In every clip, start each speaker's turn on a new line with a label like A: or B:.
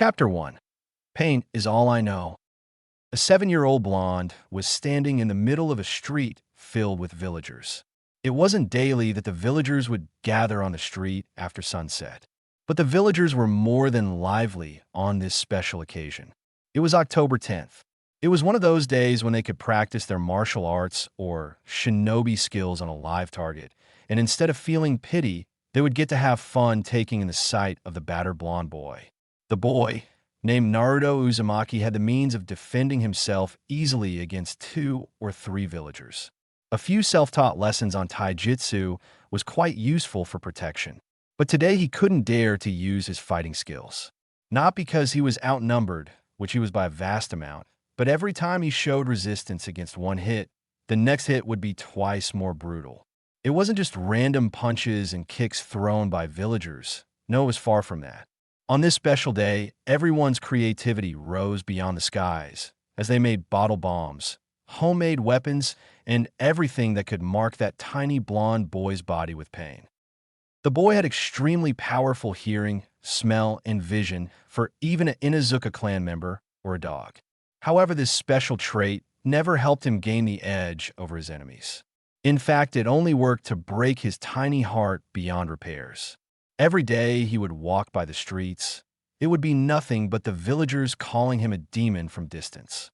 A: Chapter 1. Pain is all I know. A 7-year-old blonde was standing in the middle of a street filled with villagers. It wasn't daily that the villagers would gather on the street after sunset, but the villagers were more than lively on this special occasion. It was October 10th. It was one of those days when they could practice their martial arts or shinobi skills on a live target, and instead of feeling pity, they would get to have fun taking in the sight of the battered blonde boy. The boy, named Naruto Uzumaki, had the means of defending himself easily against 2 or 3 villagers. A few self-taught lessons on taijutsu was quite useful for protection, but today he couldn't dare to use his fighting skills. Not because he was outnumbered, which he was by a vast amount, but every time he showed resistance against one hit, the next hit would be twice more brutal. It wasn't just random punches and kicks thrown by villagers. No, it was far from that. On this special day, everyone's creativity rose beyond the skies as they made bottle bombs, homemade weapons, and everything that could mark that tiny blonde boy's body with pain. The boy had extremely powerful hearing, smell, and vision for even an Inuzuka clan member or a dog. However, this special trait never helped him gain the edge over his enemies. In fact, it only worked to break his tiny heart beyond repairs. Every day he would walk by the streets. It would be nothing but the villagers calling him a demon from distance.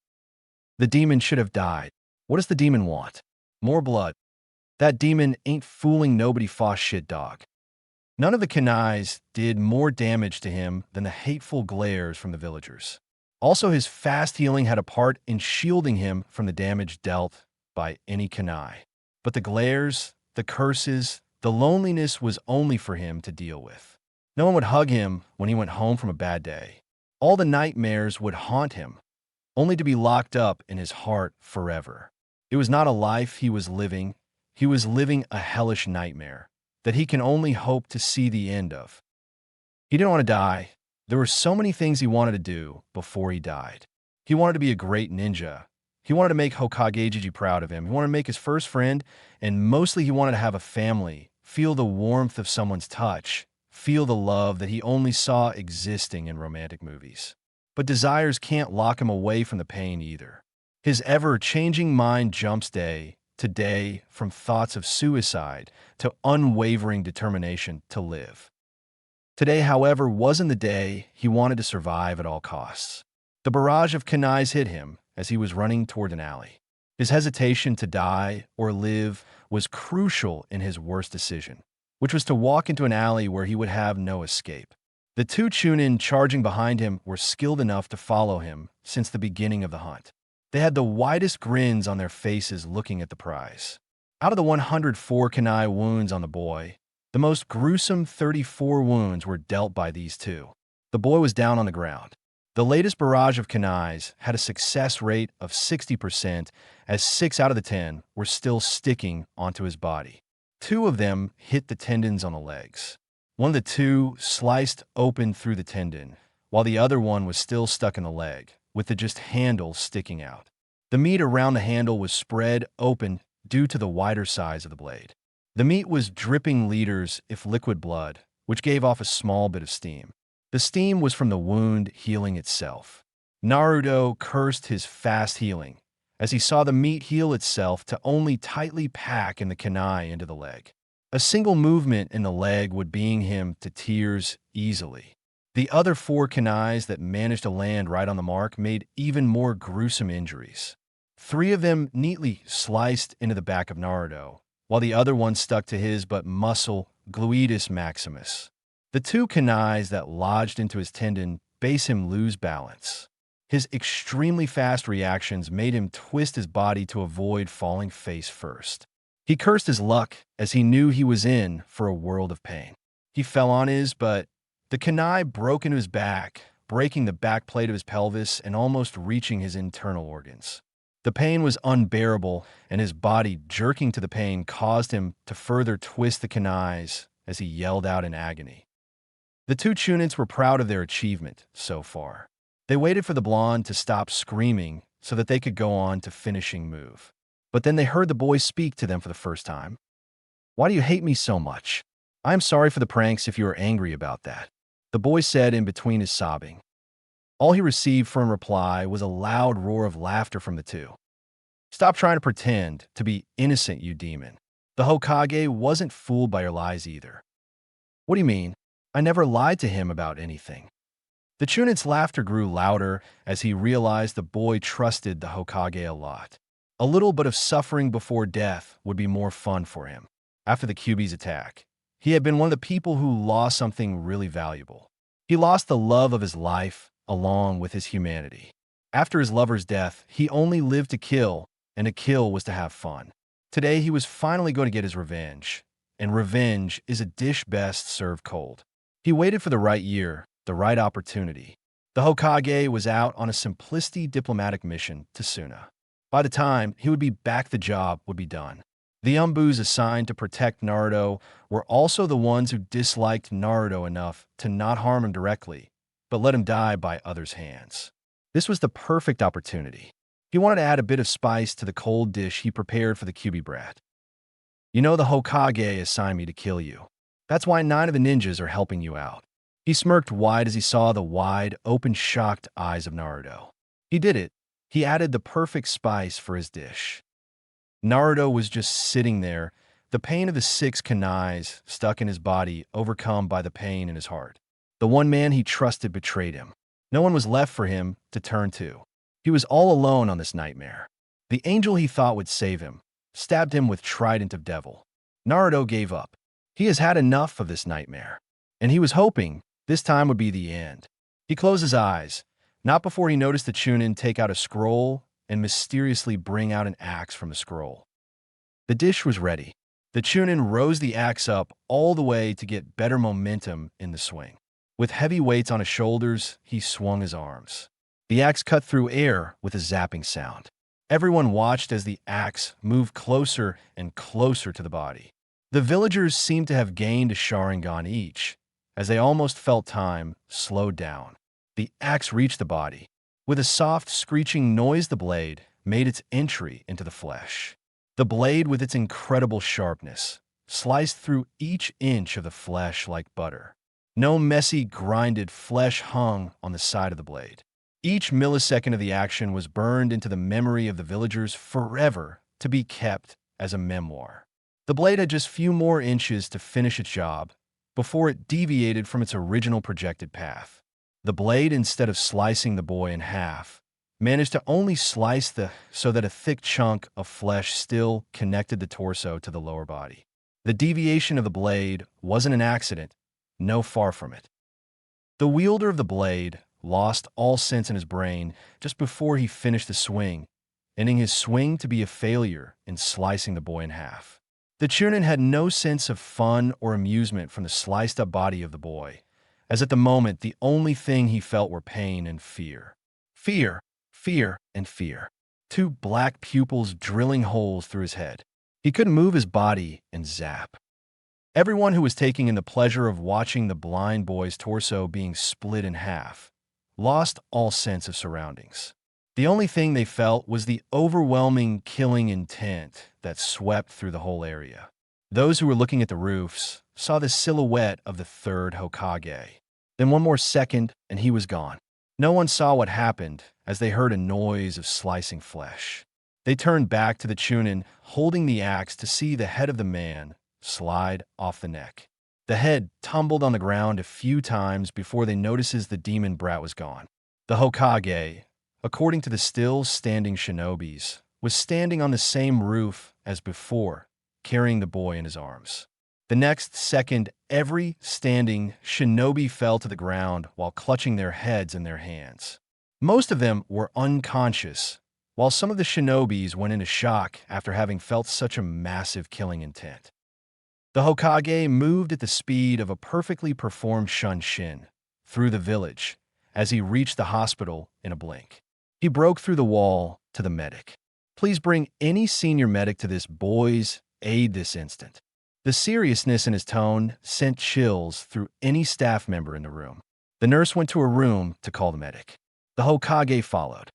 A: The demon should have died. What does the demon want? More blood. That demon ain't fooling nobody foss shit dog. None of the kanais did more damage to him than the hateful glares from the villagers. Also, his fast healing had a part in shielding him from the damage dealt by any kanai. But the glares, the curses, the loneliness was only for him to deal with. No one would hug him when he went home from a bad day. All the nightmares would haunt him, only to be locked up in his heart forever. It was not a life he was living a hellish nightmare that he can only hope to see the end of. He didn't want to die. There were so many things he wanted to do before he died. He wanted to be a great ninja. He wanted to make Hokage proud of him. He wanted to make his first friend, and mostly he wanted to have a family, feel the warmth of someone's touch, feel the love that he only saw existing in romantic movies. But desires can't lock him away from the pain either. His ever-changing mind jumps day to day from thoughts of suicide to unwavering determination to live. Today, however, wasn't the day he wanted to survive at all costs. The barrage of kanais hit him as he was running toward an alley. His hesitation to die or live was crucial in his worst decision, which was to walk into an alley where he would have no escape. The 2 Chunin charging behind him were skilled enough to follow him since the beginning of the hunt. They had the widest grins on their faces looking at the prize. Out of the 104 kanai wounds on the boy, the most gruesome 34 wounds were dealt by these 2. The boy was down on the ground. The latest barrage of kanais had a success rate of 60%, as 6 out of the 10 were still sticking onto his body. 2 of them hit the tendons on the legs. One of the 2 sliced open through the tendon, while the other one was still stuck in the leg, with the just handle sticking out. The meat around the handle was spread open due to the wider size of the blade. The meat was dripping liters, if liquid blood, which gave off a small bit of steam. The steam was from the wound healing itself. Naruto cursed his fast healing as he saw the meat heal itself to only tightly pack in the kanai into the leg. A single movement in the leg would bring him to tears easily. The other 4 kanais that managed to land right on the mark made even more gruesome injuries. 3 of them neatly sliced into the back of Naruto, while the other one stuck to his but muscle gluteus maximus. The 2 kanais that lodged into his tendon bade him lose balance. His extremely fast reactions made him twist his body to avoid falling face first. He cursed his luck as he knew he was in for a world of pain. He fell on his, but the kanai broke into his back, breaking the back plate of his pelvis and almost reaching his internal organs. The pain was unbearable, and his body jerking to the pain caused him to further twist the kanais as he yelled out in agony. The 2 Chunins were proud of their achievement so far. They waited for the blonde to stop screaming so that they could go on to finishing move. But then they heard the boy speak to them for the first time. "Why do you hate me so much? I am sorry for the pranks if you are angry about that," the boy said in between his sobbing. All he received from reply was a loud roar of laughter from the two. Stop trying to pretend to be innocent, you demon. The Hokage wasn't fooled by your lies either. What do you mean? I never lied to him about anything. The Chunin's laughter grew louder as he realized the boy trusted the Hokage a lot. A little bit of suffering before death would be more fun for him. After the Kyuubi's attack, he had been one of the people who lost something really valuable. He lost the love of his life along with his humanity. After his lover's death, he only lived to kill, and to kill was to have fun. Today, he was finally going to get his revenge, and revenge is a dish best served cold. He waited for the right year, the right opportunity. The Hokage was out on a simplicity diplomatic mission to Suna. By the time he would be back, the job would be done. The Umbus assigned to protect Naruto were also the ones who disliked Naruto enough to not harm him directly, but let him die by others' hands. This was the perfect opportunity. He wanted to add a bit of spice to the cold dish he prepared for the Kyuubi brat. You know, the Hokage assigned me to kill you. That's why 9 of the ninjas are helping you out. He smirked wide as he saw the wide, open, shocked eyes of Naruto. He did it. He added the perfect spice for his dish. Naruto was just sitting there, the pain of the 6 kunais stuck in his body, overcome by the pain in his heart. The one man he trusted betrayed him. No one was left for him to turn to. He was all alone on this nightmare. The angel he thought would save him stabbed him with trident of devil. Naruto gave up. He has had enough of this nightmare, and he was hoping this time would be the end. He closed his eyes, not before he noticed the Chunin take out a scroll and mysteriously bring out an axe from the scroll. The dish was ready. The Chunin rose the axe up all the way to get better momentum in the swing. With heavy weights on his shoulders, he swung his arms. The axe cut through air with a zapping sound. Everyone watched as the axe moved closer and closer to the body. The villagers seemed to have gained a Sharingan each, as they almost felt time slowed down. The axe reached the body. With a soft, screeching noise, the blade made its entry into the flesh. The blade, with its incredible sharpness, sliced through each inch of the flesh like butter. No messy, grinded flesh hung on the side of the blade. Each millisecond of the action was burned into the memory of the villagers forever, to be kept as a memoir. The blade had just few more inches to finish its job before it deviated from its original projected path. The blade, instead of slicing the boy in half, managed to only slice so that a thick chunk of flesh still connected the torso to the lower body. The deviation of the blade wasn't an accident, no, far from it. The wielder of the blade lost all sense in his brain just before he finished the swing, ending his swing to be a failure in slicing the boy in half. The Chunin had no sense of fun or amusement from the sliced-up body of the boy, as at the moment the only thing he felt were pain and fear. Fear, fear, and fear. 2 black pupils drilling holes through his head. He couldn't move his body and zap. Everyone who was taking in the pleasure of watching the blind boy's torso being split in half lost all sense of surroundings. The only thing they felt was the overwhelming killing intent that swept through the whole area. Those who were looking at the roofs saw the silhouette of the 3rd Hokage. Then one more second, and he was gone. No one saw what happened as they heard a noise of slicing flesh. They turned back to the Chunin, holding the axe, to see the head of the man slide off the neck. The head tumbled on the ground a few times before they noticed the demon brat was gone. The Hokage, according to the still-standing shinobis, was standing on the same roof as before, carrying the boy in his arms. The next second, every standing shinobi fell to the ground while clutching their heads in their hands. Most of them were unconscious, while some of the shinobis went into shock after having felt such a massive killing intent. The Hokage moved at the speed of a perfectly performed shunshin through the village as he reached the hospital in a blink. He broke through the wall to the medic. Please bring any senior medic to this boy's aid this instant. The seriousness in his tone sent chills through any staff member in the room. The nurse went to her room to call the medic. The Hokage followed.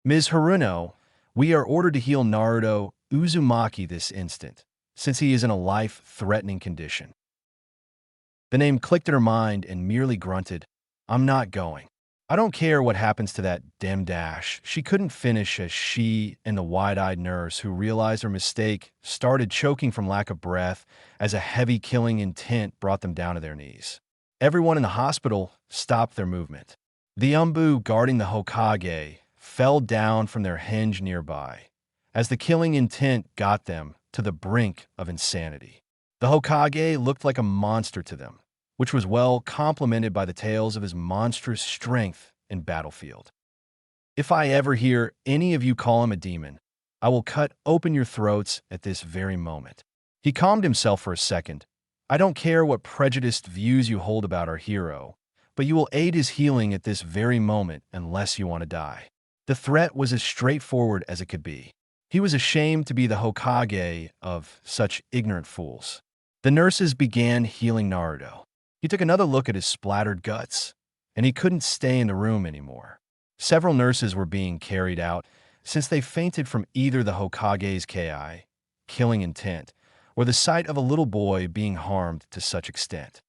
A: Ms. Haruno, we are ordered to heal Naruto Uzumaki this instant, since he is in a life-threatening condition. The name clicked in her mind and merely grunted, I'm not going. I don't care what happens to that damn dash. She couldn't finish as she and the wide-eyed nurse who realized her mistake started choking from lack of breath as a heavy killing intent brought them down to their knees. Everyone in the hospital stopped their movement. The umbu guarding the Hokage fell down from their hinge nearby as the killing intent got them to the brink of insanity. The Hokage looked like a monster to them, which was well complemented by the tales of his monstrous strength in battlefield. If I ever hear any of you call him a demon, I will cut open your throats at this very moment. He calmed himself for a second. I don't care what prejudiced views you hold about our hero, but you will aid his healing at this very moment unless you want to die. The threat was as straightforward as it could be. He was ashamed to be the Hokage of such ignorant fools. The nurses began healing Naruto. He took another look at his splattered guts, and he couldn't stay in the room anymore. Several nurses were being carried out since they fainted from either the Hokage's KI, killing intent, or the sight of a little boy being harmed to such extent.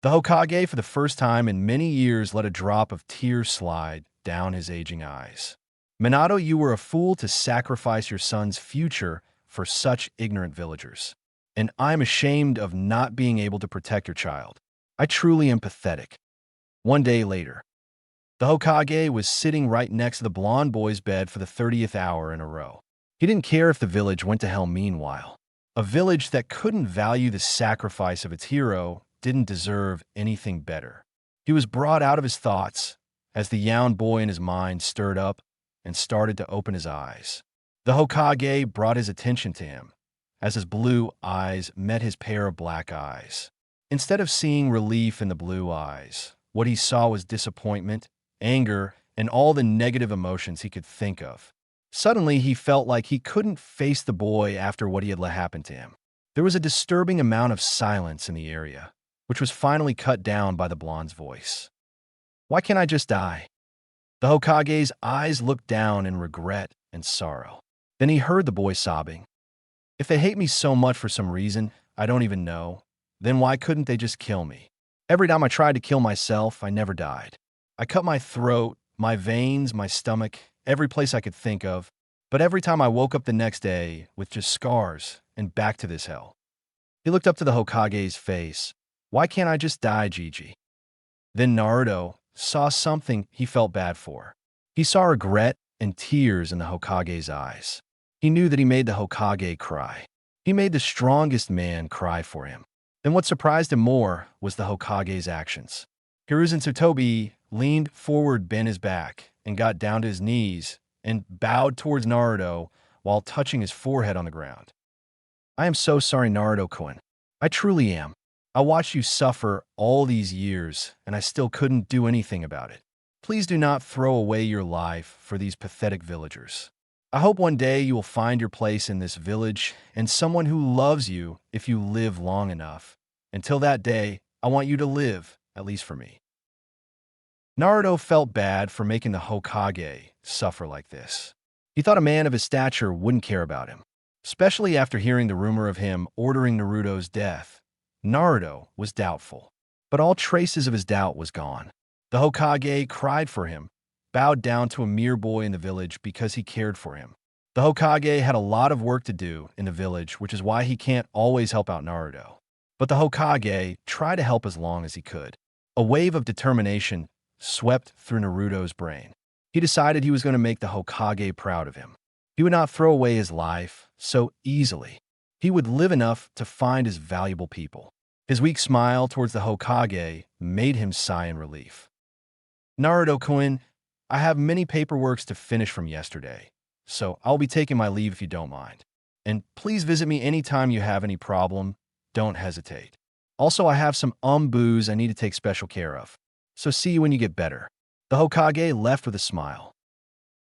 A: The Hokage, for the first time in many years, let a drop of tears slide down his aging eyes. Minato, you were a fool to sacrifice your son's future for such ignorant villagers. And I'm ashamed of not being able to protect your child. I truly am pathetic. One day later, the Hokage was sitting right next to the blonde boy's bed for the 30th hour in a row. He didn't care if the village went to hell meanwhile. A village that couldn't value the sacrifice of its hero didn't deserve anything better. He was brought out of his thoughts as the young boy in his mind stirred up and started to open his eyes. The Hokage brought his attention to him as his blue eyes met his pair of black eyes. Instead of seeing relief in the blue eyes, what he saw was disappointment, anger, and all the negative emotions he could think of. Suddenly, he felt like he couldn't face the boy after what he had let happen to him. There was a disturbing amount of silence in the area, which was finally cut down by the blonde's voice. Why can't I just die? The Hokage's eyes looked down in regret and sorrow. Then he heard the boy sobbing. If they hate me so much for some reason I don't even know, then why couldn't they just kill me? Every time I tried to kill myself, I never died. I cut my throat, my veins, my stomach, every place I could think of, but every time I woke up the next day with just scars and back to this hell. He looked up to the Hokage's face. Why can't I just die, Gigi? Then Naruto saw something he felt bad for. He saw regret and tears in the Hokage's eyes. He knew that he made the Hokage cry. He made the strongest man cry for him. Then what surprised him more was the Hokage's actions. Hiruzen Tsutobi leaned forward, bent his back, and got down to his knees and bowed towards Naruto while touching his forehead on the ground. I am so sorry, Naruto-kun. I truly am. I watched you suffer all these years, and I still couldn't do anything about it. Please do not throw away your life for these pathetic villagers. I hope one day you will find your place in this village and someone who loves you if you live long enough. Until that day, I want you to live, at least for me. Naruto felt bad for making the Hokage suffer like this. He thought a man of his stature wouldn't care about him, especially after hearing the rumor of him ordering Naruto's death. Naruto was doubtful, but all traces of his doubt was gone. The Hokage cried for him, bowed down to a mere boy in the village because he cared for him. The Hokage had a lot of work to do in the village, which is why he can't always help out Naruto. But the Hokage tried to help as long as he could. A wave of determination swept through Naruto's brain. He decided he was going to make the Hokage proud of him. He would not throw away his life so easily. He would live enough to find his valuable people. His weak smile towards the Hokage made him sigh in relief. Naruto-kun, I have many paperworks to finish from yesterday, so I'll be taking my leave if you don't mind. And please visit me anytime you have any problem. Don't hesitate. Also, I have some boos I need to take special care of. So see you when you get better. The Hokage left with a smile.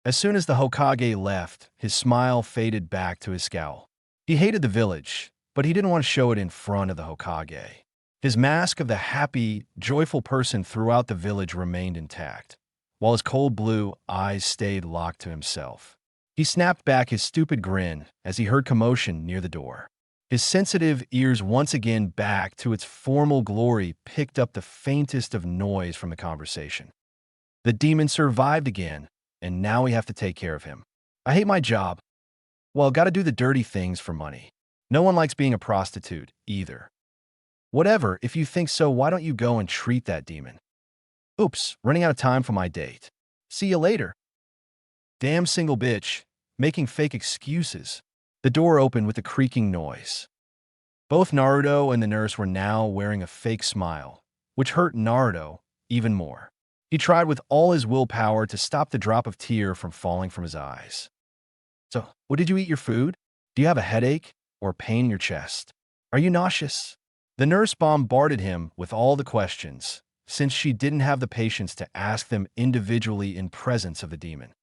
A: As soon as the Hokage left, his smile faded back to his scowl. He hated the village, but he didn't want to show it in front of the Hokage. His mask of the happy, joyful person throughout the village remained intact, while his cold blue eyes stayed locked to himself. He snapped back his stupid grin as he heard commotion near the door. His sensitive ears once again back to its formal glory picked up the faintest of noise from the conversation. The demon survived again, and now we have to take care of him. I hate my job. Well, gotta do the dirty things for money. No one likes being a prostitute, either. Whatever, if you think so, why don't you go and treat that demon? Oops, running out of time for my date. See you later. Damn single bitch, making fake excuses. The door opened with a creaking noise. Both Naruto and the nurse were now wearing a fake smile, which hurt Naruto even more. He tried with all his willpower to stop the drop of tear from falling from his eyes. So, what did you eat your food? Do you have a headache or pain in your chest? Are you nauseous? The nurse bombarded him with all the questions, since she didn't have the patience to ask them individually in presence of the demon.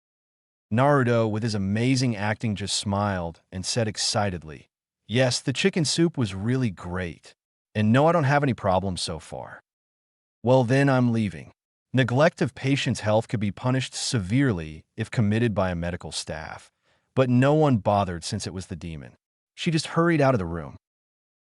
A: Naruto, with his amazing acting, just smiled and said excitedly, "Yes, the chicken soup was really great. And no, I don't have any problems so far." Well, then I'm leaving. Neglect of patients' health could be punished severely if committed by a medical staff, but no one bothered since it was the demon. She just hurried out of the room.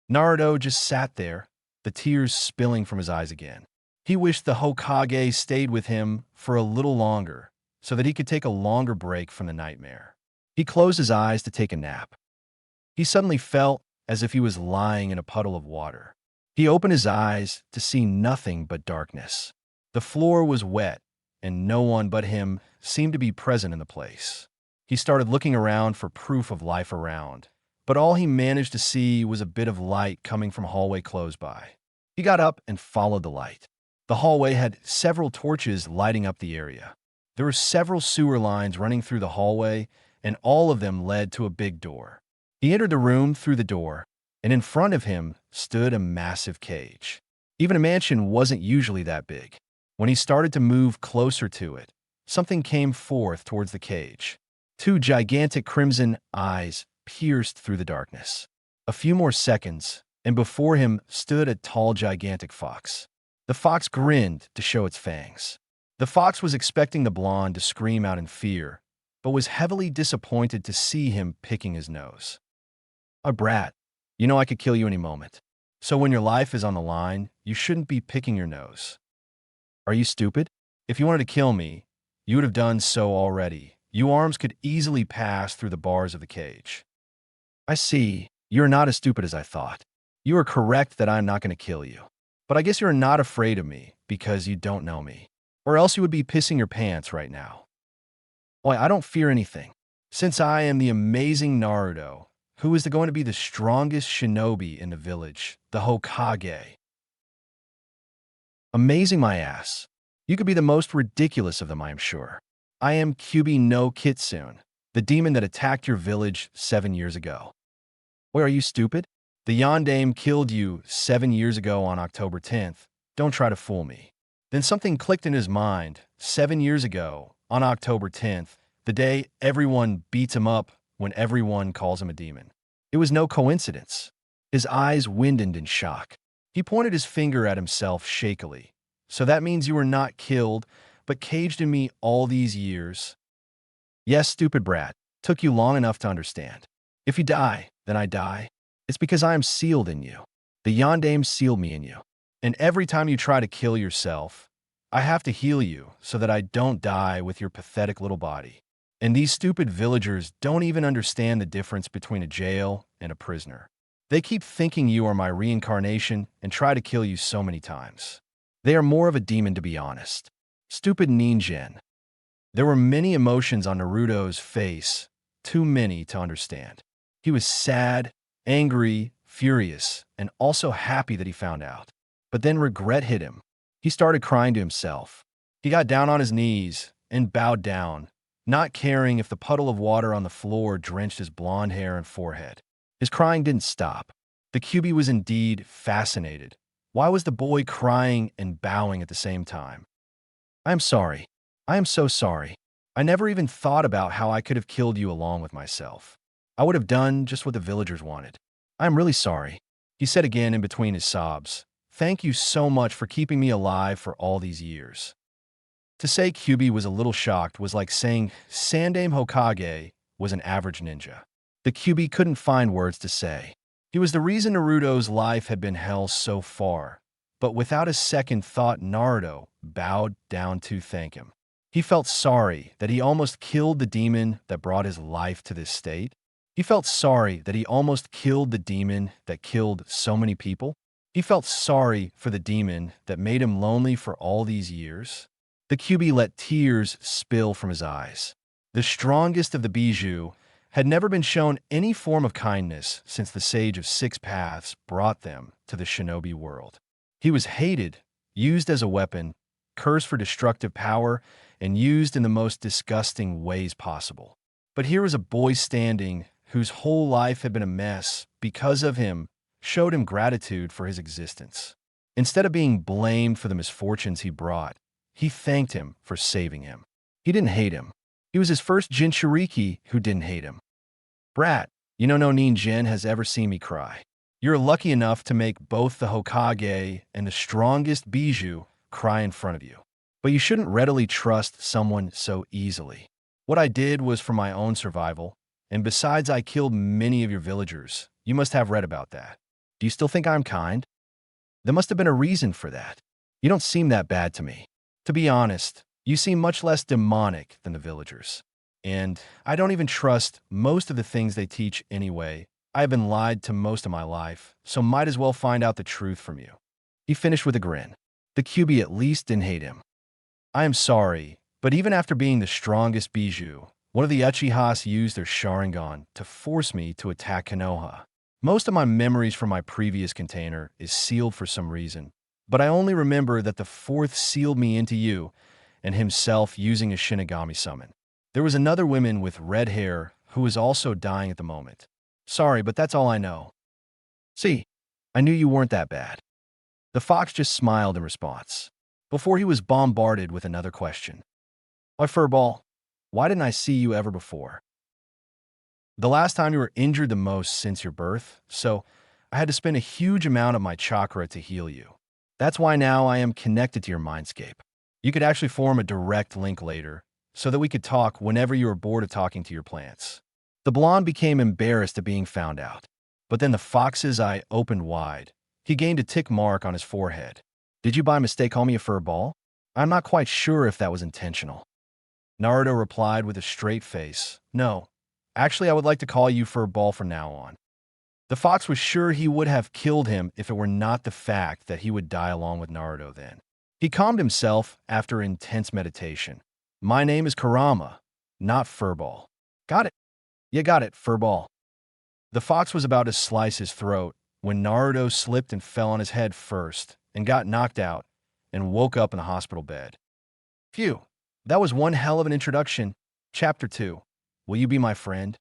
A: Naruto just sat there, the tears spilling from his eyes again. He wished the Hokage stayed with him for a little longer, so that he could take a longer break from the nightmare. He closed his eyes to take a nap. He suddenly felt as if he was lying in a puddle of water. He opened his eyes to see nothing but darkness. The floor was wet, and no one but him seemed to be present in the place. He started looking around for proof of life around, but all he managed to see was a bit of light coming from a hallway close by. He got up and followed the light. The hallway had several torches lighting up the area. There were several sewer lines running through the hallway, and all of them led to a big door. He entered the room through the door, and in front of him stood a massive cage. Even a mansion wasn't usually that big. When he started to move closer to it, something came forth towards the cage. Two gigantic crimson eyes pierced through the darkness. A few more seconds, and before him stood a tall, gigantic fox. The fox grinned to show its fangs. The fox was expecting the blonde to scream out in fear, but was heavily disappointed to see him picking his nose. "A brat, you know I could kill you any moment. So when your life is on the line, you shouldn't be picking your nose. Are you stupid? If you wanted to kill me, you would have done so already. Your arms could easily pass through the bars of the cage." "I see. You're not as stupid as I thought. You are correct that I'm not going to kill you. But I guess you're not afraid of me because you don't know me. Or else you would be pissing your pants right now." "Why, I don't fear anything. Since I am the amazing Naruto, who is going to be the strongest shinobi in the village, the Hokage." "Amazing my ass. You could be the most ridiculous of them, I am sure. I am Kyubi no Kitsune, the demon that attacked your village 7 years ago." "Wait, are you stupid? The Yondaime killed you 7 years ago on October 10th. Don't try to fool me." Then something clicked in his mind. 7 years ago, on October 10th, the day everyone beats him up when everyone calls him a demon. It was no coincidence. His eyes widened in shock. He pointed his finger at himself shakily. "So that means you were not killed, but caged in me all these years?" "Yes, stupid brat. Took you long enough to understand. If you die, then I die. It's because I am sealed in you. The Yondaime sealed me in you. And every time you try to kill yourself, I have to heal you so that I don't die with your pathetic little body. And these stupid villagers don't even understand the difference between a jail and a prisoner. They keep thinking you are my reincarnation and try to kill you so many times. They are more of a demon, to be honest. Stupid ninjen." There were many emotions on Naruto's face, too many to understand. He was sad, angry, furious, and also happy that he found out. But then regret hit him. He started crying to himself. He got down on his knees and bowed down, not caring if the puddle of water on the floor drenched his blonde hair and forehead. His crying didn't stop. The Kyubi was indeed fascinated. Why was the boy crying and bowing at the same time? "I am sorry. I am so sorry. I never even thought about how I could have killed you along with myself. I would have done just what the villagers wanted. I am really sorry," he said again in between his sobs. "Thank you so much for keeping me alive for all these years." To say Kyubi was a little shocked was like saying Sandaime Hokage was an average ninja. The Kyubi couldn't find words to say. He was the reason Naruto's life had been hell so far, but without a second thought Naruto bowed down to thank him. He felt sorry that he almost killed the demon that brought his life to this state. He felt sorry that he almost killed the demon that killed so many people. He felt sorry for the demon that made him lonely for all these years. The QB let tears spill from his eyes. The strongest of the Bijou had never been shown any form of kindness since the Sage of Six Paths brought them to the shinobi world. He was hated, used as a weapon, cursed for destructive power, and used in the most disgusting ways possible. But here was a boy standing whose whole life had been a mess because of him, showed him gratitude for his existence. Instead of being blamed for the misfortunes he brought, he thanked him for saving him. He didn't hate him. He was his first Jinchuriki who didn't hate him. Brat, you know no ninjin has ever seen me cry. You're lucky enough to make both the Hokage and the strongest Bijou cry in front of you. But you shouldn't readily trust someone so easily. What I did was for my own survival, and besides I killed many of your villagers. You must have read about that. Do you still think I'm kind? There must have been a reason for that. You don't seem that bad to me. To be honest, you seem much less demonic than the villagers. And I don't even trust most of the things they teach anyway. I have been lied to most of my life, so might as well find out the truth from you. He finished with a grin. The QB at least didn't hate him. I am sorry, but even after being the strongest Bijou, one of the Uchihas used their Sharingan to force me to attack Konoha. Most of my memories from my previous container is sealed for some reason, but I only remember that the fourth sealed me into you and himself using a Shinigami summon. There was another woman with red hair who was also dying at the moment. Sorry, but that's all I know. See, I knew you weren't that bad. The fox just smiled in response, before he was bombarded with another question. Why, Furball, why didn't I see you ever before? The last time you were injured the most since your birth, so I had to spend a huge amount of my chakra to heal you. That's why now I am connected to your mindscape. You could actually form a direct link later, so that we could talk whenever you were bored of talking to your plants. The blonde became embarrassed at being found out, but then the fox's eye opened wide. He gained a tick mark on his forehead. Did you by mistake call me a furball? I'm not quite sure if that was intentional. Naruto replied with a straight face. No, actually I would like to call you furball from now on. The fox was sure he would have killed him if it were not the fact that he would die along with Naruto then. He calmed himself after intense meditation. My name is Kurama, not Furball. Got it. You got it, Furball. The fox was about to slice his throat when Naruto slipped and fell on his head first and got knocked out and woke up in the hospital bed. Phew, that was one hell of an introduction. Chapter 2. Will you be my friend?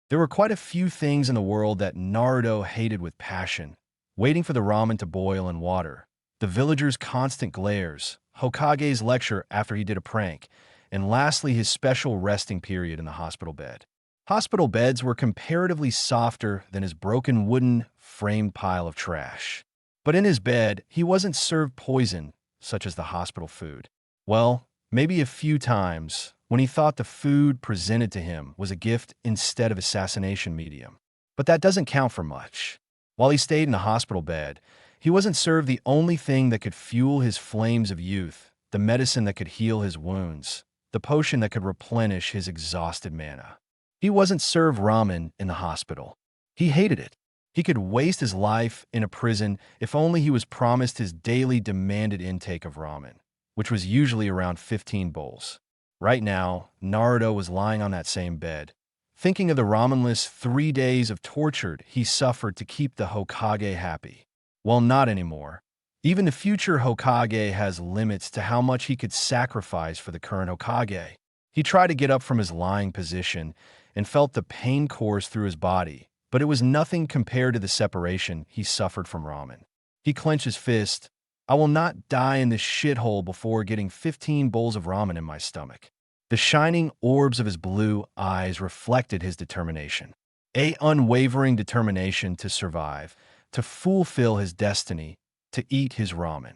A: There were quite a few things in the world that Naruto hated with passion. Waiting for the ramen to boil in water, the villagers' constant glares, Hokage's lecture after he did a prank, and lastly his special resting period in the hospital bed. Hospital beds were comparatively softer than his broken wooden framed pile of trash. But in his bed, he wasn't served poison, such as the hospital food. Well, maybe a few times, when he thought the food presented to him was a gift instead of assassination medium. But that doesn't count for much. While he stayed in the hospital bed, he wasn't served the only thing that could fuel his flames of youth, the medicine that could heal his wounds, the potion that could replenish his exhausted mana. He wasn't served ramen in the hospital. He hated it. He could waste his life in a prison if only he was promised his daily demanded intake of ramen, which was usually around 15 bowls. Right now, Naruto was lying on that same bed, thinking of the ramenless 3 days of torture he suffered to keep the Hokage happy. Well, not anymore. Even the future Hokage has limits to how much he could sacrifice for the current Hokage. He tried to get up from his lying position and felt the pain course through his body, but it was nothing compared to the separation he suffered from ramen. He clenched his fist. I will not die in this shithole before getting 15 bowls of ramen in my stomach. The shining orbs of his blue eyes reflected his determination. A unwavering determination to survive, to fulfill his destiny, to eat his ramen.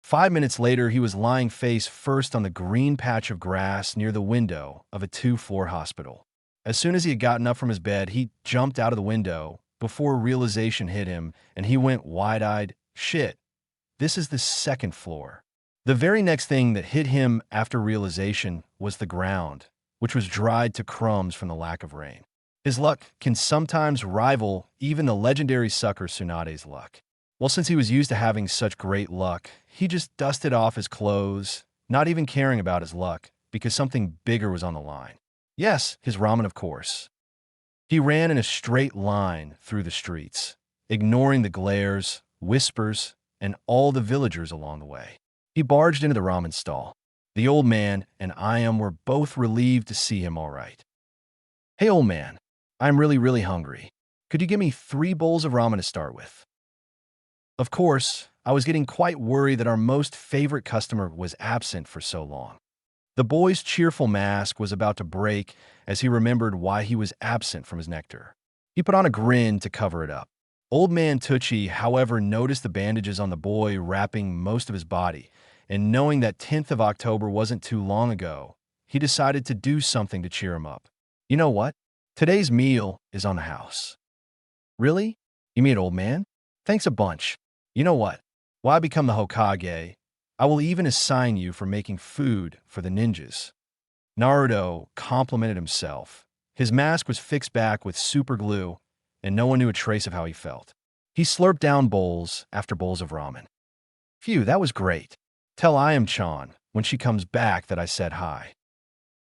A: 5 minutes later, he was lying face first on the green patch of grass near the window of a 2-floor hospital. As soon as he had gotten up from his bed, he jumped out of the window before realization hit him, and he went wide-eyed, shit, this is the 2nd floor. The very next thing that hit him after realization was the ground, which was dried to crumbs from the lack of rain. His luck can sometimes rival even the legendary sucker Tsunade's luck. Well, since he was used to having such great luck, he just dusted off his clothes, not even caring about his luck, because something bigger was on the line. Yes, his ramen, of course. He ran in a straight line through the streets, ignoring the glares, whispers, and all the villagers along the way. He barged into the ramen stall. The old man and Ayam were both relieved to see him all right. "Hey, old man, I'm really hungry. Could you give me 3 bowls of ramen to start with?" Of course, I was getting quite worried that our most favorite customer was absent for so long. The boy's cheerful mask was about to break as he remembered why he was absent from his nectar. He put on a grin to cover it up. Old man Tucci, however, noticed the bandages on the boy wrapping most of his body, and knowing that 10th of October wasn't too long ago, he decided to do something to cheer him up. "You know what? Today's meal is on the house." "Really? You mean, old man? Thanks a bunch. You know what? While I become the Hokage, I will even assign you for making food for the ninjas." Naruto complimented himself. His mask was fixed back with super glue, and no one knew a trace of how he felt. He slurped down bowls after bowls of ramen. "Phew, that was great. Tell Ayam-chan when she comes back that I said hi."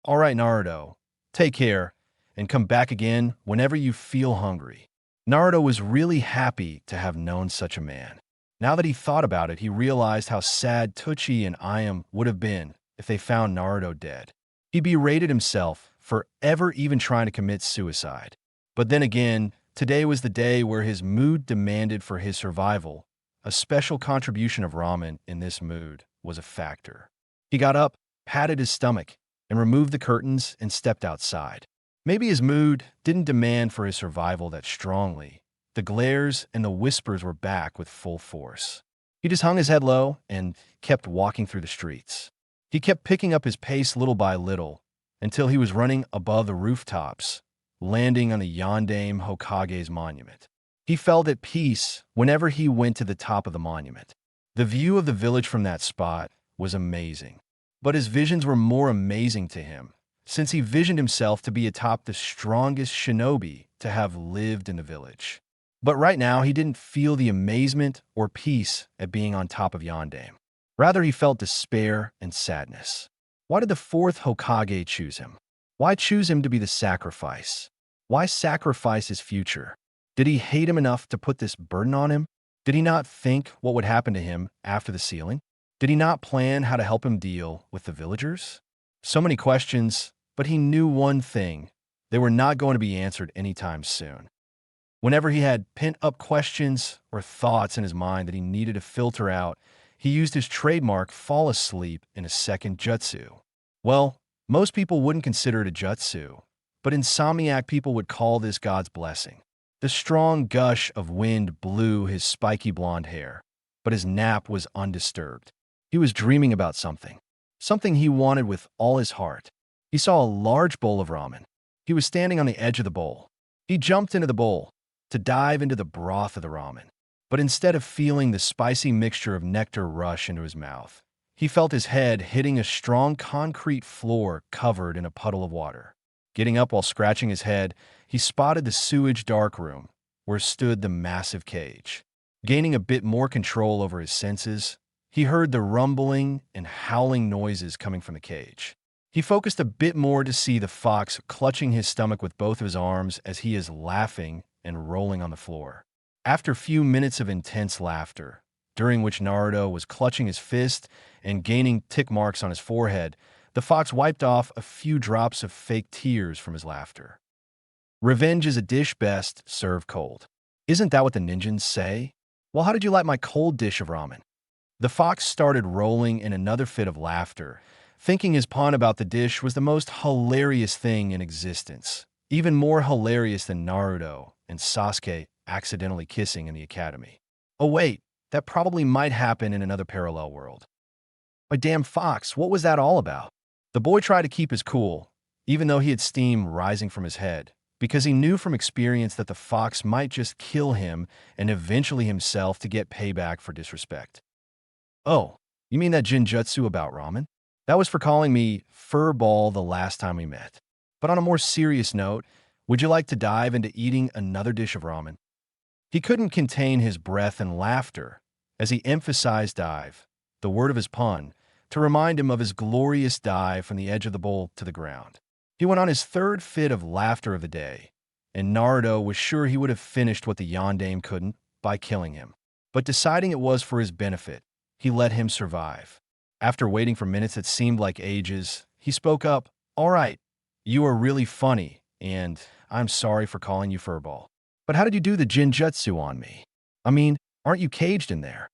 A: "All right, Naruto. Take care, and come back again whenever you feel hungry." Naruto was really happy to have known such a man. Now that he thought about it, he realized how sad Tucci and Ayam would have been if they found Naruto dead. He berated himself for ever even trying to commit suicide. But then again, today was the day where his mood demanded for his survival. A special contribution of ramen in this mood was a factor. He got up, patted his stomach, and removed the curtains and stepped outside. Maybe his mood didn't demand for his survival that strongly. The glares and the whispers were back with full force. He just hung his head low and kept walking through the streets. He kept picking up his pace little by little until he was running above the rooftops, landing on the Yondaime Hokage's monument. He felt at peace whenever he went to the top of the monument. The view of the village from that spot was amazing. But his visions were more amazing to him, since he visioned himself to be atop the strongest shinobi to have lived in the village. But right now, he didn't feel the amazement or peace at being on top of Yondaime. Rather, he felt despair and sadness. Why did the 4th Hokage choose him? Why choose him to be the sacrifice? Why sacrifice his future? Did he hate him enough to put this burden on him? Did he not think what would happen to him after the sealing? Did he not plan how to help him deal with the villagers? So many questions, but he knew one thing. They were not going to be answered anytime soon. Whenever he had pent-up questions or thoughts in his mind that he needed to filter out, he used his trademark fall asleep in a second jutsu. Well, most people wouldn't consider it a jutsu, but insomniac people would call this God's blessing. The strong gush of wind blew his spiky blonde hair, but his nap was undisturbed. He was dreaming about something he wanted with all his heart. He saw a large bowl of ramen. He was standing on the edge of the bowl. He jumped into the bowl to dive into the broth of the ramen. But instead of feeling the spicy mixture of nectar rush into his mouth, he felt his head hitting a strong concrete floor covered in a puddle of water. Getting up while scratching his head, he spotted the sewage darkroom where stood the massive cage. Gaining a bit more control over his senses, he heard the rumbling and howling noises coming from the cage. He focused a bit more to see the fox clutching his stomach with both of his arms as he is laughing and rolling on the floor. After a few minutes of intense laughter, during which Naruto was clutching his fist and gaining tick marks on his forehead, the fox wiped off a few drops of fake tears from his laughter. Revenge is a dish best served cold. Isn't that what the ninjas say? Well, how did you like my cold dish of ramen? The fox started rolling in another fit of laughter, thinking his pun about the dish was the most hilarious thing in existence, even more hilarious than Naruto and Sasuke accidentally kissing in the academy. Oh wait, that probably might happen in another parallel world. My damn fox, what was that all about? The boy tried to keep his cool, even though he had steam rising from his head, because he knew from experience that the fox might just kill him and eventually himself to get payback for disrespect. Oh, You mean that jinjutsu about ramen? That was for calling me furball the last time we met. But on a more serious note, would you like to dive into eating another dish of ramen? He couldn't contain his breath and laughter as he emphasized dive, the word of his pun, to remind him of his glorious dive from the edge of the bowl to the ground. He went on his third fit of laughter of the day, and Naruto was sure he would have finished what the Yondaime couldn't by killing him. But deciding it was for his benefit, he let him survive. After waiting for minutes that seemed like ages, he spoke up, "All right, you are really funny, and I'm sorry for calling you furball. But how did you do the jinjutsu on me? I mean, aren't you caged in there?"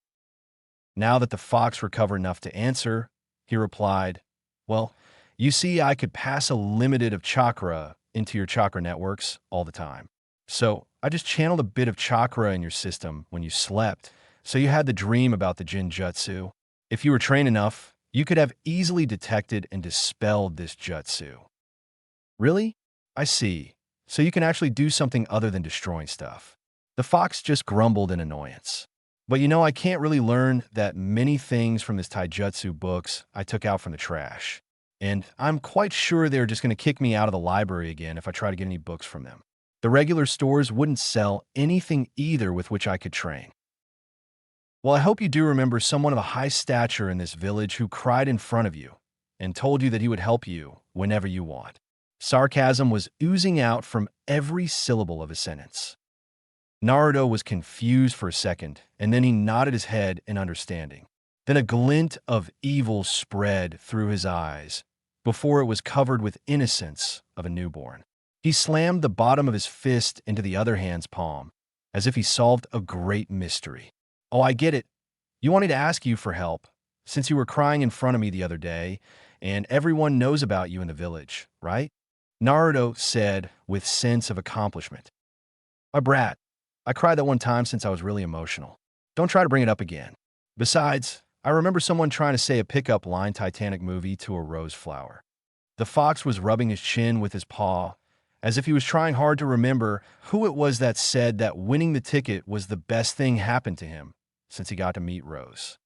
A: Now that the fox recovered enough to answer, he replied, "Well, you see, I could pass a limited of chakra into your chakra networks all the time. So I just channeled a bit of chakra in your system when you slept, so you had the dream about the jinjutsu. If you were trained enough, you could have easily detected and dispelled this jutsu." "Really? I see. So you can actually do something other than destroying stuff." The fox just grumbled in annoyance. "But you know, I can't really learn that many things from this taijutsu books I took out from the trash. And I'm quite sure they're just going to kick me out of the library again if I try to get any books from them. The regular stores wouldn't sell anything either with which I could train." "Well, I hope you do remember someone of a high stature in this village who cried in front of you and told you that he would help you whenever you want." Sarcasm was oozing out from every syllable of his sentence. Naruto was confused for a second, and then he nodded his head in understanding. Then a glint of evil spread through his eyes before it was covered with innocence of a newborn. He slammed the bottom of his fist into the other hand's palm, as if he solved a great mystery. "Oh, I get it. You wanted to ask you for help, since you were crying in front of me the other day, and everyone knows about you in the village, right?" Naruto said with sense of accomplishment. "My brat, I cried that one time since I was really emotional. Don't try to bring it up again. Besides, I remember someone trying to say a pickup line Titanic movie to a rose flower." The fox was rubbing his chin with his paw, as if he was trying hard to remember who it was that said that winning the ticket was the best thing happened to him since he got to meet Rose.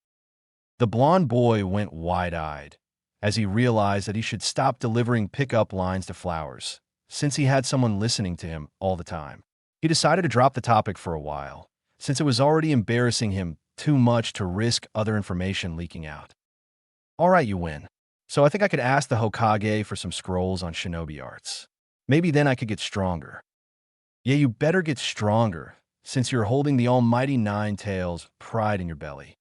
A: The blond boy went wide-eyed as he realized that he should stop delivering pickup lines to flowers, since he had someone listening to him all the time. He decided to drop the topic for a while, since it was already embarrassing him too much to risk other information leaking out. "All right, you win. So I think I could ask the Hokage for some scrolls on shinobi arts. Maybe then I could get stronger." "Yeah, you better get stronger, since you're holding the almighty Nine Tails pride in your belly."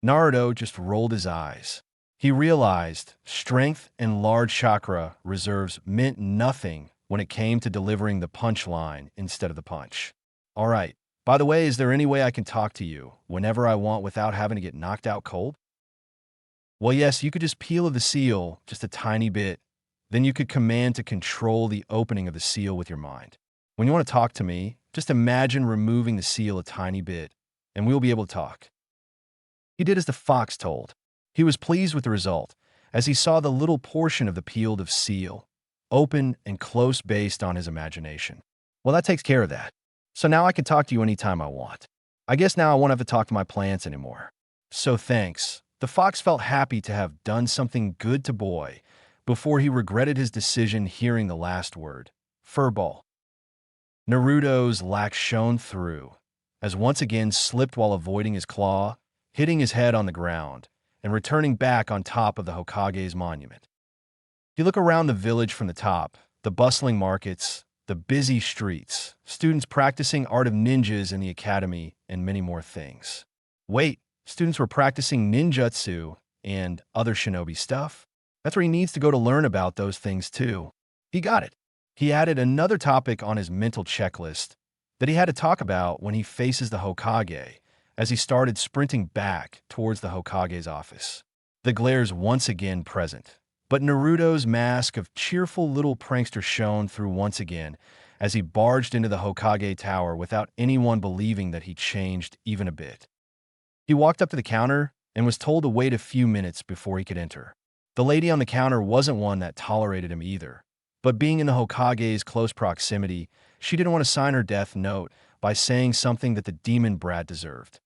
A: Naruto just rolled his eyes. He realized strength and large chakra reserves meant nothing when it came to delivering the punchline instead of the punch. "All right. By the way, is there any way I can talk to you whenever I want without having to get knocked out cold?" "Well, yes, you could just peel the seal just a tiny bit. Then you could command to control the opening of the seal with your mind. When you want to talk to me, just imagine removing the seal a tiny bit, and we'll be able to talk." He did as the fox told. He was pleased with the result, as he saw the little portion of the peeled of seal, open and close based on his imagination. "Well, that takes care of that. So now I can talk to you anytime I want. I guess now I won't have to talk to my plants anymore. So thanks." The fox felt happy to have done something good to boy before he regretted his decision hearing the last word, furball. Naruto's lack shone through, as once again slipped while avoiding his claw, hitting his head on the ground, and returning back on top of the Hokage's monument. He looked around the village from the top, the bustling markets, the busy streets, students practicing art of ninjas in the academy, and many more things. Wait, students were practicing ninjutsu and other shinobi stuff? That's where he needs to go to learn about those things too. He got it. He added another topic on his mental checklist that he had to talk about when he faces the Hokage, as he started sprinting back towards the Hokage's office. The glare's once again present, but Naruto's mask of cheerful little prankster shone through once again as he barged into the Hokage tower without anyone believing that he changed even a bit. He walked up to the counter and was told to wait a few minutes before he could enter. The lady on the counter wasn't one that tolerated him either, but being in the Hokage's close proximity, she didn't want to sign her death note by saying something that the demon brat deserved.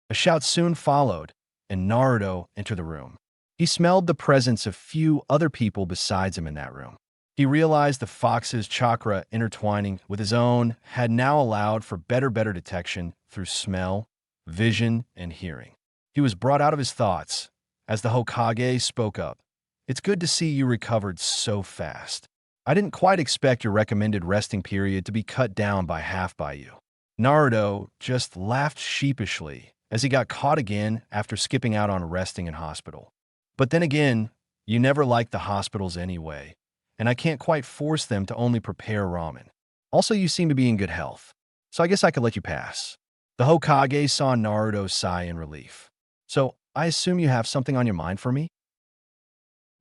A: A shout soon followed, and Naruto enter the room. He smelled the presence of few other people besides him in that room. He realized the fox's chakra intertwining with his own had now allowed for better detection through smell, vision, and hearing. He was brought out of his thoughts as the Hokage spoke up. "It's good to see you recovered so fast. I didn't quite expect your recommended resting period to be cut down by half by you." Naruto just laughed sheepishly as he got caught again after skipping out on resting in hospital. "But then again, you never liked the hospitals anyway, and I can't quite force them to only prepare ramen. Also, you seem to be in good health, so I guess I could let you pass." The Hokage saw Naruto sigh in relief. "So, I assume you have something on your mind for me?"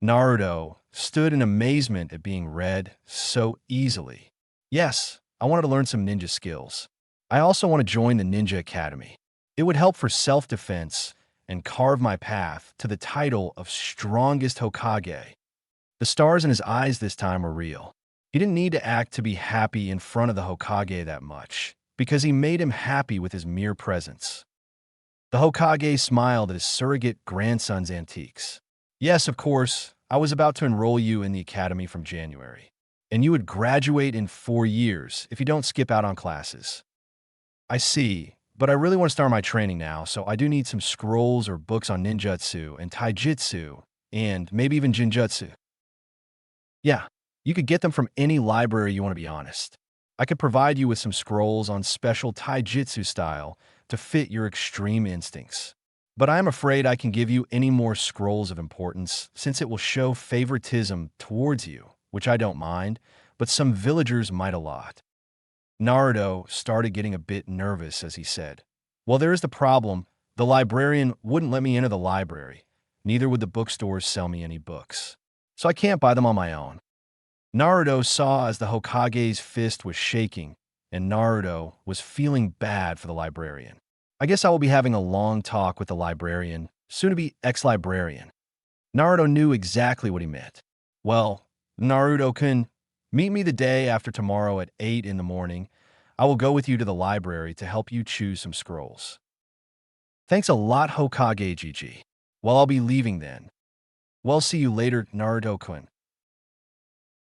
A: Naruto stood in amazement at being read so easily. "Yes, I wanted to learn some ninja skills. I also want to join the Ninja Academy. It would help for self-defense and carve my path to the title of strongest Hokage." The stars in his eyes this time were real. He didn't need to act to be happy in front of the Hokage that much, because he made him happy with his mere presence. The Hokage smiled at his surrogate grandson's antiques. "Yes, of course, I was about to enroll you in the academy from January, and you would graduate in 4 years if you don't skip out on classes." "I see, but I really want to start my training now, so I do need some scrolls or books on ninjutsu and taijutsu, and maybe even jinjutsu." "Yeah, you could get them from any library you want to be honest. I could provide you with some scrolls on special taijutsu style to fit your extreme instincts. But I am afraid I can give you any more scrolls of importance since it will show favoritism towards you, which I don't mind, but some villagers might a lot." Naruto started getting a bit nervous as he said, "Well, there is the problem. The librarian wouldn't let me enter the library. Neither would the bookstores sell me any books. So I can't buy them on my own." Naruto saw as the Hokage's fist was shaking, and Naruto was feeling bad for the librarian. "I guess I will be having a long talk with the librarian, soon-to-be ex-librarian." Naruto knew exactly what he meant. "Well, Naruto-kun, meet me the day after tomorrow at 8 in the morning. I will go with you to the library to help you choose some scrolls." "Thanks a lot, Hokage Gigi. Well, I'll be leaving then." "Well, see you later, Naruto-kun."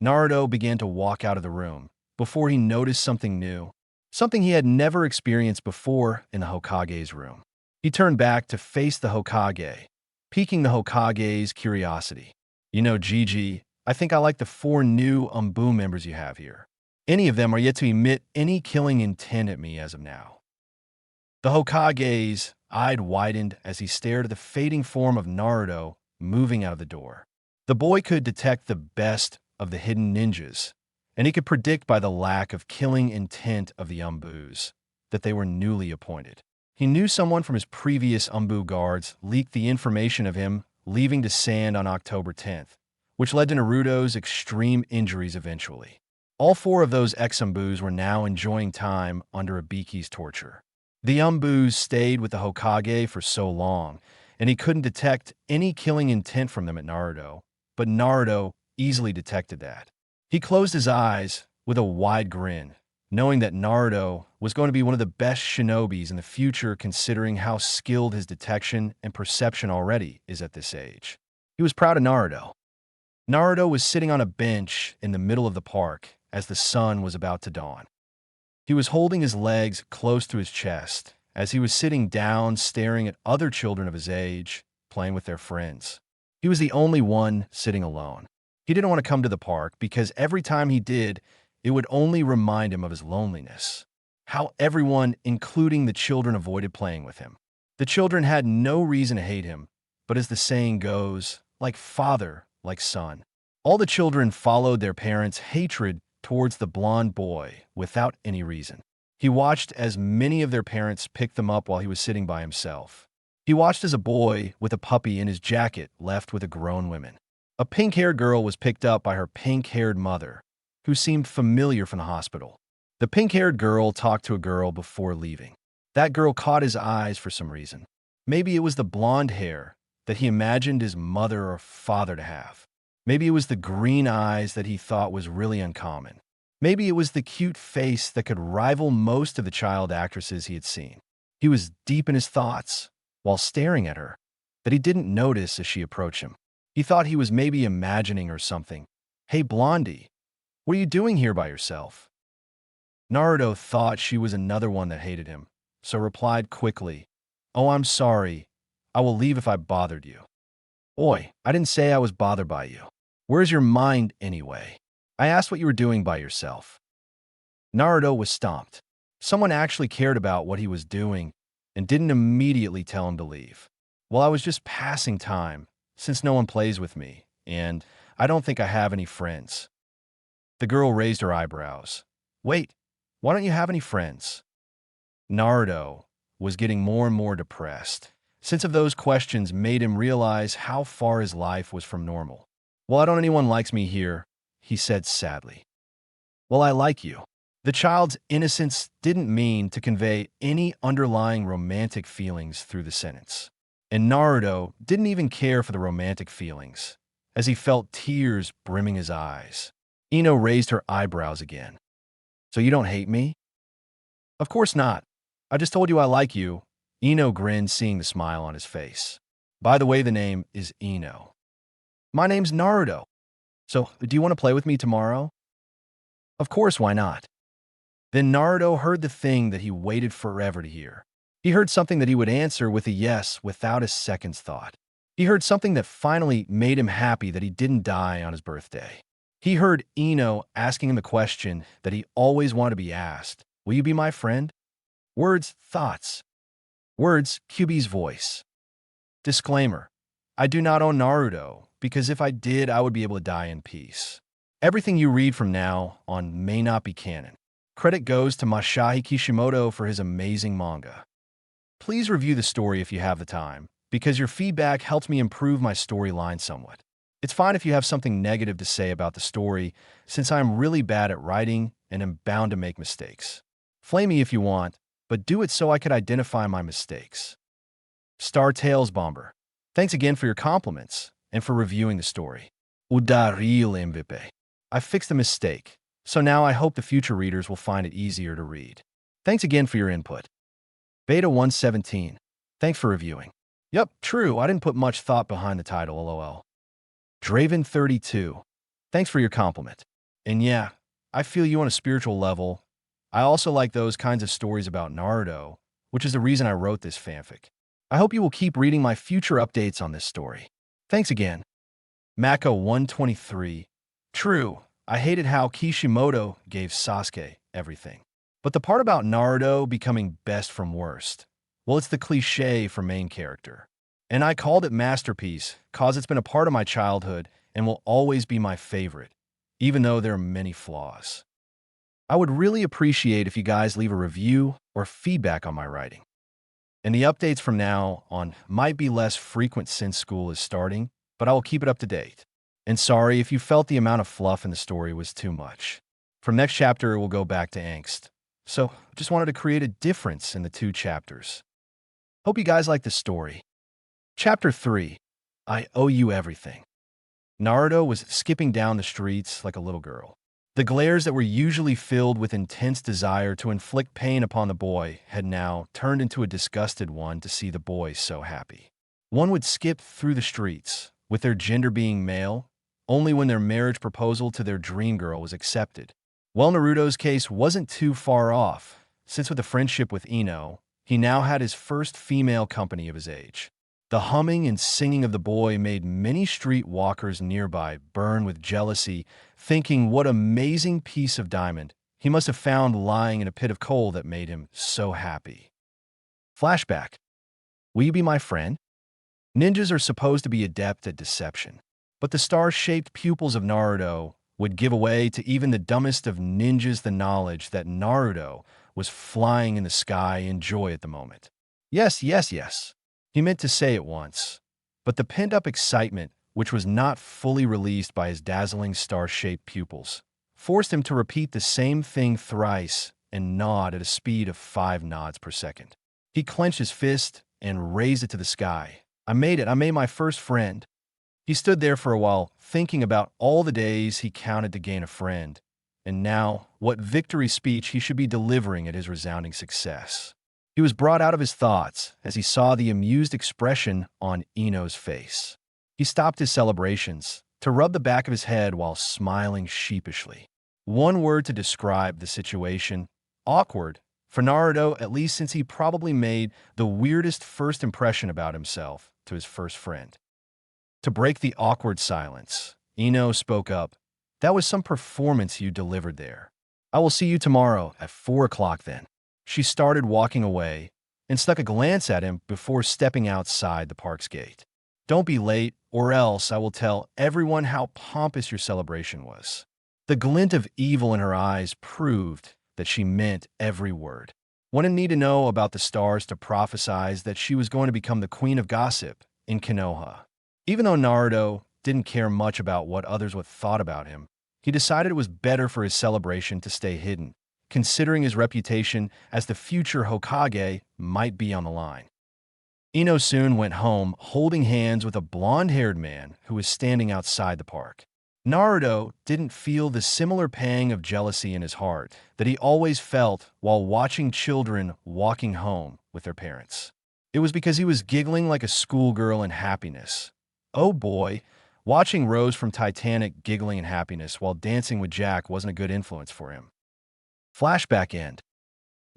A: Naruto began to walk out of the room before he noticed something new, something he had never experienced before in the Hokage's room. He turned back to face the Hokage, piquing the Hokage's curiosity. "You know, Gigi, I think I like the 4 new Umbu members you have here. Any of them are yet to emit any killing intent at me as of now." The Hokage's eye widened as he stared at the fading form of Naruto moving out of the door. The boy could detect the best of the hidden ninjas, and he could predict by the lack of killing intent of the Umbus that they were newly appointed. He knew someone from his previous Umbu guards leaked the information of him leaving to sand on October 10th, which led to Naruto's extreme injuries eventually. All 4 of those ex-Umbus were now enjoying time under Ibiki's torture. The Umbus stayed with the Hokage for so long, and he couldn't detect any killing intent from them at Naruto, but Naruto easily detected that. He closed his eyes with a wide grin, knowing that Naruto was going to be one of the best shinobis in the future considering how skilled his detection and perception already is at this age. He was proud of Naruto. Naruto was sitting on a bench in the middle of the park as the sun was about to dawn. He was holding his legs close to his chest as he was sitting down staring at other children of his age playing with their friends. He was the only one sitting alone. He didn't want to come to the park because every time he did, it would only remind him of his loneliness. How everyone, including the children, avoided playing with him. The children had no reason to hate him, but as the saying goes, like father, like son. All the children followed their parents' hatred towards the blonde boy without any reason. He watched as many of their parents picked them up while he was sitting by himself. He watched as a boy with a puppy in his jacket left with a grown woman. A pink-haired girl was picked up by her pink-haired mother, who seemed familiar from the hospital. The pink-haired girl talked to a girl before leaving. That girl caught his eyes for some reason. Maybe it was the blonde hair that he imagined his mother or father to have. Maybe it was the green eyes that he thought was really uncommon. Maybe it was the cute face that could rival most of the child actresses he had seen. He was deep in his thoughts while staring at her. that he didn't notice as she approached him. He thought he was maybe imagining or something. "Hey, Blondie, what are you doing here by yourself?" Naruto thought she was another one that hated him, so replied quickly, "Oh, I'm sorry. I will leave if I bothered you." "Oi, I didn't say I was bothered by you. Where's your mind anyway? I asked what you were doing by yourself." Naruto was stumped. Someone actually cared about what he was doing and didn't immediately tell him to leave. "Well, I was just passing time, since no one plays with me, and I don't think I have any friends." The girl raised her eyebrows. "Wait, why don't you have any friends?" Naruto was getting more and more depressed. Since of those questions made him realize how far his life was from normal. "Well, I don't anyone likes me here," he said sadly. "Well, I like you." The child's innocence didn't mean to convey any underlying romantic feelings through the sentence. And Naruto didn't even care for the romantic feelings, as he felt tears brimming his eyes. Ino raised her eyebrows again. "So you don't hate me?" "Of course not. I just told you I like you." Ino grinned, seeing the smile on his face. "By the way, the name is Ino." "My name's Naruto. So, do you want to play with me tomorrow?" "Of course, why not?" Then Naruto heard the thing that he waited forever to hear. He heard something that he would answer with a yes without a second's thought. He heard something that finally made him happy that he didn't die on his birthday. He heard Ino asking him the question that he always wanted to be asked. "Will you be my friend?" Words, thoughts. Words, QB's voice. Disclaimer: I do not own Naruto, because if I did, I would be able to die in peace. Everything you read from now on may not be canon. Credit goes to Masashi Kishimoto for his amazing manga. Please review the story if you have the time, because your feedback helps me improve my storyline somewhat. It's fine if you have something negative to say about the story, since I am really bad at writing and am bound to make mistakes. Flame me if you want, but do it so I could identify my mistakes. Star Tales Bomber, thanks again for your compliments and for reviewing the story. Real MVP. I fixed a mistake, so now I hope the future readers will find it easier to read. Thanks again for your input. Beta 117, thanks for reviewing. Yep, true, I didn't put much thought behind the title, lol. Draven 32, thanks for your compliment. And yeah, I feel you on a spiritual level. I also like those kinds of stories about Naruto, which is the reason I wrote this fanfic. I hope you will keep reading my future updates on this story. Thanks again. Mako 123, true, I hated how Kishimoto gave Sasuke everything. But the part about Naruto becoming best from worst, well, it's the cliche for main character. And I called it masterpiece cause it's been a part of my childhood and will always be my favorite, even though there are many flaws. I would really appreciate if you guys leave a review or feedback on my writing. And the updates from now on might be less frequent since school is starting, but I will keep it up to date. And sorry if you felt the amount of fluff in the story was too much. From next chapter, it will go back to angst. So, just wanted to create a difference in the two chapters. Hope you guys like this story. Chapter 3, I Owe You Everything. Naruto was skipping down the streets like a little girl. The glares that were usually filled with intense desire to inflict pain upon the boy had now turned into a disgusted one to see the boy so happy. One would skip through the streets, with their gender being male, only when their marriage proposal to their dream girl was accepted. Well, Naruto's case wasn't too far off, since with a friendship with Ino, he now had his first female company of his age. The humming and singing of the boy made many street walkers nearby burn with jealousy, thinking what amazing piece of diamond he must have found lying in a pit of coal that made him so happy. Flashback. Will you be my friend? Ninjas are supposed to be adept at deception, but the star-shaped pupils of Naruto would give away to even the dumbest of ninjas the knowledge that Naruto was flying in the sky in joy at the moment. Yes, yes, yes. He meant to say it once, but the pent-up excitement, which was not fully released by his dazzling star-shaped pupils, forced him to repeat the same thing thrice and nod at a speed of 5 nods per second. He clenched his fist and raised it to the sky. I made it. I made my first friend. He stood there for a while, thinking about all the days he counted to gain a friend, and now what victory speech he should be delivering at his resounding success. He was brought out of his thoughts as he saw the amused expression on Ino's face. He stopped his celebrations to rub the back of his head while smiling sheepishly. One word to describe the situation: awkward. For Naruto, at least since he probably made the weirdest first impression about himself to his first friend. To break the awkward silence, Ino spoke up. That was some performance you delivered there. I will see you tomorrow at 4 o'clock then. She started walking away and stuck a glance at him before stepping outside the park's gate. Don't be late, or else I will tell everyone how pompous your celebration was. The glint of evil in her eyes proved that she meant every word. One didn't need to know about the stars to prophesize that she was going to become the queen of gossip in Konoha. Even though Naruto didn't care much about what others would thought about him, he decided it was better for his celebration to stay hidden, considering his reputation as the future Hokage might be on the line. Ino soon went home holding hands with a blonde-haired man who was standing outside the park. Naruto didn't feel the similar pang of jealousy in his heart that he always felt while watching children walking home with their parents. It was because he was giggling like a schoolgirl in happiness. Oh boy, watching Rose from Titanic giggling in happiness while dancing with Jack wasn't a good influence for him. Flashback end.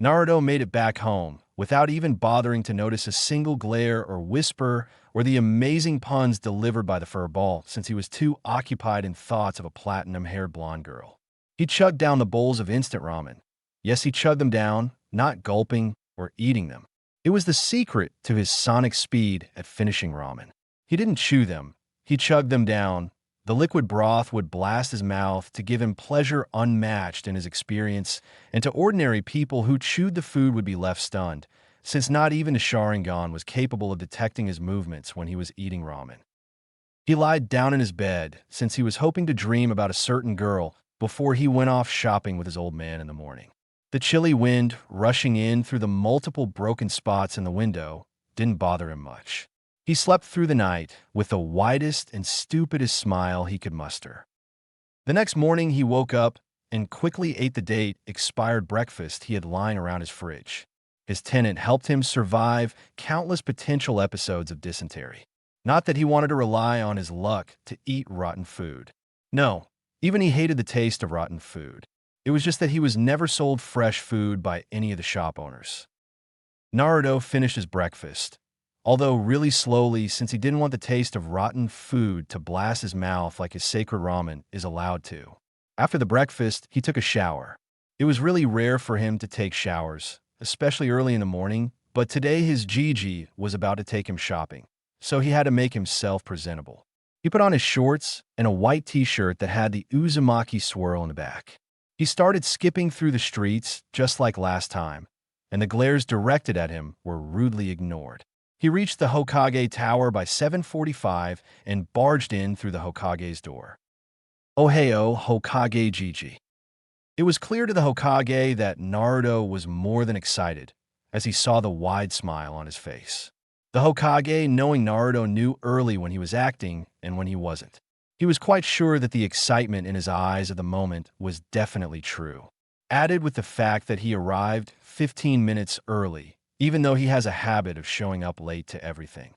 A: Naruto made it back home without even bothering to notice a single glare or whisper or the amazing puns delivered by the furball, since he was too occupied in thoughts of a platinum-haired blonde girl. He chugged down the bowls of instant ramen. Yes, he chugged them down, not gulping or eating them. It was the secret to his sonic speed at finishing ramen. He didn't chew them. He chugged them down. The liquid broth would blast his mouth to give him pleasure unmatched in his experience, and to ordinary people who chewed the food would be left stunned, since not even a Sharingan was capable of detecting his movements when he was eating ramen. He lied down in his bed, since he was hoping to dream about a certain girl before he went off shopping with his old man in the morning. The chilly wind rushing in through the multiple broken spots in the window didn't bother him much. He slept through the night with the widest and stupidest smile he could muster. The next morning he woke up and quickly ate the date-expired breakfast he had lying around his fridge. His tenant helped him survive countless potential episodes of dysentery. Not that he wanted to rely on his luck to eat rotten food. No, even he hated the taste of rotten food. It was just that he was never sold fresh food by any of the shop owners. Naruto finished his breakfast, although really slowly, since he didn't want the taste of rotten food to blast his mouth like his sacred ramen is allowed to. After the breakfast, he took a shower. It was really rare for him to take showers, especially early in the morning, but today his Gigi was about to take him shopping, so he had to make himself presentable. He put on his shorts and a white t-shirt that had the Uzumaki swirl in the back. He started skipping through the streets just like last time, and the glares directed at him were rudely ignored. He reached the Hokage Tower by 7:45 and barged in through the Hokage's door. Ohio, Hokage Gigi. It was clear to the Hokage that Naruto was more than excited as he saw the wide smile on his face. The Hokage, knowing Naruto, knew early when he was acting and when he wasn't. He was quite sure that the excitement in his eyes at the moment was definitely true. Added with the fact that he arrived 15 minutes early, even though he has a habit of showing up late to everything.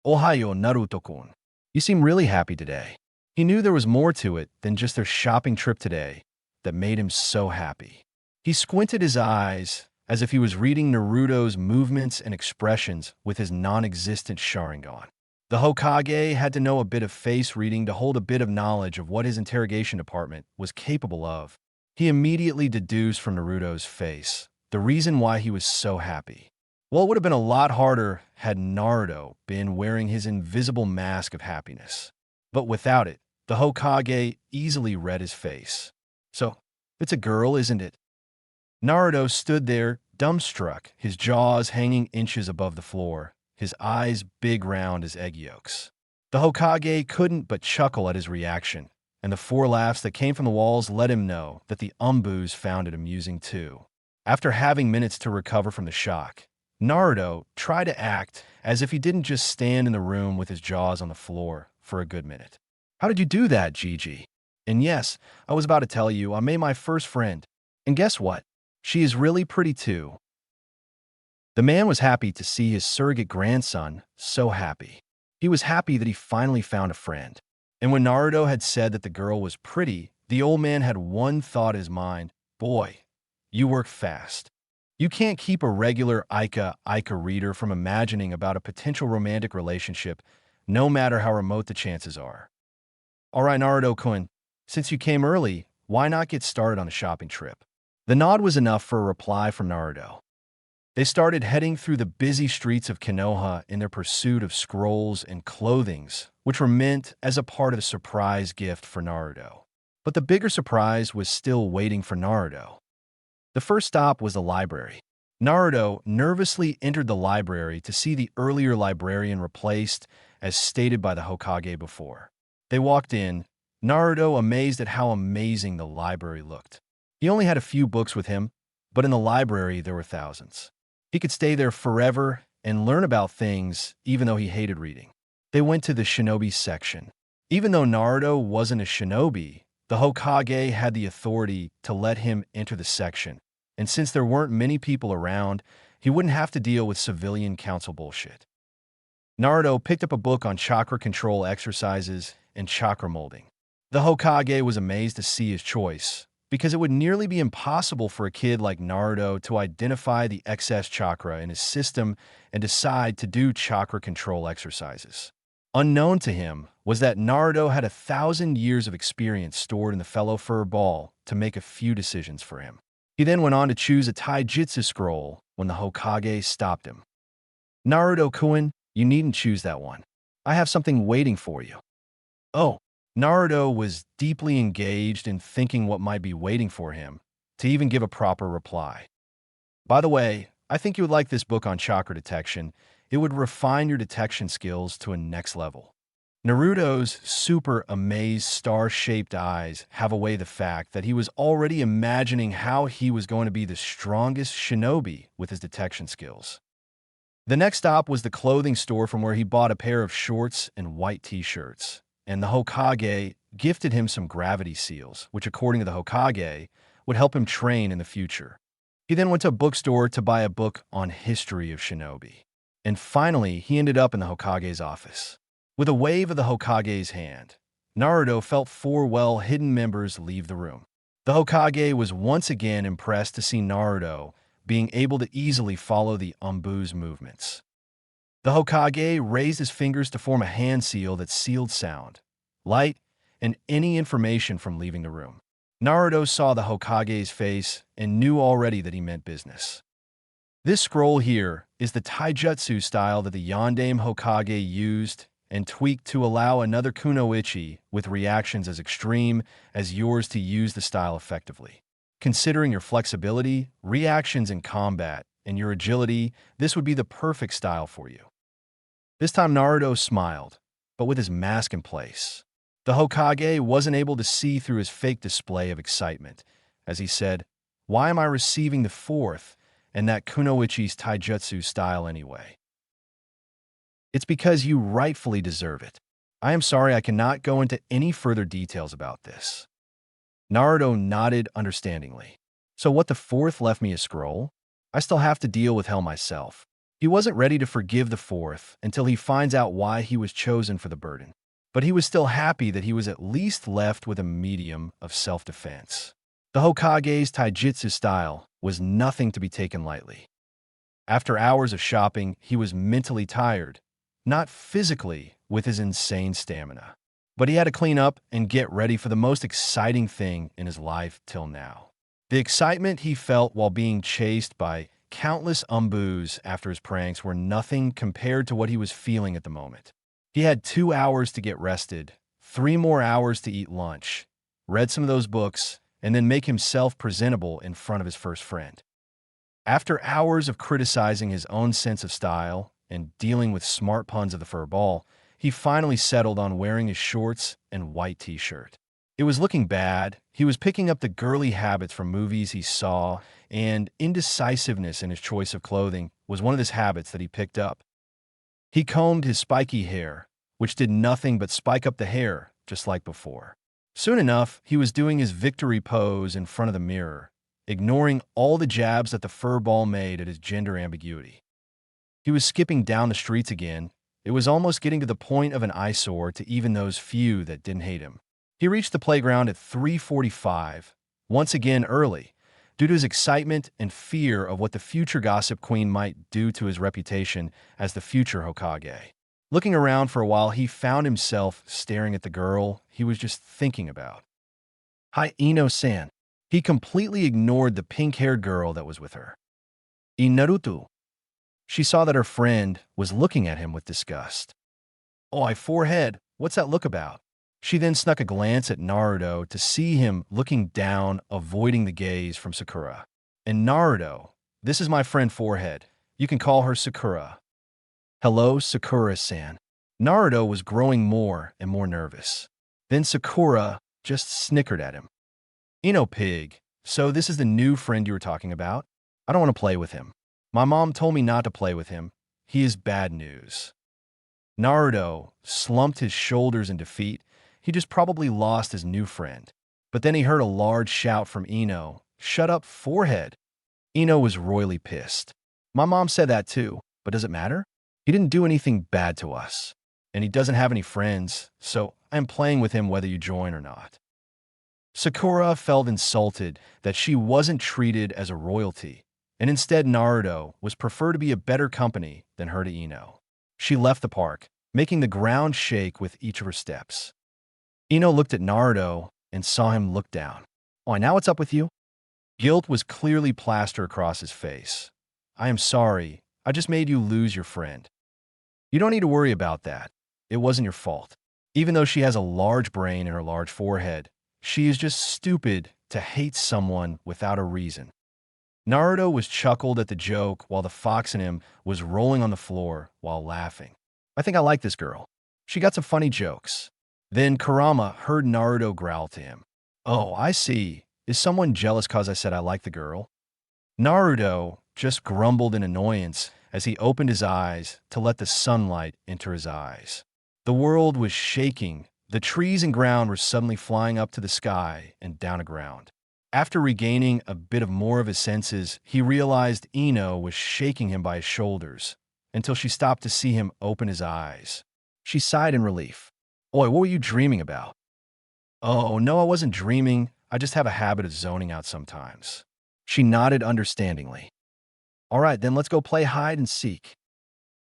A: Ohayo, Naruto-kun. You seem really happy today. He knew there was more to it than just their shopping trip today that made him so happy. He squinted his eyes as if he was reading Naruto's movements and expressions with his non-existent Sharingan. The Hokage had to know a bit of face reading to hold a bit of knowledge of what his interrogation department was capable of. He immediately deduced from Naruto's face the reason why he was so happy. Well, it would have been a lot harder had Naruto been wearing his invisible mask of happiness. But without it, the Hokage easily read his face. So, it's a girl, isn't it? Naruto stood there, dumbstruck, his jaws hanging inches above the floor, his eyes big round as egg yolks. The Hokage couldn't but chuckle at his reaction, and the 4 laughs that came from the walls let him know that the Umbus found it amusing too. After having minutes to recover from the shock, Naruto tried to act as if he didn't just stand in the room with his jaws on the floor for a good minute. How did you do that, Gigi? And yes, I was about to tell you, I made my first friend. And guess what? She is really pretty too. The man was happy to see his surrogate grandson, so happy. He was happy that he finally found a friend. And when Naruto had said that the girl was pretty, the old man had one thought in his mind: boy, you work fast. You can't keep a regular Ika reader from imagining about a potential romantic relationship, no matter how remote the chances are. All right, Naruto-kun, since you came early, why not get started on a shopping trip? The nod was enough for a reply from Naruto. They started heading through the busy streets of Konoha in their pursuit of scrolls and clothings, which were meant as a part of a surprise gift for Naruto. But the bigger surprise was still waiting for Naruto. The first stop was the library. Naruto nervously entered the library to see the earlier librarian replaced, as stated by the Hokage before. They walked in, Naruto amazed at how amazing the library looked. He only had a few books with him, but in the library there were thousands. He could stay there forever and learn about things, even though he hated reading. They went to the shinobi section. Even though Naruto wasn't a shinobi, the Hokage had the authority to let him enter the section, and since there weren't many people around, he wouldn't have to deal with civilian council bullshit. Naruto picked up a book on chakra control exercises and chakra molding. The Hokage was amazed to see his choice, because it would nearly be impossible for a kid like Naruto to identify the excess chakra in his system and decide to do chakra control exercises. Unknown to him was that Naruto had 1,000 years of experience stored in the fellow fur ball to make a few decisions for him. He then went on to choose a taijutsu scroll when the Hokage stopped him. Naruto-kun, you needn't choose that one. I have something waiting for you. Oh, Naruto was deeply engaged in thinking what might be waiting for him, to even give a proper reply. By the way, I think you would like this book on chakra detection. It would refine your detection skills to a next level. Naruto's super amazed star-shaped eyes have away the fact that he was already imagining how he was going to be the strongest shinobi with his detection skills. The next stop was the clothing store from where he bought a pair of shorts and white t-shirts, and the Hokage gifted him some gravity seals, which according to the Hokage, would help him train in the future. He then went to a bookstore to buy a book on history of shinobi. And finally, he ended up in the Hokage's office. With a wave of the Hokage's hand, Naruto felt 4 well-hidden members leave the room. The Hokage was once again impressed to see Naruto being able to easily follow the Umbu's movements. The Hokage raised his fingers to form a hand seal that sealed sound, light, and any information from leaving the room. Naruto saw the Hokage's face and knew already that he meant business. This scroll here is the taijutsu style that the Yondaime Hokage used and tweaked to allow another kunoichi with reactions as extreme as yours to use the style effectively. Considering your flexibility, reactions in combat, and your agility, this would be the perfect style for you. This time Naruto smiled, but with his mask in place. The Hokage wasn't able to see through his fake display of excitement, as he said, "Why am I receiving the 4th and that kunoichi's taijutsu style anyway?" "It's because you rightfully deserve it. I am sorry I cannot go into any further details about this." Naruto nodded understandingly. "So what, the 4th left me a scroll? I still have to deal with hell myself." He wasn't ready to forgive the 4th until he finds out why he was chosen for the burden. But he was still happy that he was at least left with a medium of self-defense. The Hokage's taijutsu style was nothing to be taken lightly. After hours of shopping, he was mentally tired, not physically with his insane stamina. But he had to clean up and get ready for the most exciting thing in his life till now. The excitement he felt while being chased by countless Umbus after his pranks were nothing compared to what he was feeling at the moment. He had 2 hours to get rested, 3 more hours to eat lunch, read some of those books, and then make himself presentable in front of his first friend. After hours of criticizing his own sense of style and dealing with smart puns of the furball, he finally settled on wearing his shorts and white t-shirt. It was looking bad. He was picking up the girly habits from movies he saw, and indecisiveness in his choice of clothing was one of his habits that he picked up. He combed his spiky hair, which did nothing but spike up the hair, just like before. Soon enough, he was doing his victory pose in front of the mirror, ignoring all the jabs that the furball made at his gender ambiguity. He was skipping down the streets again. It was almost getting to the point of an eyesore to even those few that didn't hate him. He reached the playground at 3:45, once again early, due to his excitement and fear of what the future gossip queen might do to his reputation as the future Hokage. Looking around for a while, he found himself staring at the girl he was just thinking about. Hi, Ino-san. He completely ignored the pink-haired girl that was with her. Naruto. She saw that her friend was looking at him with disgust. Oh, I forehead. What's that look about? She then snuck a glance at Naruto to see him looking down, avoiding the gaze from Sakura. And Naruto, this is my friend Forehead. You can call her Sakura. Hello, Sakura-san. Naruto was growing more and more nervous. Then Sakura just snickered at him. Pig, so this is the new friend you were talking about? I don't want to play with him. My mom told me not to play with him. He is bad news. Naruto slumped his shoulders in defeat. He just probably lost his new friend. But then he heard a large shout from Ino. Shut up, Forehead. Ino was royally pissed. My mom said that too, but does it matter? He didn't do anything bad to us. And he doesn't have any friends, so I'm playing with him whether you join or not. Sakura felt insulted that she wasn't treated as a royalty, and instead Naruto was preferred to be a better company than her to Ino. She left the park, making the ground shake with each of her steps. Ino looked at Naruto and saw him look down. Oh, now what's up with you? Guilt was clearly plastered across his face. I am sorry. I just made you lose your friend. You don't need to worry about that. It wasn't your fault. Even though she has a large brain and her large forehead, she is just stupid to hate someone without a reason. Naruto was chuckled at the joke while the fox in him was rolling on the floor while laughing. I think I like this girl. She got some funny jokes. Then Kurama heard Naruto growl to him. Oh, I see. Is someone jealous cause I said I like the girl? Naruto just grumbled in annoyance as he opened his eyes to let the sunlight enter his eyes. The world was shaking. The trees and ground were suddenly flying up to the sky and down to ground. After regaining a bit of more of his senses, he realized Ino was shaking him by his shoulders until she stopped to see him open his eyes. She sighed in relief. Oi, what were you dreaming about? Oh, no, I wasn't dreaming. I just have a habit of zoning out sometimes. She nodded understandingly. All right, then let's go play hide and seek.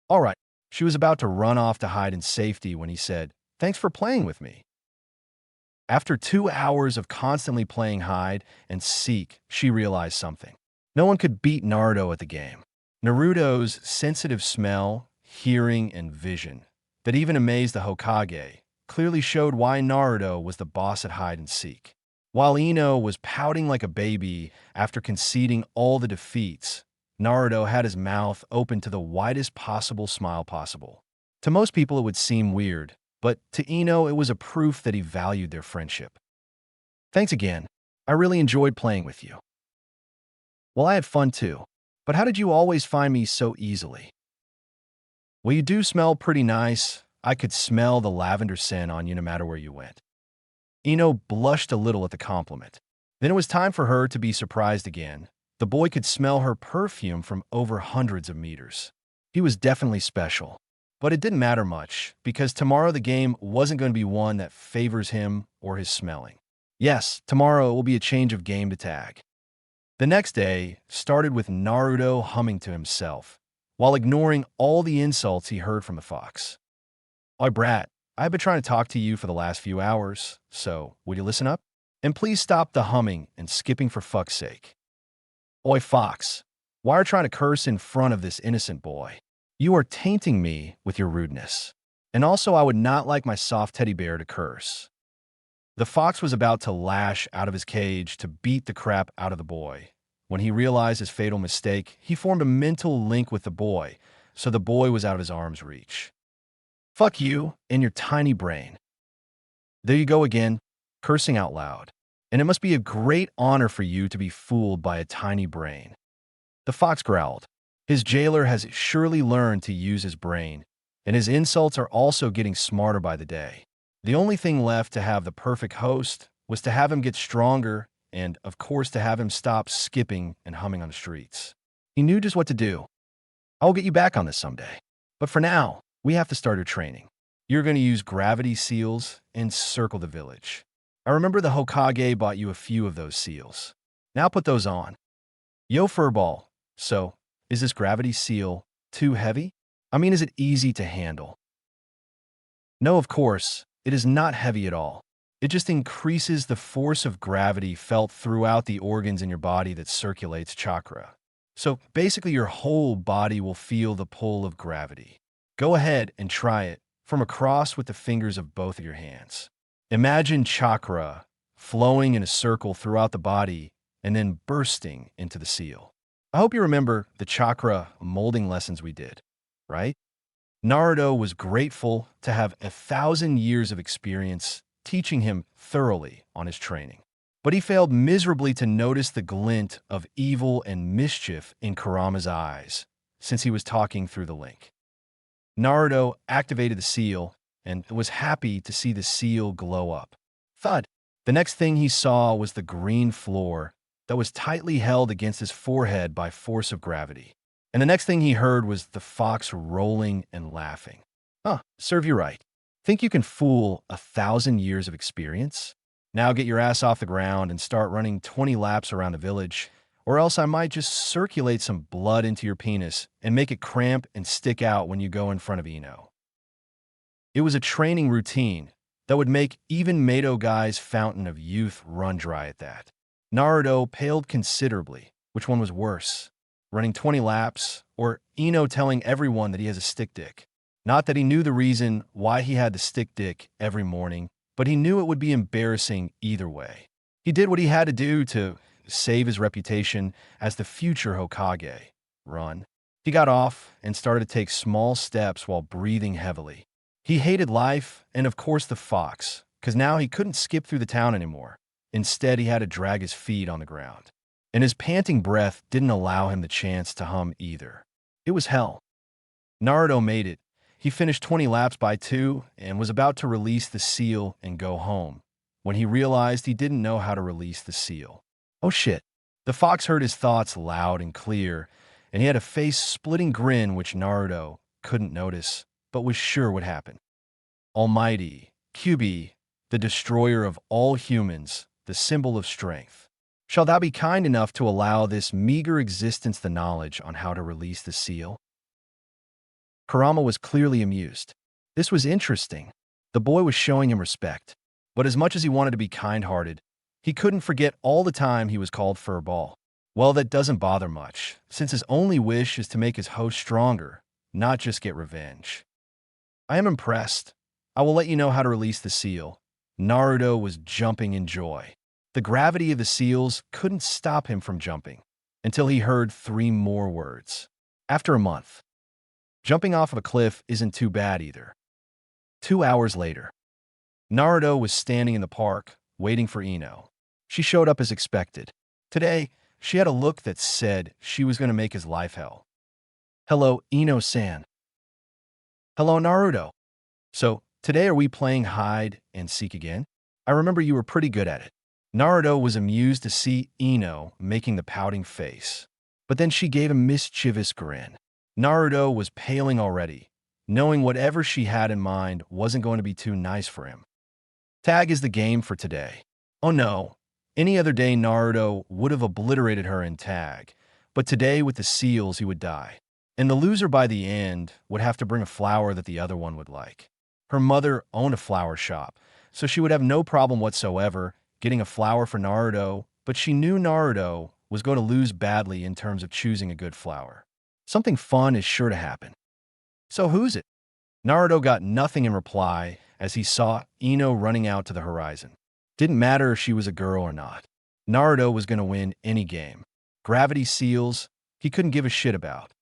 A: All right. She was about to run off to hide in safety when he said, Thanks for playing with me. After 2 hours of constantly playing hide and seek, she realized something. No one could beat Naruto at the game. Naruto's sensitive smell, hearing, and vision, that even amazed the Hokage, clearly showed why Naruto was the boss at hide and seek. While Ino was pouting like a baby after conceding all the defeats, Naruto had his mouth open to the widest possible smile possible. To most people it would seem weird, but to Ino it was a proof that he valued their friendship. Thanks again. I really enjoyed playing with you. Well, I had fun too, but how did you always find me so easily? Well, you do smell pretty nice. I could smell the lavender scent on you no matter where you went. Ino blushed a little at the compliment. Then it was time for her to be surprised again. The boy could smell her perfume from over hundreds of meters. He was definitely special. But it didn't matter much, because tomorrow the game wasn't going to be one that favors him or his smelling. Yes, tomorrow it will be a change of game to tag. The next day started with Naruto humming to himself, while ignoring all the insults he heard from the fox. Oi, brat, I've been trying to talk to you for the last few hours, so would you listen up? And please stop the humming and skipping for fuck's sake. Oi, fox, why are you trying to curse in front of this innocent boy? You are tainting me with your rudeness. And also, I would not like my soft teddy bear to curse. The fox was about to lash out of his cage to beat the crap out of the boy. When he realized his fatal mistake, he formed a mental link with the boy, so the boy was out of his arm's reach. Fuck you and your tiny brain. There you go again, cursing out loud. And it must be a great honor for you to be fooled by a tiny brain. The fox growled. His jailer has surely learned to use his brain, and his insults are also getting smarter by the day. The only thing left to have the perfect host was to have him get stronger and, of course, to have him stop skipping and humming on the streets. He knew just what to do. I'll get you back on this someday. But for now, we have to start your training. You're going to use gravity seals and circle the village. I remember the Hokage bought you a few of those seals. Now put those on. Yo, Furball. So, is this gravity seal too heavy? I mean, is it easy to handle? No, of course, it is not heavy at all. It just increases the force of gravity felt throughout the organs in your body that circulates chakra. So basically your whole body will feel the pull of gravity. Go ahead and try it from across with the fingers of both of your hands. Imagine chakra flowing in a circle throughout the body and then bursting into the seal. I hope you remember the chakra molding lessons we did, right? Naruto was grateful to have 1,000 years of experience teaching him thoroughly on his training. But he failed miserably to notice the glint of evil and mischief in Kurama's eyes since he was talking through the link. Naruto activated the seal and was happy to see the seal glow up. Thud! The next thing he saw was the green floor that was tightly held against his forehead by force of gravity. And the next thing he heard was the fox rolling and laughing. Serve you right. Think you can fool 1,000 years of experience? Now get your ass off the ground and start running 20 laps around the village, or else I might just circulate some blood into your penis and make it cramp and stick out when you go in front of Ino. It was a training routine that would make even Mato Guy's fountain of youth run dry at that. Naruto paled considerably. Which one was worse? Running 20 laps, or Ino telling everyone that he has a stick dick? Not that he knew the reason why he had the stick dick every morning, but he knew it would be embarrassing either way. He did what he had to do to save his reputation as the future Hokage. Run. He got off and started to take small steps while breathing heavily. He hated life and, of course, the fox, because now he couldn't skip through the town anymore. Instead, he had to drag his feet on the ground. And his panting breath didn't allow him the chance to hum either. It was hell. Naruto made it. He finished 20 laps by 2 and was about to release the seal and go home, when he realized he didn't know how to release the seal. Oh shit. The fox heard his thoughts loud and clear, and he had a face-splitting grin which Naruto couldn't notice, but was sure would happen. Almighty, Kyuubi, the destroyer of all humans, the symbol of strength. Shall thou be kind enough to allow this meager existence the knowledge on how to release the seal? Kurama was clearly amused. This was interesting. The boy was showing him respect. But as much as he wanted to be kind-hearted, he couldn't forget all the time he was called Furball. Well, that doesn't bother much, since his only wish is to make his host stronger, not just get revenge. I am impressed. I will let you know how to release the seal. Naruto was jumping in joy. The gravity of the seals couldn't stop him from jumping, until he heard 3 more words. After a month. Jumping off of a cliff isn't too bad either. 2 hours later. Naruto was standing in the park, waiting for Ino. She showed up as expected. Today, she had a look that said she was going to make his life hell. Hello, Ino-san. Hello, Naruto. So, today are we playing hide and seek again? I remember you were pretty good at it. Naruto was amused to see Ino making the pouting face. But then she gave a mischievous grin. Naruto was paling already, knowing whatever she had in mind wasn't going to be too nice for him. Tag is the game for today. Oh no, any other day Naruto would have obliterated her in tag, but today with the seals he would die. And the loser by the end would have to bring a flower that the other one would like. Her mother owned a flower shop, so she would have no problem whatsoever getting a flower for Naruto, but she knew Naruto was going to lose badly in terms of choosing a good flower. Something fun is sure to happen. So who's it? Naruto got nothing in reply as he saw Ino running out to the horizon. Didn't matter if she was a girl or not. Naruto was going to win any game. Gravity seals, he couldn't give a shit about.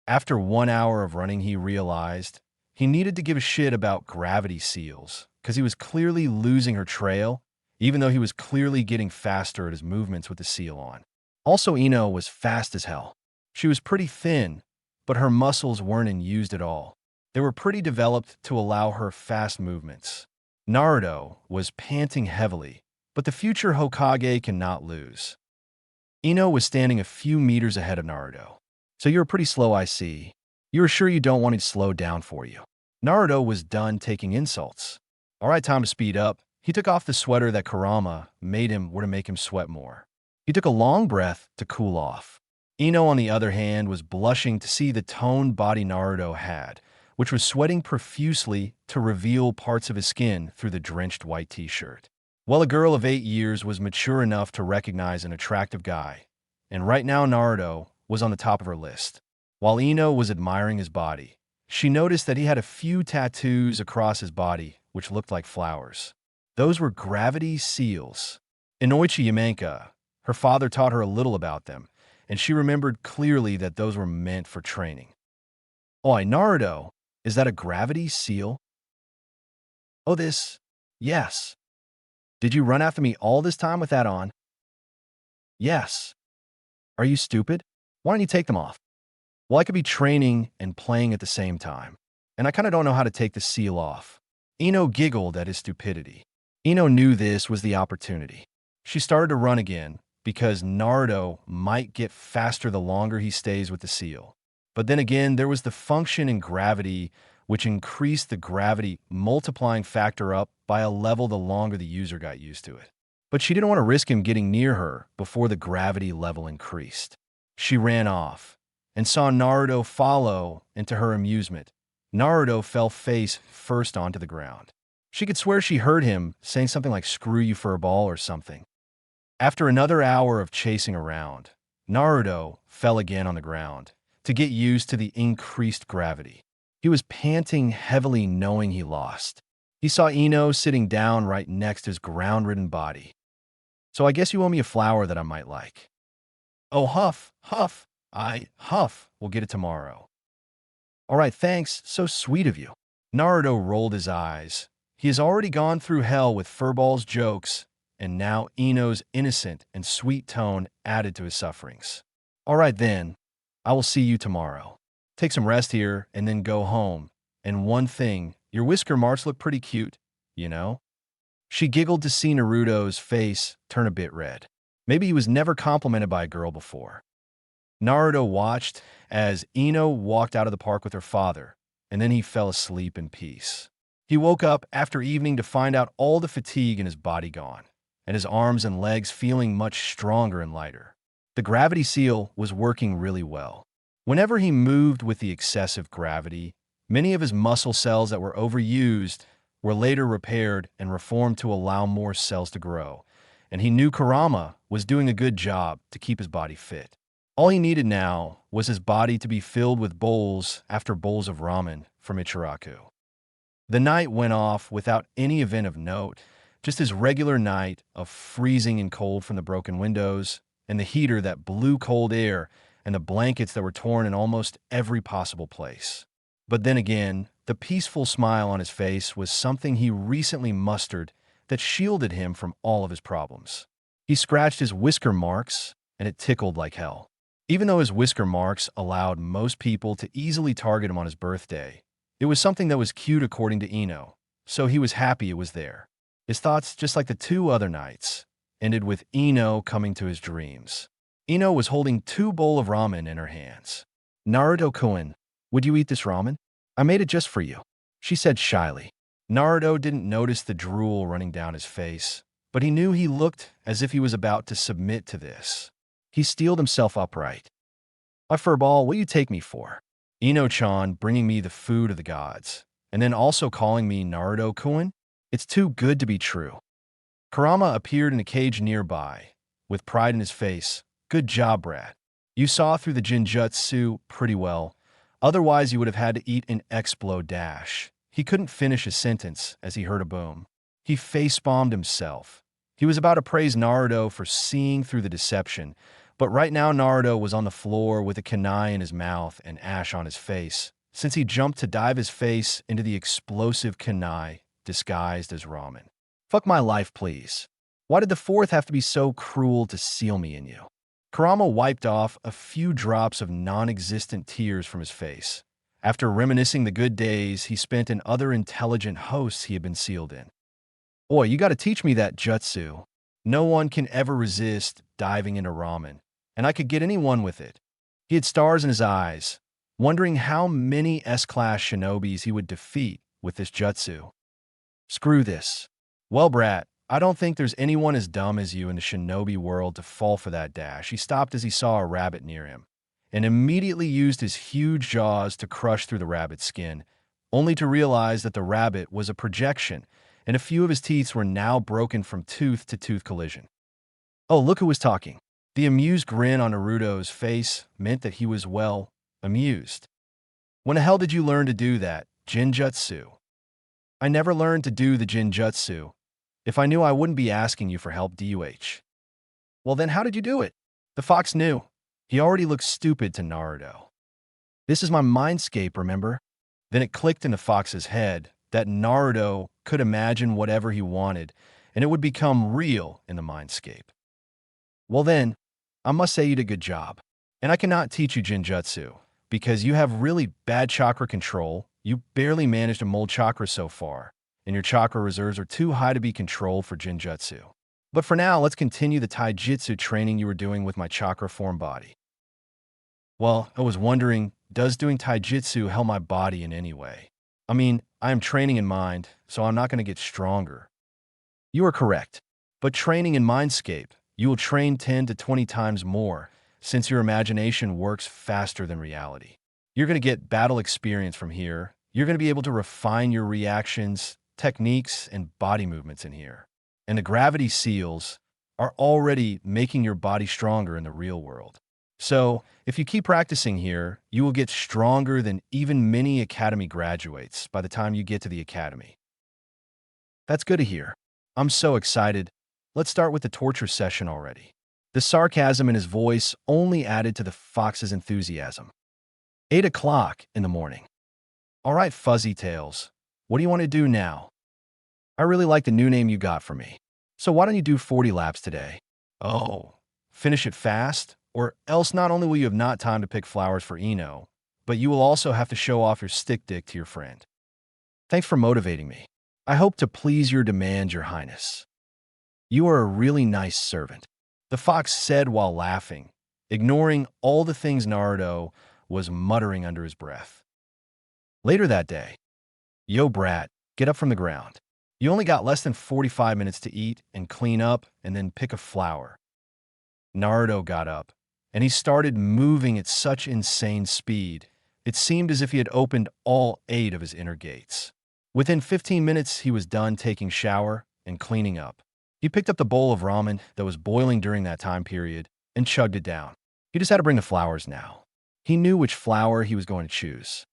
A: After 1 hour of running, he realized he needed to give a shit about gravity seals because he was clearly losing her trail, even though he was clearly getting faster at his movements with the seal on. Also, Ino was fast as hell. She was pretty thin, but her muscles weren't used at all. They were pretty developed to allow her fast movements. Naruto was panting heavily, But the future Hokage cannot lose. Ino was standing a few meters ahead of Naruto. So you're pretty slow, I see. You are sure you don't want me to slow down for you? Naruto was done taking insults. All right, time to speed up. He took off the sweater that Kurama made him to make him sweat more. He took a long breath to cool off. Ino, on the other hand, was blushing to see the toned body Naruto had, which was sweating profusely to reveal parts of his skin through the drenched white t-shirt. Well, a girl of 8 years was mature enough to recognize an attractive guy, and right now Naruto was on the top of her list. While Ino was admiring his body, she noticed that he had a few tattoos across his body which looked like flowers. Those were gravity seals. Inoichi Yamenka, her father taught her a little about them, and she remembered clearly that those were meant for training. Oi, Naruto, is that a gravity seal? Oh, this? Yes. Did you run after me all this time with that on? Yes. Are you stupid? Why don't you take them off? Well, I could be training and playing at the same time, and I kind of don't know how to take the seal off. Ino giggled at his stupidity. Ino knew this was the opportunity. She started to run again, because Naruto might get faster the longer he stays with the seal. But then again, there was the function in gravity, which increased the gravity multiplying factor up by a level the longer the user got used to it. But she didn't want to risk him getting near her before the gravity level increased. She ran off and saw Naruto follow, and to her amusement, Naruto fell face first onto the ground. She could swear she heard him saying something like "screw you for a ball" or something. After another hour of chasing around, Naruto fell again on the ground to get used to the increased gravity. He was panting heavily, knowing he lost. He saw Ino sitting down right next to his ground-ridden body. So I guess you owe me a flower that I might like. Oh, huff, huff. Huff. We'll get it tomorrow. All right, thanks. So sweet of you. Naruto rolled his eyes. He has already gone through hell with Furball's jokes, and now Ino's innocent and sweet tone added to his sufferings. All right, then. I will see you tomorrow. Take some rest here and then go home. And one thing, your whisker marks look pretty cute, you know? She giggled to see Naruto's face turn a bit red. Maybe he was never complimented by a girl before. Naruto watched as Ino walked out of the park with her father, and then he fell asleep in peace. He woke up after evening to find out all the fatigue in his body gone, and his arms and legs feeling much stronger and lighter. The gravity seal was working really well. Whenever he moved with the excessive gravity, many of his muscle cells that were overused were later repaired and reformed to allow more cells to grow, and he knew Kurama was doing a good job to keep his body fit. All he needed now was his body to be filled with bowls after bowls of ramen from Ichiraku. The night went off without any event of note, just his regular night of freezing and cold from the broken windows, and the heater that blew cold air, and the blankets that were torn in almost every possible place. But then again, the peaceful smile on his face was something he recently mustered that shielded him from all of his problems. He scratched his whisker marks, and it tickled like hell. Even though his whisker marks allowed most people to easily target him on his birthday, it was something that was cute according to Ino, so he was happy it was there. His thoughts, just like the 2 other nights, ended with Ino coming to his dreams. Ino was holding 2 bowls of ramen in her hands. Naruto-kun, would you eat this ramen? I made it just for you, she said shyly. Naruto didn't notice the drool running down his face, but he knew he looked as if he was about to submit to this. He steeled himself upright. "My furball, what do you take me for? Ino-chan bringing me the food of the gods, and then also calling me Naruto-kun? It's too good to be true." Kurama appeared in a cage nearby, with pride in his face. "Good job, Brad. You saw through the Jinjutsu pretty well. Otherwise, you would have had to eat an explode dash." He couldn't finish his sentence as he heard a boom. He face-bombed himself. He was about to praise Naruto for seeing through the deception, but right now Naruto was on the floor with a kunai in his mouth and ash on his face, since he jumped to dive his face into the explosive kunai disguised as ramen. "Fuck my life, please. Why did the 4th have to be so cruel to seal me in you?" Kurama wiped off a few drops of non-existent tears from his face, after reminiscing the good days he spent in other intelligent hosts he had been sealed in. "Boy, you gotta teach me that jutsu. No one can ever resist diving into ramen, and I could get anyone with it. He had stars in his eyes, wondering how many S-class shinobis he would defeat with this jutsu. Screw this. Well, Brat, I don't think there's anyone as dumb as you in the shinobi world to fall for that dash. He stopped as he saw a rabbit near him, and immediately used his huge jaws to crush through the rabbit's skin, only to realize that the rabbit was a projection, and a few of his teeth were now broken from tooth-to-tooth collision. Oh, look who was talking. The amused grin on Naruto's face meant that he was, well, amused. When the hell did you learn to do that, Jinjutsu? I never learned to do the Jinjutsu. If I knew, I wouldn't be asking you for help, DUH. Well, then how did you do it? The fox knew. He already looked stupid to Naruto. This is my mindscape, remember? Then it clicked in the fox's head that Naruto could imagine whatever he wanted, and it would become real in the mindscape. Well then, I must say you did a good job. And I cannot teach you Jinjutsu, because you have really bad chakra control. You barely managed to mold chakra so far, and your chakra reserves are too high to be controlled for Jinjutsu. But for now, let's continue the taijutsu training you were doing with my chakra form body. Well, I was wondering, does doing taijutsu help my body in any way? I mean, I am training in mind, so I'm not going to get stronger. You are correct. But training in mindscape, you will train 10 to 20 times more, since your imagination works faster than reality. You're going to get battle experience from here. You're going to be able to refine your reactions, techniques, and body movements in here. And the gravity seals are already making your body stronger in the real world. So, if you keep practicing here, you will get stronger than even many academy graduates by the time you get to the academy. That's good to hear. I'm so excited. Let's start with the torture session already. The sarcasm in his voice only added to the fox's enthusiasm. 8 o'clock in the morning. All right, Fuzzy Tails, what do you want to do now? I really like the new name you got for me. So why don't you do 40 laps today? Oh, finish it fast? Or else not only will you have not time to pick flowers for Ino, but you will also have to show off your stick dick to your friend. Thanks for motivating me. I hope to please your demand, Your Highness. You are a really nice servant, the fox said while laughing, ignoring all the things Naruto was muttering under his breath. Later that day, yo brat, get up from the ground. You only got less than 45 minutes to eat and clean up and then pick a flower. Naruto got up, and he started moving at such insane speed, it seemed as if he had opened all 8 of his inner gates. Within 15 minutes, he was done taking shower and cleaning up. He picked up the bowl of ramen that was boiling during that time period and chugged it down. He just had to bring the flowers now. He knew which flower he was going to choose.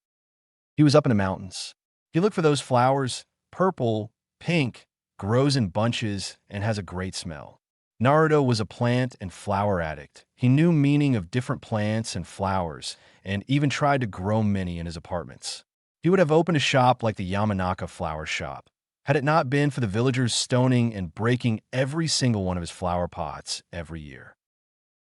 A: He was up in the mountains. He looked for those flowers, purple, pink, grows in bunches, and has a great smell. Naruto was a plant and flower addict. He knew meaning of different plants and flowers, and even tried to grow many in his apartments. He would have opened a shop like the Yamanaka flower shop, had it not been for the villagers stoning and breaking every single one of his flower pots every year.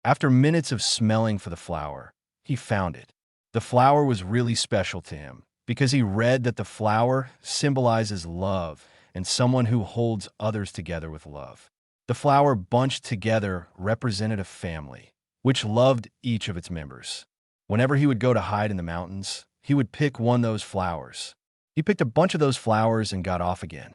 A: After minutes of smelling for the flower, he found it. The flower was really special to him, because he read that the flower symbolizes love and someone who holds others together with love. The flower bunched together represented a family, which loved each of its members. Whenever he would go to hide in the mountains, he would pick one of those flowers. He picked a bunch of those flowers and got off again.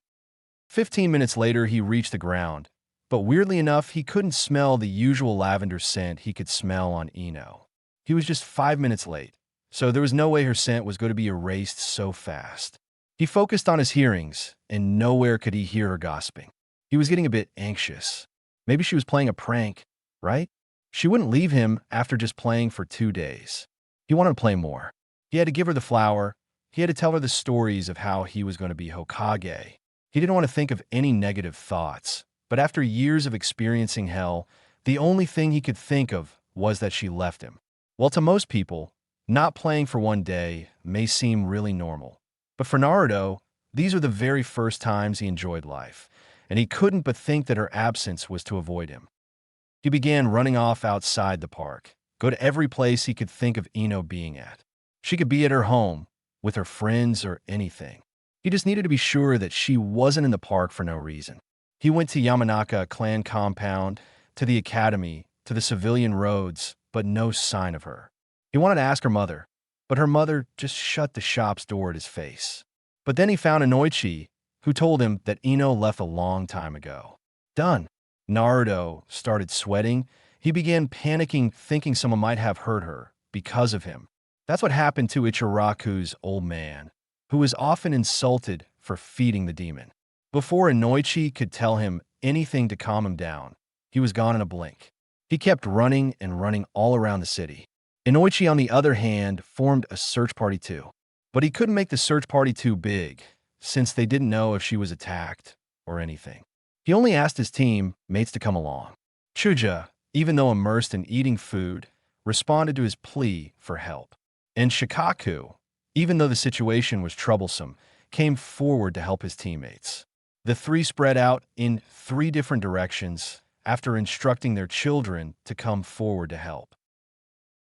A: 15 minutes later, he reached the ground, but weirdly enough, he couldn't smell the usual lavender scent he could smell on Ino. He was just 5 minutes late, so there was no way her scent was going to be erased so fast. He focused on his hearings, and nowhere could he hear her gossiping. He was getting a bit anxious. Maybe she was playing a prank, right? She wouldn't leave him after just playing for 2 days. He wanted to play more. He had to give her the flower. He had to tell her the stories of how he was going to be Hokage. He didn't want to think of any negative thoughts, but after years of experiencing hell, the only thing he could think of was that she left him. Well, to most people, not playing for 1 day may seem really normal. But for Naruto, these were the very first times he enjoyed life, and he couldn't but think that her absence was to avoid him. He began running off outside the park, go to every place he could think of Ino being at. She could be at her home, with her friends, or anything. He just needed to be sure that she wasn't in the park for no reason. He went to Yamanaka clan compound, to the academy, to the civilian roads, but no sign of her. He wanted to ask her mother, but her mother just shut the shop's door at his face. But then he found Inoichi, who told him that Ino left a long time ago. Done. Naruto started sweating. He began panicking, thinking someone might have hurt her because of him. That's what happened to Ichiraku's old man, who was often insulted for feeding the demon. Before Inoichi could tell him anything to calm him down, he was gone in a blink. He kept running and running all around the city. Inoichi, on the other hand, formed a search party too. But he couldn't make the search party too big, since they didn't know if she was attacked or anything. He only asked his team mates to come along. Chuja, even though immersed in eating food, responded to his plea for help. And Shikaku, even though the situation was troublesome, came forward to help his teammates. The three spread out in 3 different directions after instructing their children to come forward to help.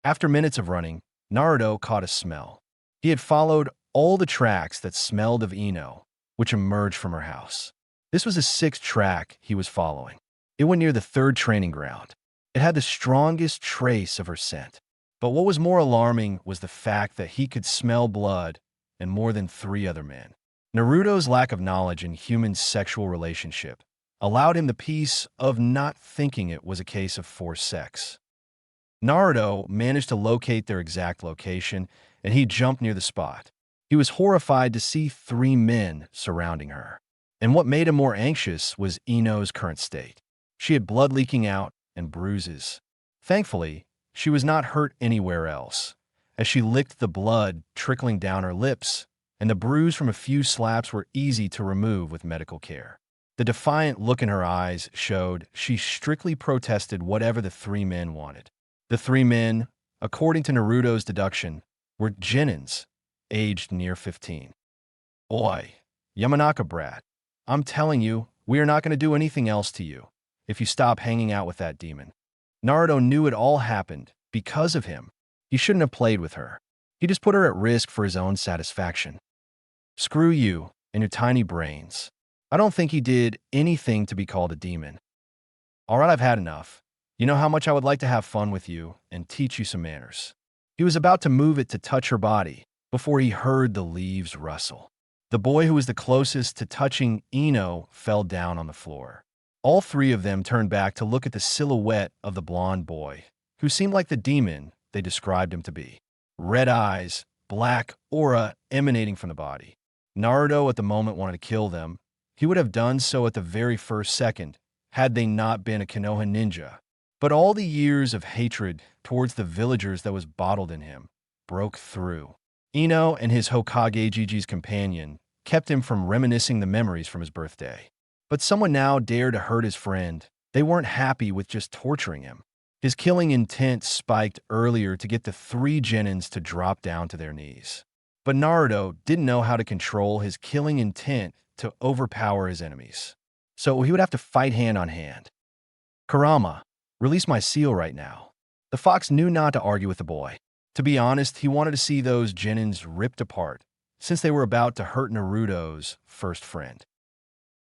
A: After minutes of running, Naruto caught a smell. He had followed all the tracks that smelled of Ino, which emerged from her house. This was the 6th track he was following. It went near the 3rd training ground. It had the strongest trace of her scent. But what was more alarming was the fact that he could smell blood in more than 3 other men. Naruto's lack of knowledge in human sexual relationship allowed him the peace of not thinking it was a case of forced sex. Naruto managed to locate their exact location, and he jumped near the spot. He was horrified to see 3 men surrounding her. And what made him more anxious was Ino's current state. She had blood leaking out and bruises. Thankfully, she was not hurt anywhere else, as she licked the blood trickling down her lips, and the bruise from a few slaps were easy to remove with medical care. The defiant look in her eyes showed she strictly protested whatever the 3 men wanted. The 3 men, according to Naruto's deduction, were Genins, aged near 15. Oi, Yamanaka brat, I'm telling you, we are not going to do anything else to you if you stop hanging out with that demon. Naruto knew it all happened because of him. He shouldn't have played with her. He just put her at risk for his own satisfaction. Screw you and your tiny brains. I don't think he did anything to be called a demon. All right, I've had enough. You know how much I would like to have fun with you and teach you some manners. He was about to move it to touch her body before he heard the leaves rustle. The boy who was the closest to touching Ino fell down on the floor. All 3 of them turned back to look at the silhouette of the blonde boy, who seemed like the demon they described him to be. Red eyes, black aura emanating from the body. Naruto at the moment wanted to kill them. He would have done so at the very first second, had they not been a Konoha ninja. But all the years of hatred towards the villagers that was bottled in him broke through. Ino and his Hokage Gigi's companion kept him from reminiscing the memories from his birthday. But someone now dared to hurt his friend. They weren't happy with just torturing him. His killing intent spiked earlier to get the 3 Genins to drop down to their knees. But Naruto didn't know how to control his killing intent to overpower his enemies. So he would have to fight hand on hand. Kurama, release my seal right now. The fox knew not to argue with the boy. To be honest, he wanted to see those Genins ripped apart, since they were about to hurt Naruto's first friend.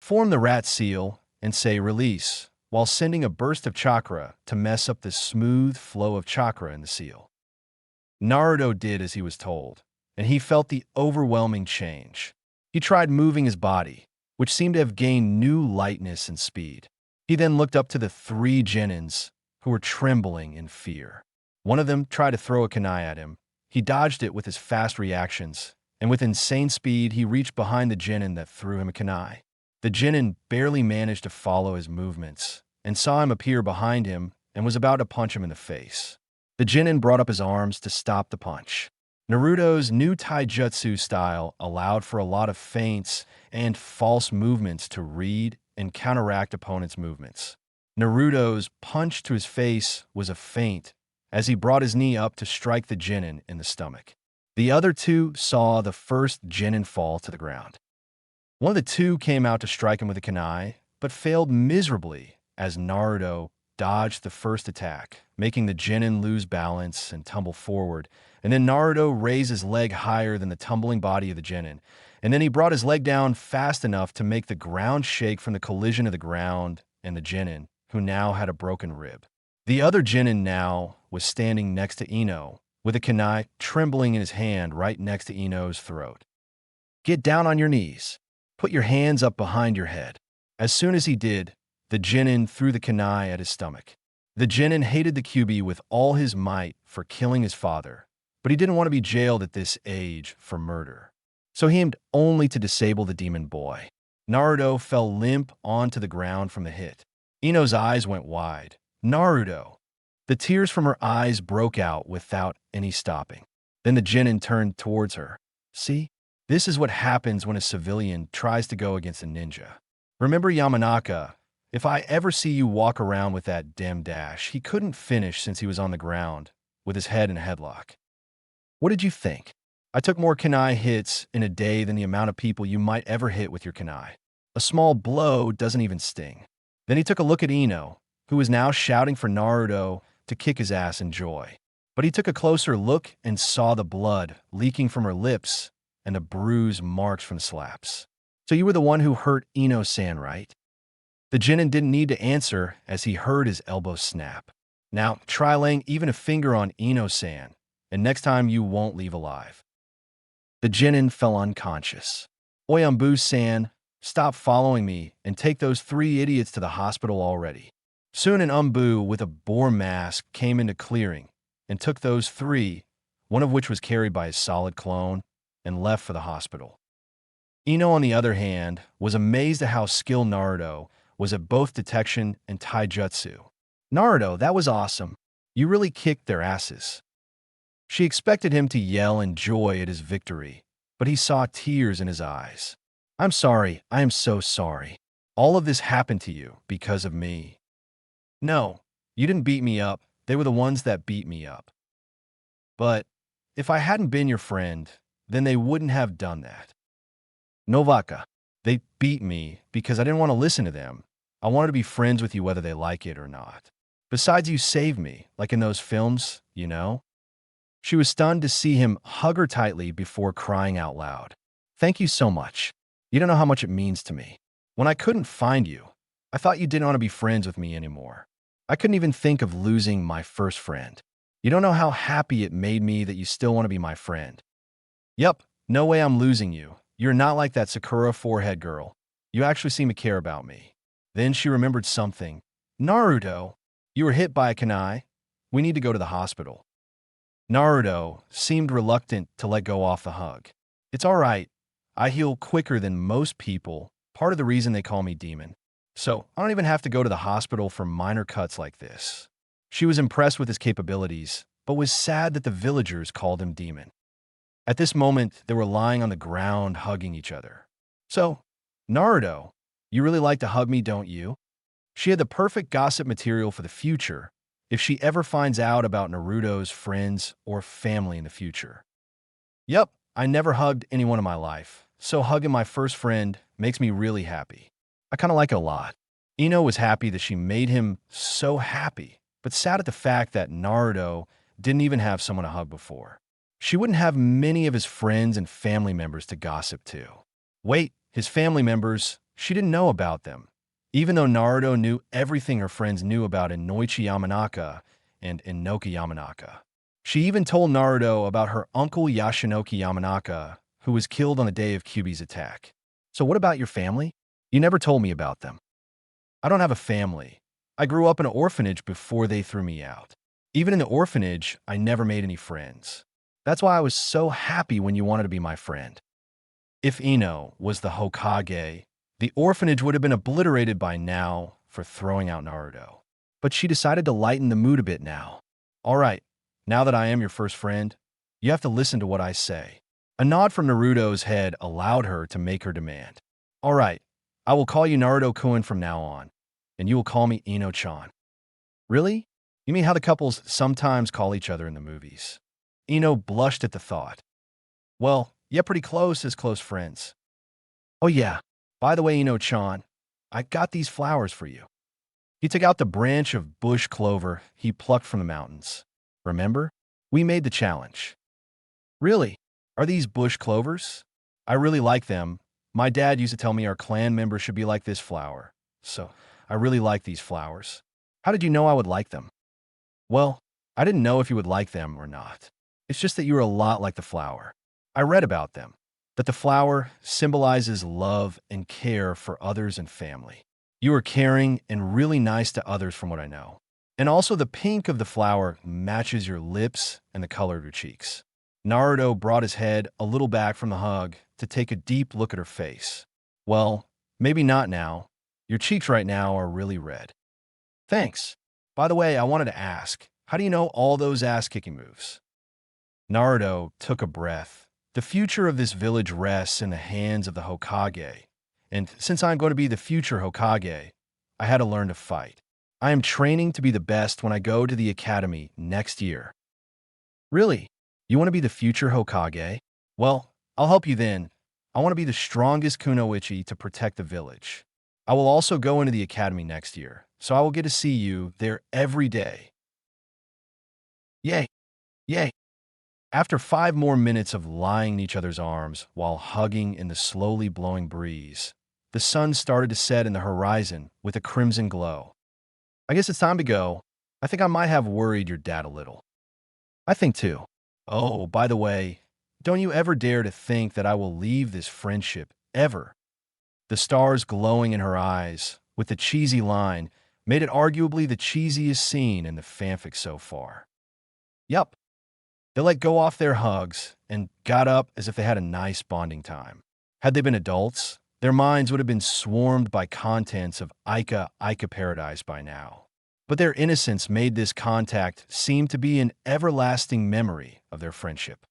A: Form the rat seal and say release, while sending a burst of chakra to mess up the smooth flow of chakra in the seal. Naruto did as he was told, and he felt the overwhelming change. He tried moving his body, which seemed to have gained new lightness and speed. He then looked up to the 3 Genins, who were trembling in fear. One of them tried to throw a kunai at him. He dodged it with his fast reactions, and with insane speed, he reached behind the Genin that threw him a kunai. The Genin barely managed to follow his movements, and saw him appear behind him and was about to punch him in the face. The Genin brought up his arms to stop the punch. Naruto's new taijutsu style allowed for a lot of feints and false movements to read and counteract opponents' movements. Naruto's punch to his face was a feint, as he brought his knee up to strike the Genin in the stomach. The other 2 saw the first Genin fall to the ground. One of the 2 came out to strike him with a kunai, but failed miserably as Naruto dodged the first attack, making the Genin lose balance and tumble forward, and then Naruto raised his leg higher than the tumbling body of the Genin, And then he brought his leg down fast enough to make the ground shake from the collision of the ground and the genin, who now had a broken rib. The other genin now was standing next to Ino, with a kunai trembling in his hand right next to Ino's throat. "Get down on your knees. Put your hands up behind your head." As soon as he did, the genin threw the kunai at his stomach. The genin hated the QB with all his might for killing his father, but he didn't want to be jailed at this age for murder. So he aimed only to disable the demon boy. Naruto fell limp onto the ground from the hit. Ino's eyes went wide. "Naruto!" The tears from her eyes broke out without any stopping. Then the genin turned towards her. "See? This is what happens when a civilian tries to go against a ninja. Remember Yamanaka? If I ever see you walk around with that damn dash," he couldn't finish since he was on the ground, with his head in a headlock. "What did you think? I took more kunai hits in a day than the amount of people you might ever hit with your kunai. A small blow doesn't even sting." Then he took a look at Ino, who was now shouting for Naruto to kick his ass in joy. But he took a closer look and saw the blood leaking from her lips and the bruise marks from the slaps. "So you were the one who hurt Ino-san, right?" The genin didn't need to answer as he heard his elbow snap. "Now, try laying even a finger on Ino-san, and next time you won't leave alive." The genin fell unconscious. "Oyambu-san, stop following me and take those 3 idiots to the hospital already." Soon an Umbu with a boar mask came into clearing and took those 3, one of which was carried by his solid clone, and left for the hospital. Ino, on the other hand, was amazed at how skilled Naruto was at both detection and taijutsu. "Naruto, that was awesome. You really kicked their asses." She expected him to yell in joy at his victory, but he saw tears in his eyes. "I'm sorry, I am so sorry. All of this happened to you because of me." "No, you didn't beat me up. They were the ones that beat me up." "But if I hadn't been your friend, then they wouldn't have done that." "Novaka, they beat me because I didn't want to listen to them. I wanted to be friends with you whether they like it or not. Besides, you saved me, like in those films, you know?" She was stunned to see him hug her tightly before crying out loud. "Thank you so much. You don't know how much it means to me. When I couldn't find you, I thought you didn't want to be friends with me anymore. I couldn't even think of losing my first friend. You don't know how happy it made me that you still want to be my friend." "Yup, no way I'm losing you. You're not like that Sakura forehead girl. You actually seem to care about me." Then she remembered something. "Naruto, you were hit by a kunai. We need to go to the hospital." Naruto seemed reluctant to let go off the hug. "It's all right. I heal quicker than most people, part of the reason they call me Demon. So I don't even have to go to the hospital for minor cuts like this." She was impressed with his capabilities, but was sad that the villagers called him Demon. At this moment, they were lying on the ground hugging each other. "So, Naruto, you really like to hug me, don't you?" She had the perfect gossip material for the future if she ever finds out about Naruto's friends or family in the future. "Yep, I never hugged anyone in my life, so hugging my first friend makes me really happy. I kind of like it a lot." Ino was happy that she made him so happy, but sad at the fact that Naruto didn't even have someone to hug before. She wouldn't have many of his friends and family members to gossip to. Wait, his family members, she didn't know about them, even though Naruto knew everything her friends knew about Inoichi Yamanaka and Inoki Yamanaka. She even told Naruto about her uncle Yashinoki Yamanaka, who was killed on the day of Kyuubi's attack. "So what about your family? You never told me about them." "I don't have a family. I grew up in an orphanage before they threw me out. Even in the orphanage, I never made any friends. That's why I was so happy when you wanted to be my friend." If Ino was the Hokage, the orphanage would have been obliterated by now for throwing out Naruto. But she decided to lighten the mood a bit now. "All right, now that I am your first friend, you have to listen to what I say." A nod from Naruto's head allowed her to make her demand. "All right, I will call you Naruto-kun from now on, and you will call me Ino-chan." "Really? You mean how the couples sometimes call each other in the movies?" Ino blushed at the thought. "Well, yeah, pretty close as close friends." "Oh yeah, by the way, Ino-chan, I got these flowers for you." He took out the branch of bush clover he plucked from the mountains. "Remember? We made the challenge." "Really? Are these bush clovers?" I really like them. My dad used to tell me our clan members should be like this flower. So, I really like these flowers. How did you know I would like them? Well, I didn't know if you would like them or not. It's just that you're a lot like the flower. I read about them, that the flower symbolizes love and care for others and family. You are caring and really nice to others from what I know. And also the pink of the flower matches your lips and the color of your cheeks. Naruto brought his head a little back from the hug to take a deep look at her face. Well, maybe not now. Your cheeks right now are really red. Thanks. By the way, I wanted to ask, how do you know all those ass-kicking moves? Naruto took a breath. The future of this village rests in the hands of the Hokage. And since I'm going to be the future Hokage, I had to learn to fight. I am training to be the best when I go to the academy next year. Really? You want to be the future Hokage? Well, I'll help you then. I want to be the strongest kunoichi to protect the village. I will also go into the academy next year, so I will get to see you there every day. Yay! Yay! After 5 more minutes of lying in each other's arms while hugging in the slowly blowing breeze, the sun started to set in the horizon with a crimson glow. I guess it's time to go. I think I might have worried your dad a little. I think too. Oh, by the way, don't you ever dare to think that I will leave this friendship, ever. The stars glowing in her eyes, with the cheesy line, made it arguably the cheesiest scene in the fanfic so far. Yup. They let go off their hugs and got up as if they had a nice bonding time. Had they been adults, their minds would have been swarmed by contents of Ica Paradise by now. But their innocence made this contact seem to be an everlasting memory of their friendship.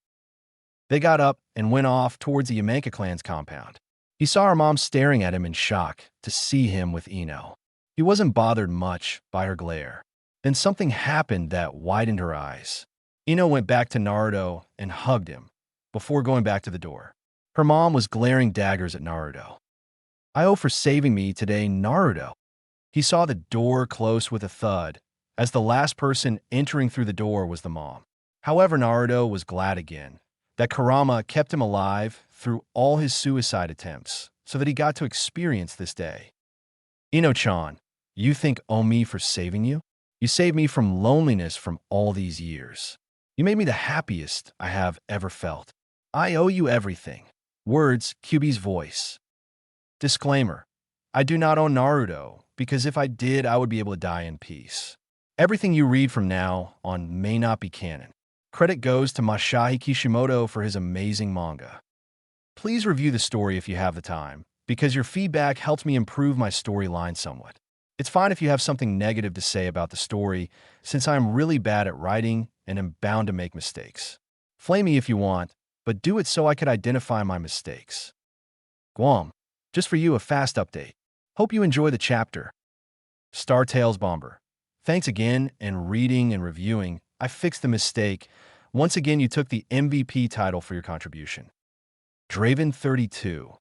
A: They got up and went off towards the Yamenka clan's compound. He saw her mom staring at him in shock to see him with Ino. He wasn't bothered much by her glare. Then something happened that widened her eyes. Ino went back to Naruto and hugged him before going back to the door. Her mom was glaring daggers at Naruto. I owe for saving me today, Naruto. He saw the door close with a thud, as the last person entering through the door was the mom. However, Naruto was glad again that Kurama kept him alive through all his suicide attempts so that he got to experience this day. Ino-chan, you think owe me for saving you? You saved me from loneliness from all these years. You made me the happiest I have ever felt. I owe you everything. Words, Kyuubi's voice. Disclaimer. I do not own Naruto, because if I did, I would be able to die in peace. Everything you read from now on may not be canon. Credit goes to Masahi Kishimoto for his amazing manga. Please review the story if you have the time, because your feedback helps me improve my storyline somewhat. It's fine if you have something negative to say about the story, since I am really bad at writing and am bound to make mistakes. Flame me if you want, but do it so I could identify my mistakes. Guam, just for you a fast update. Hope you enjoy the chapter. Star Tales Bomber. Thanks again, and reading and reviewing, I fixed the mistake. Once again, you took the MVP title for your contribution. Draven32.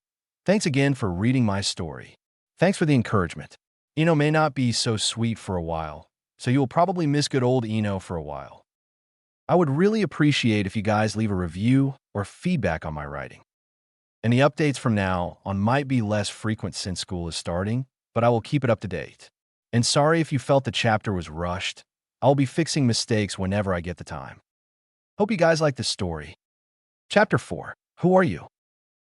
A: Thanks again for reading my story. Thanks for the encouragement. Ino may not be so sweet for a while, so you will probably miss good old Ino for a while. I would really appreciate if you guys leave a review or feedback on my writing. And the updates from now on might be less frequent since school is starting, but I will keep it up to date. And sorry if you felt the chapter was rushed. I'll be fixing mistakes whenever I get the time. Hope you guys like this story. Chapter 4. Who are you?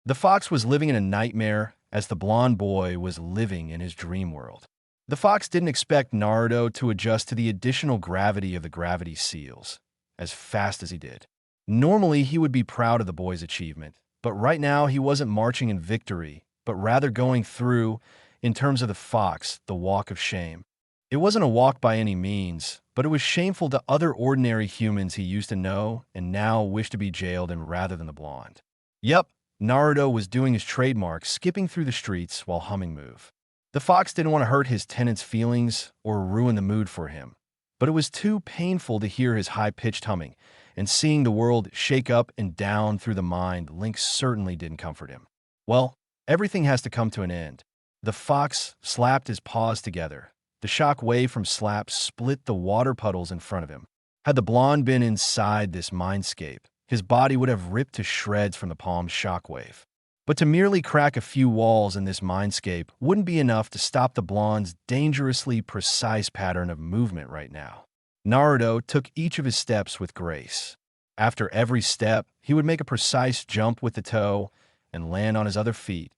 A: The fox was living in a nightmare as the blonde boy was living in his dream world. The fox didn't expect Naruto to adjust to the additional gravity of the gravity seals as fast as he did. Normally, he would be proud of the boy's achievement, but right now he wasn't marching in victory, but rather going through, in terms of the fox, the walk of shame. It wasn't a walk by any means, but it was shameful to other ordinary humans he used to know and now wished to be jailed in rather than the blonde. Yep, Naruto was doing his trademark, skipping through the streets while humming move. The fox didn't want to hurt his tenant's feelings or ruin the mood for him, but it was too painful to hear his high-pitched humming, and seeing the world shake up and down through the mind, Link certainly didn't comfort him. Well, everything has to come to an end. The fox slapped his paws together. The shock wave from slaps split the water puddles in front of him. Had the blonde been inside this mindscape, his body would have ripped to shreds from the palm's shockwave. But to merely crack a few walls in this mindscape wouldn't be enough to stop the blonde's dangerously precise pattern of movement right now. Naruto took each of his steps with grace. After every step, he would make a precise jump with the toe and land on his other feet,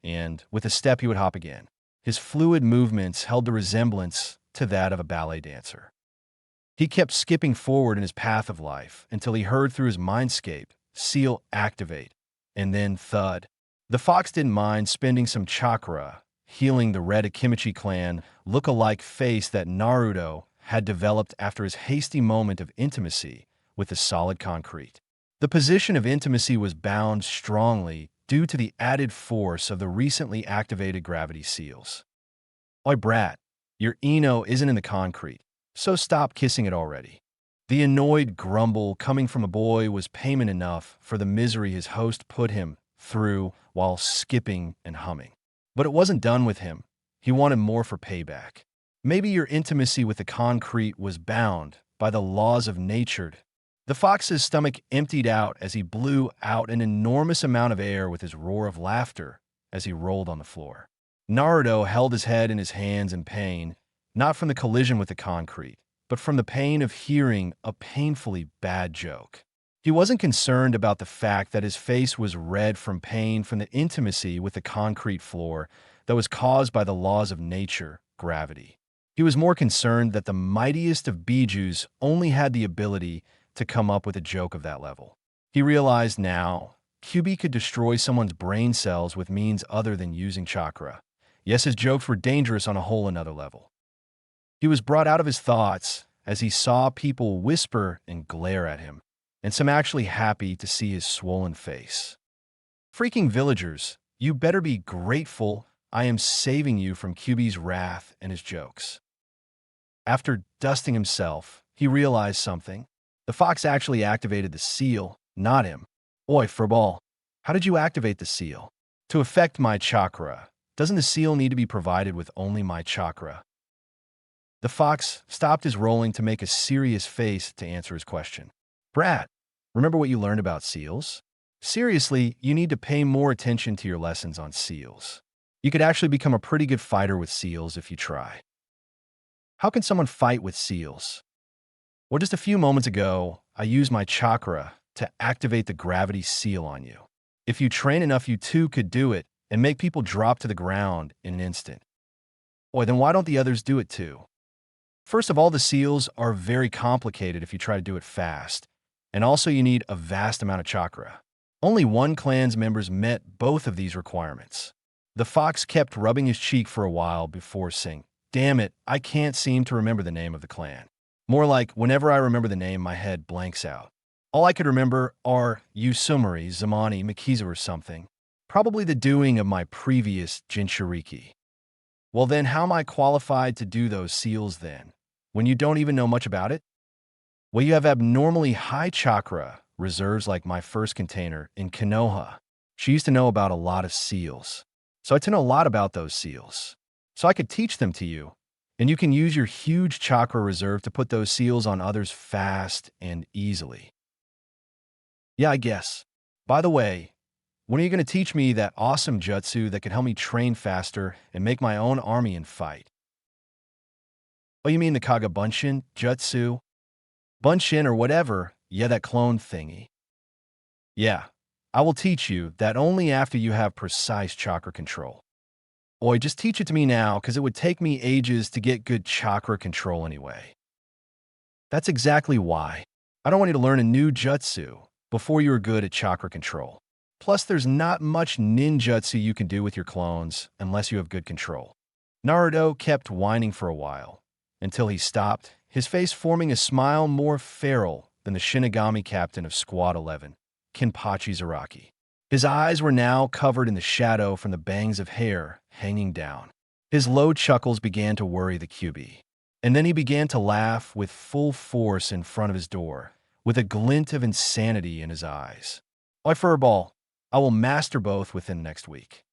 A: and with a step he would hop again. His fluid movements held the resemblance to that of a ballet dancer. He kept skipping forward in his path of life until he heard through his mindscape, seal activate, and then thud. The fox didn't mind spending some chakra, healing the Red Akimichi clan look-alike face that Naruto had developed after his hasty moment of intimacy with the solid concrete. The position of intimacy was bound strongly due to the added force of the recently activated gravity seals. Oi, brat, your Ino isn't in the concrete, so stop kissing it already. The annoyed grumble coming from a boy was payment enough for the misery his host put him through while skipping and humming. But it wasn't done with him. He wanted more for payback. Maybe your intimacy with the concrete was bound by the laws of nature. The fox's stomach emptied out as he blew out an enormous amount of air with his roar of laughter as he rolled on the floor. Naruto held his head in his hands in pain, not from the collision with the concrete, but from the pain of hearing a painfully bad joke. He wasn't concerned about the fact that his face was red from pain from the intimacy with the concrete floor that was caused by the laws of nature, gravity. He was more concerned that the mightiest of bijus only had the ability to come up with a joke of that level. He realized now, Kyuubi could destroy someone's brain cells with means other than using chakra. Yes, his jokes were dangerous on a whole another level. He was brought out of his thoughts as he saw people whisper and glare at him, and some actually happy to see his swollen face. Freaking villagers, you better be grateful I am saving you from Kyuubi's wrath and his jokes. After dusting himself, he realized something. The fox actually activated the seal, not him. Oi, furball, how did you activate the seal? To affect my chakra, doesn't the seal need to be provided with only my chakra? The fox stopped his rolling to make a serious face to answer his question. Brat, remember what you learned about seals? Seriously, you need to pay more attention to your lessons on seals. You could actually become a pretty good fighter with seals if you try. How can someone fight with seals? Well, just a few moments ago, I used my chakra to activate the gravity seal on you. If you train enough, you too could do it and make people drop to the ground in an instant. Boy, then why don't the others do it too? First of all, the seals are very complicated if you try to do it fast, and also you need a vast amount of chakra. Only one clan's members met both of these requirements. The fox kept rubbing his cheek for a while before saying, "Damn it, I can't seem to remember the name of the clan." More like, whenever I remember the name, my head blanks out. All I could remember are Usumari, Zamani, Mikizu or something. Probably the doing of my previous Jinchuriki. Well then, how am I qualified to do those seals then, when you don't even know much about it? Well, you have abnormally high chakra reserves like my first container in Konoha. She used to know about a lot of seals. So I to know a lot about those seals. So I could teach them to you, and you can use your huge chakra reserve to put those seals on others fast and easily. Yeah, I guess. By the way, when are you going to teach me that awesome jutsu that could help me train faster and make my own army and fight? Oh, you mean the Kagabunshin jutsu? Bunshin or whatever, yeah, that clone thingy. Yeah, I will teach you that only after you have precise chakra control. Oi, just teach it to me now, because it would take me ages to get good chakra control anyway. That's exactly why. I don't want you to learn a new jutsu before you are good at chakra control. Plus, there's not much ninjutsu you can do with your clones unless you have good control. Naruto kept whining for a while, until he stopped, his face forming a smile more feral than the Shinigami captain of Squad 11, Kenpachi Zaraki. His eyes were now covered in the shadow from the bangs of hair hanging down. His low chuckles began to worry the Kyuubi. And then he began to laugh with full force in front of his door, with a glint of insanity in his eyes. Oi, furball, I will master both within next week.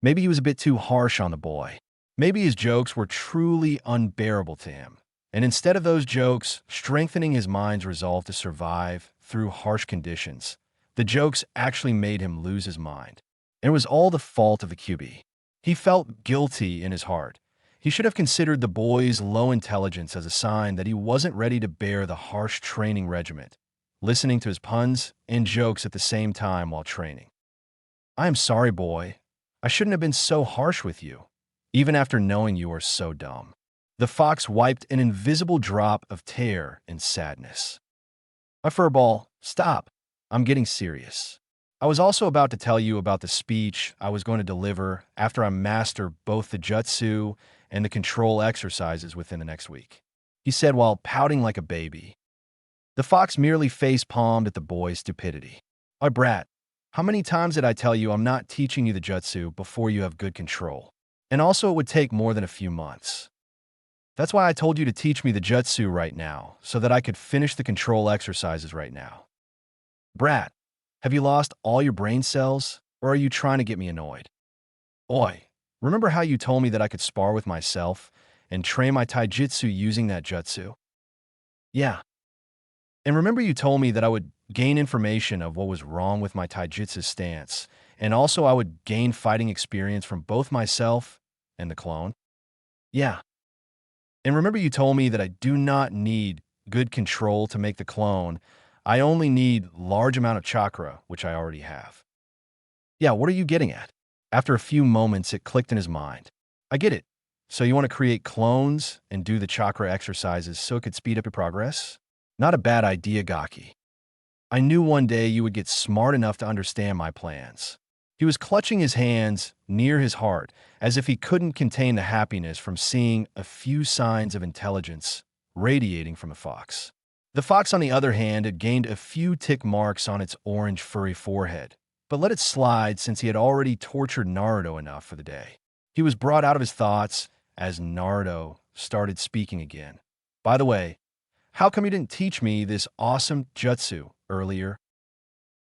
A: Maybe he was a bit too harsh on the boy. Maybe his jokes were truly unbearable to him. And instead of those jokes strengthening his mind's resolve to survive through harsh conditions, the jokes actually made him lose his mind. and it was all the fault of the QB. He felt guilty in his heart. He should have considered the boy's low intelligence as a sign that he wasn't ready to bear the harsh training regimen, listening to his puns and jokes at the same time while training. "I am sorry, boy. I shouldn't have been so harsh with you, even after knowing you are so dumb." The fox wiped an invisible drop of tear and sadness. "My furball, stop. I'm getting serious. I was also about to tell you about the speech I was going to deliver after I master both the jutsu and the control exercises within the next week," he said while pouting like a baby. The fox merely face-palmed at the boy's stupidity. "My brat, how many times did I tell you I'm not teaching you the jutsu before you have good control? And also it would take more than a few months. That's why I told you to teach me the jutsu right now, so that I could finish the control exercises right now. Brat, have you lost all your brain cells, or are you trying to get me annoyed? Oi, remember how you told me that I could spar with myself and train my taijutsu using that jutsu? Yeah. And remember you told me that I would gain information of what was wrong with my taijutsu stance, and also I would gain fighting experience from both myself and the clone? Yeah. And remember you told me that I do not need good control to make the clone. I only need large amount of chakra, which I already have. Yeah, what are you getting at? After a few moments, it clicked in his mind. I get it. So you want to create clones and do the chakra exercises so it could speed up your progress? Not a bad idea, Gaki. I knew one day you would get smart enough to understand my plans. He was clutching his hands near his heart, as if he couldn't contain the happiness from seeing a few signs of intelligence radiating from the fox. The fox, on the other hand, had gained a few tick marks on its orange furry forehead, but let it slide since he had already tortured Naruto enough for the day. He was brought out of his thoughts as Naruto started speaking again. By the way, how come you didn't teach me this awesome jutsu earlier?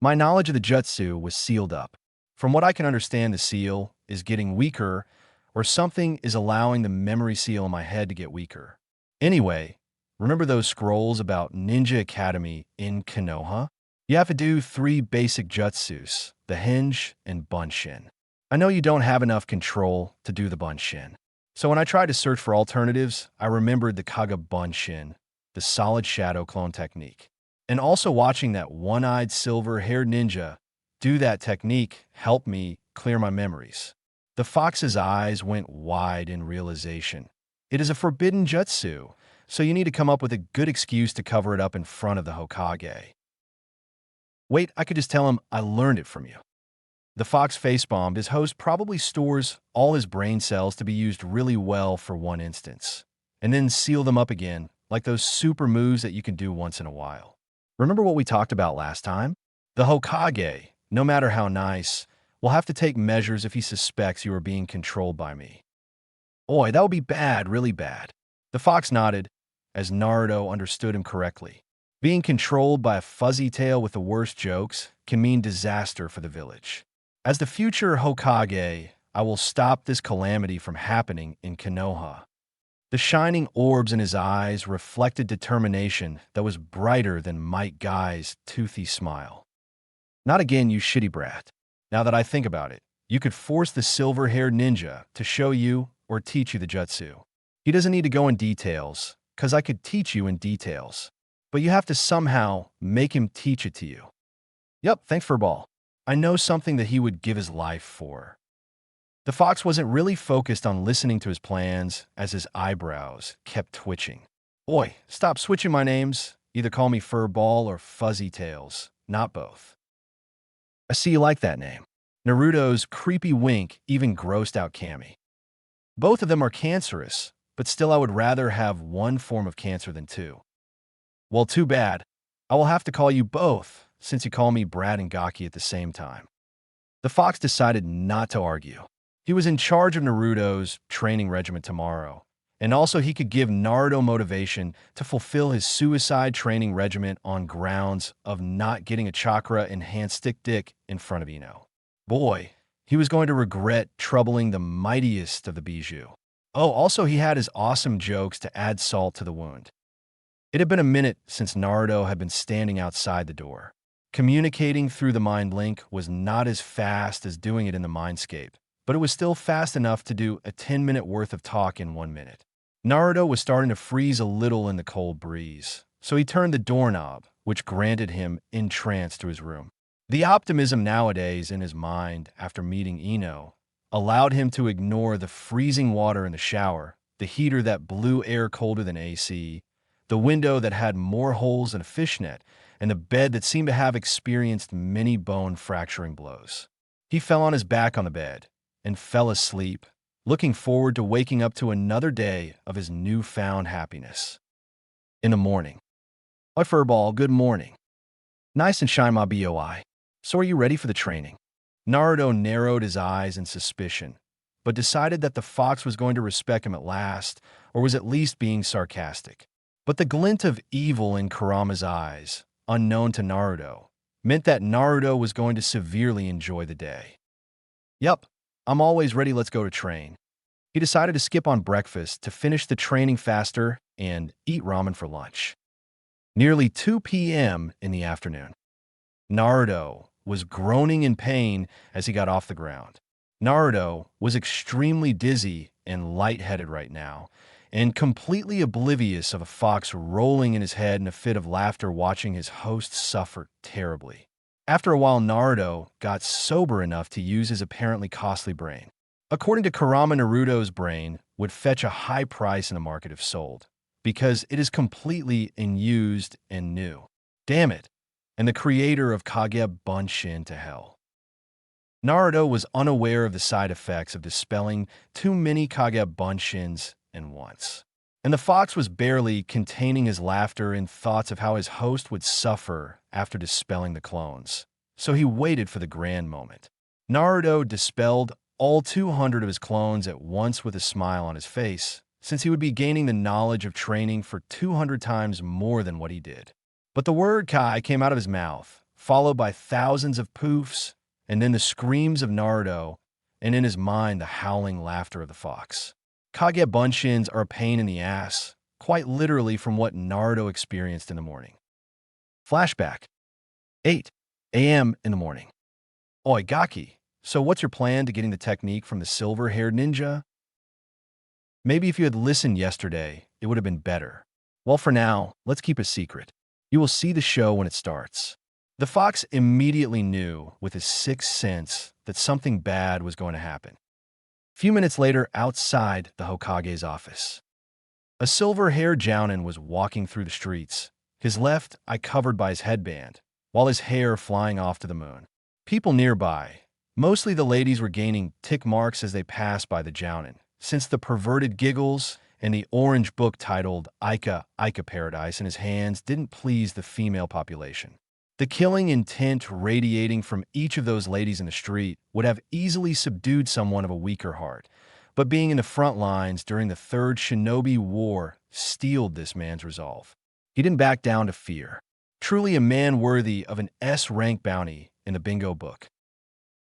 A: My knowledge of the jutsu was sealed up. From what I can understand, the seal is getting weaker, or something is allowing the memory seal in my head to get weaker. Anyway, remember those scrolls about Ninja Academy in Konoha? You have to do 3 basic jutsus, the hinge and bunshin. I know you don't have enough control to do the bunshin. So when I tried to search for alternatives, I remembered the Kaga bunshin, the solid shadow clone technique. And also watching that one-eyed silver-haired ninja do that technique helped me clear my memories. The fox's eyes went wide in realization. It is a forbidden jutsu, so you need to come up with a good excuse to cover it up in front of the Hokage. Wait, I could just tell him I learned it from you. The fox face-bombed. His host probably stores all his brain cells to be used really well for one instance, and then seal them up again, like those super moves that you can do once in a while. Remember what we talked about last time? The Hokage, no matter how nice, will have to take measures if he suspects you are being controlled by me. Oi, that would be bad, really bad. The fox nodded, as Naruto understood him correctly. Being controlled by a fuzzy tail with the worst jokes can mean disaster for the village. As the future Hokage, I will stop this calamity from happening in Konoha. The shining orbs in his eyes reflected determination that was brighter than Might Guy's toothy smile. Not again, you shitty brat. Now that I think about it, you could force the silver-haired ninja to show you or teach you the jutsu. He doesn't need to go in details, because I could teach you in details. But you have to somehow make him teach it to you. Yup, thanks for a ball. I know something that he would give his life for. The fox wasn't really focused on listening to his plans as his eyebrows kept twitching. Oi, stop switching my names. Either call me Furball or Fuzzy Tails, not both. I see you like that name. Naruto's creepy wink even grossed out Kami. Both of them are cancerous, but still I would rather have one form of cancer than 2. Well, too bad. I will have to call you both, since you call me Brad and Gaki at the same time. The fox decided not to argue. He was in charge of Naruto's training regimen tomorrow, and also he could give Naruto motivation to fulfill his suicide training regimen on grounds of not getting a chakra-enhanced stick dick in front of Ino. Boy, he was going to regret troubling the mightiest of the Bijou. Oh, also he had his awesome jokes to add salt to the wound. It had been a minute since Naruto had been standing outside the door. Communicating through the mind link was not as fast as doing it in the mindscape, but it was still fast enough to do a 10-minute worth of talk in 1 minute. Naruto was starting to freeze a little in the cold breeze, so he turned the doorknob, which granted him entrance to his room. The optimism nowadays in his mind after meeting Ino allowed him to ignore the freezing water in the shower, the heater that blew air colder than AC, the window that had more holes than a fishnet, and the bed that seemed to have experienced many bone-fracturing blows. He fell on his back on the bed and fell asleep, looking forward to waking up to another day of his newfound happiness. In the morning. "Hi, Furball, good morning. Nice and shine my BOI. So are you ready for the training?" Naruto narrowed his eyes in suspicion, but decided that the fox was going to respect him at last, or was at least being sarcastic. But the glint of evil in Kurama's eyes, unknown to Naruto, meant that Naruto was going to severely enjoy the day. "Yup, I'm always ready, let's go to train." He decided to skip on breakfast to finish the training faster and eat ramen for lunch. Nearly 2 p.m. in the afternoon. Naruto was groaning in pain as he got off the ground. Naruto was extremely dizzy and lightheaded right now, and completely oblivious of a fox rolling in his head in a fit of laughter watching his host suffer terribly. After a while, Naruto got sober enough to use his apparently costly brain. According to Kurama, Naruto's brain would fetch a high price in the market if sold, because it is completely unused and new. Damn it, and the creator of Kage Bunshin to hell. Naruto was unaware of the side effects of dispelling too many Kage Bunshins at once. And the fox was barely containing his laughter in thoughts of how his host would suffer after dispelling the clones. So he waited for the grand moment. Naruto dispelled all 200 of his clones at once with a smile on his face, since he would be gaining the knowledge of training for 200 times more than what he did. But the word Kai came out of his mouth, followed by thousands of poofs, and then the screams of Naruto, and in his mind the howling laughter of the fox. Kage Bunshins are a pain in the ass, quite literally from what Naruto experienced in the morning. Flashback. 8 a.m. in the morning. Oi, Gaki, so what's your plan to getting the technique from the silver-haired ninja? Maybe if you had listened yesterday, it would have been better. Well, for now, let's keep it secret. You will see the show when it starts. The fox immediately knew with his sixth sense that something bad was going to happen. A few minutes later, outside the Hokage's office, a silver-haired jounin was walking through the streets, his left eye covered by his headband, while his hair flying off to the moon. People nearby, mostly the ladies, were gaining tick marks as they passed by the jounin, since the perverted giggles and the orange book titled Ica Paradise in his hands didn't please the female population. The killing intent radiating from each of those ladies in the street would have easily subdued someone of a weaker heart, but being in the front lines during the Third Shinobi War steeled this man's resolve. He didn't back down to fear. Truly a man worthy of an S-rank bounty in the bingo book.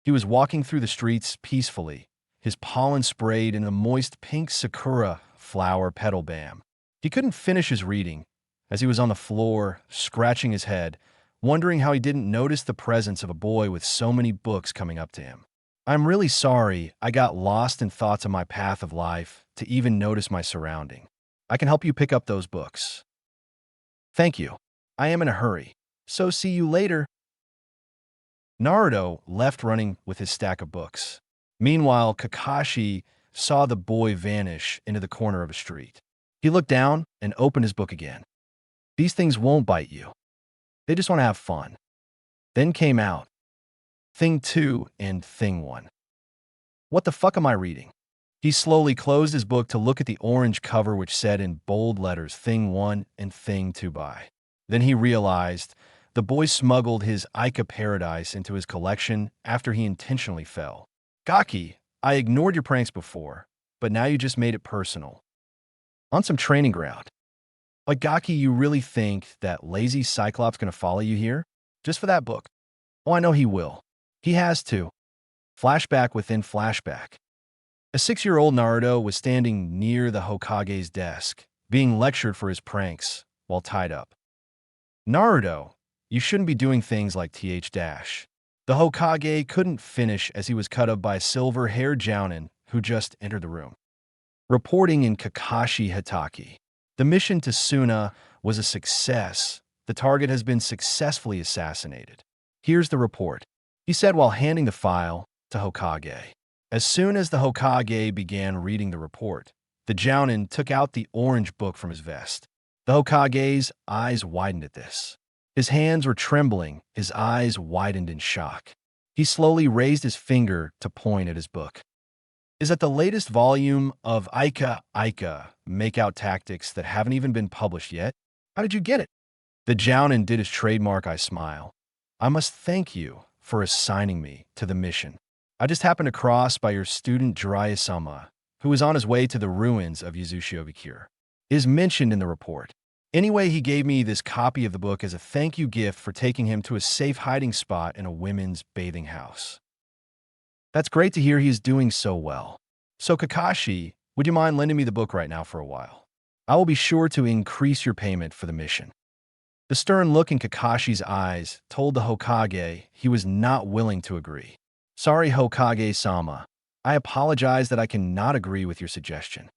A: He was walking through the streets peacefully, his pollen sprayed in a moist pink sakura flower petal balm. He couldn't finish his reading as he was on the floor, scratching his head, wondering how he didn't notice the presence of a boy with so many books coming up to him. "I'm really sorry I got lost in thoughts of my path of life to even notice my surrounding. I can help you pick up those books." "Thank you. I am in a hurry. So see you later." Naruto left running with his stack of books. Meanwhile, Kakashi saw the boy vanish into the corner of a street. He looked down and opened his book again. "These things won't bite you. They just want to have fun." Then came out Thing 2 and Thing 1. What the fuck am I reading? He slowly closed his book to look at the orange cover which said in bold letters Thing 1 and Thing 2 by. Then he realized the boy smuggled his Ica Paradise into his collection after he intentionally fell. "Gaki, I ignored your pranks before, but now you just made it personal. On some training ground. Like, Gaki, you really think that lazy Cyclops gonna follow you here? Just for that book?" "Oh, I know he will. He has to." Flashback within flashback. A 6-year-old Naruto was standing near the Hokage's desk, being lectured for his pranks while tied up. Naruto, You shouldn't be doing things like th dash. The Hokage couldn't finish as he was cut up by a silver-haired jounin who just entered the room. Reporting in Kakashi Hatake. The mission to Suna was a success. The target has been successfully assassinated. Here's the report, he said while handing the file to Hokage. As soon as the Hokage began reading the report, the jounin took out the orange book from his vest. The Hokage's eyes widened at this. His hands were trembling, his eyes widened in shock. He slowly raised his finger to point at his book. Is that the latest volume of Ika make-out tactics that haven't even been published yet? How did you get it? The jounin did his trademark eye smile. I must thank you for assigning me to the mission. I just happened to cross by your student Jiraiya-sama, who was on his way to the ruins of Yuzushiobikure. It is mentioned in the report. Anyway, he gave me this copy of the book as a thank you gift for taking him to a safe hiding spot in a women's bathing house. That's great to hear he is doing so well. So Kakashi, would you mind lending me the book right now for a while? I will be sure to increase your payment for the mission. The stern look in Kakashi's eyes told the Hokage he was not willing to agree. Sorry, Hokage-sama. I apologize that I cannot agree with your suggestion.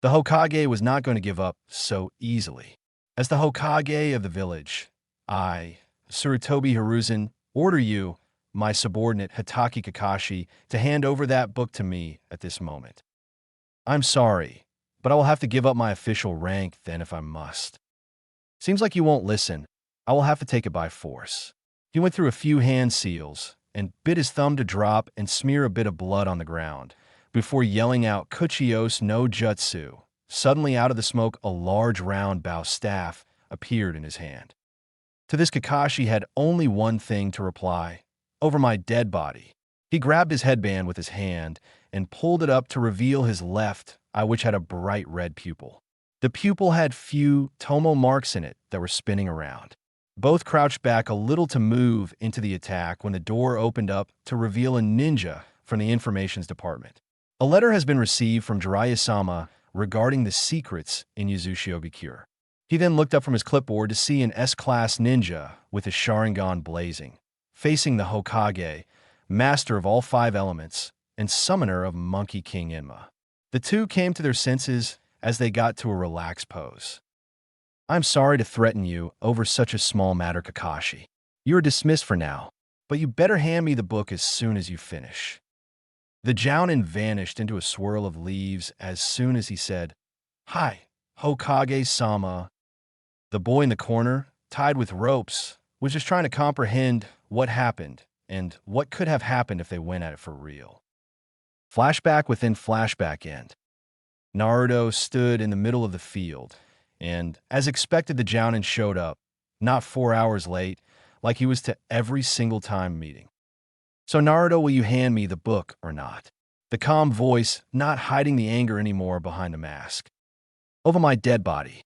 A: The Hokage was not going to give up so easily. As the Hokage of the village, I, Tsurutobi Hiruzen, order you, my subordinate Hatake Kakashi, to hand over that book to me at this moment. I'm sorry, but I will have to give up my official rank then if I must. Seems like you won't listen. I will have to take it by force. He went through a few hand seals and bit his thumb to drop and smear a bit of blood on the ground before yelling out Kuchios no Jutsu. Suddenly out of the smoke, a large round bow staff appeared in his hand. To this, Kakashi had only one thing to reply. Over my dead body. He grabbed his headband with his hand and pulled it up to reveal his left eye, which had a bright red pupil. The pupil had few tomo marks in it that were spinning around. Both crouched back a little to move into the attack when the door opened up to reveal a ninja from the informations department. A letter has been received from Jiraiya-sama regarding the secrets in Yuzushiobikure. He then looked up from his clipboard to see an S-class ninja with his Sharingan blazing, facing the Hokage, master of all 5 elements, and summoner of Monkey King Enma. The two came to their senses as they got to a relaxed pose. I'm sorry to threaten you over such a small matter, Kakashi. You are dismissed for now, but you better hand me the book as soon as you finish. The jounin vanished into a swirl of leaves as soon as he said, Hi, Hokage-sama. The boy in the corner, tied with ropes, was just trying to comprehend what happened and what could have happened if they went at it for real. Flashback within flashback end. Naruto stood in the middle of the field, and as expected, the jounin showed up, not 4 hours late, like he was to every single time meeting. So Naruto, will you hand me the book or not? The calm voice, not hiding the anger anymore behind the mask. Over my dead body.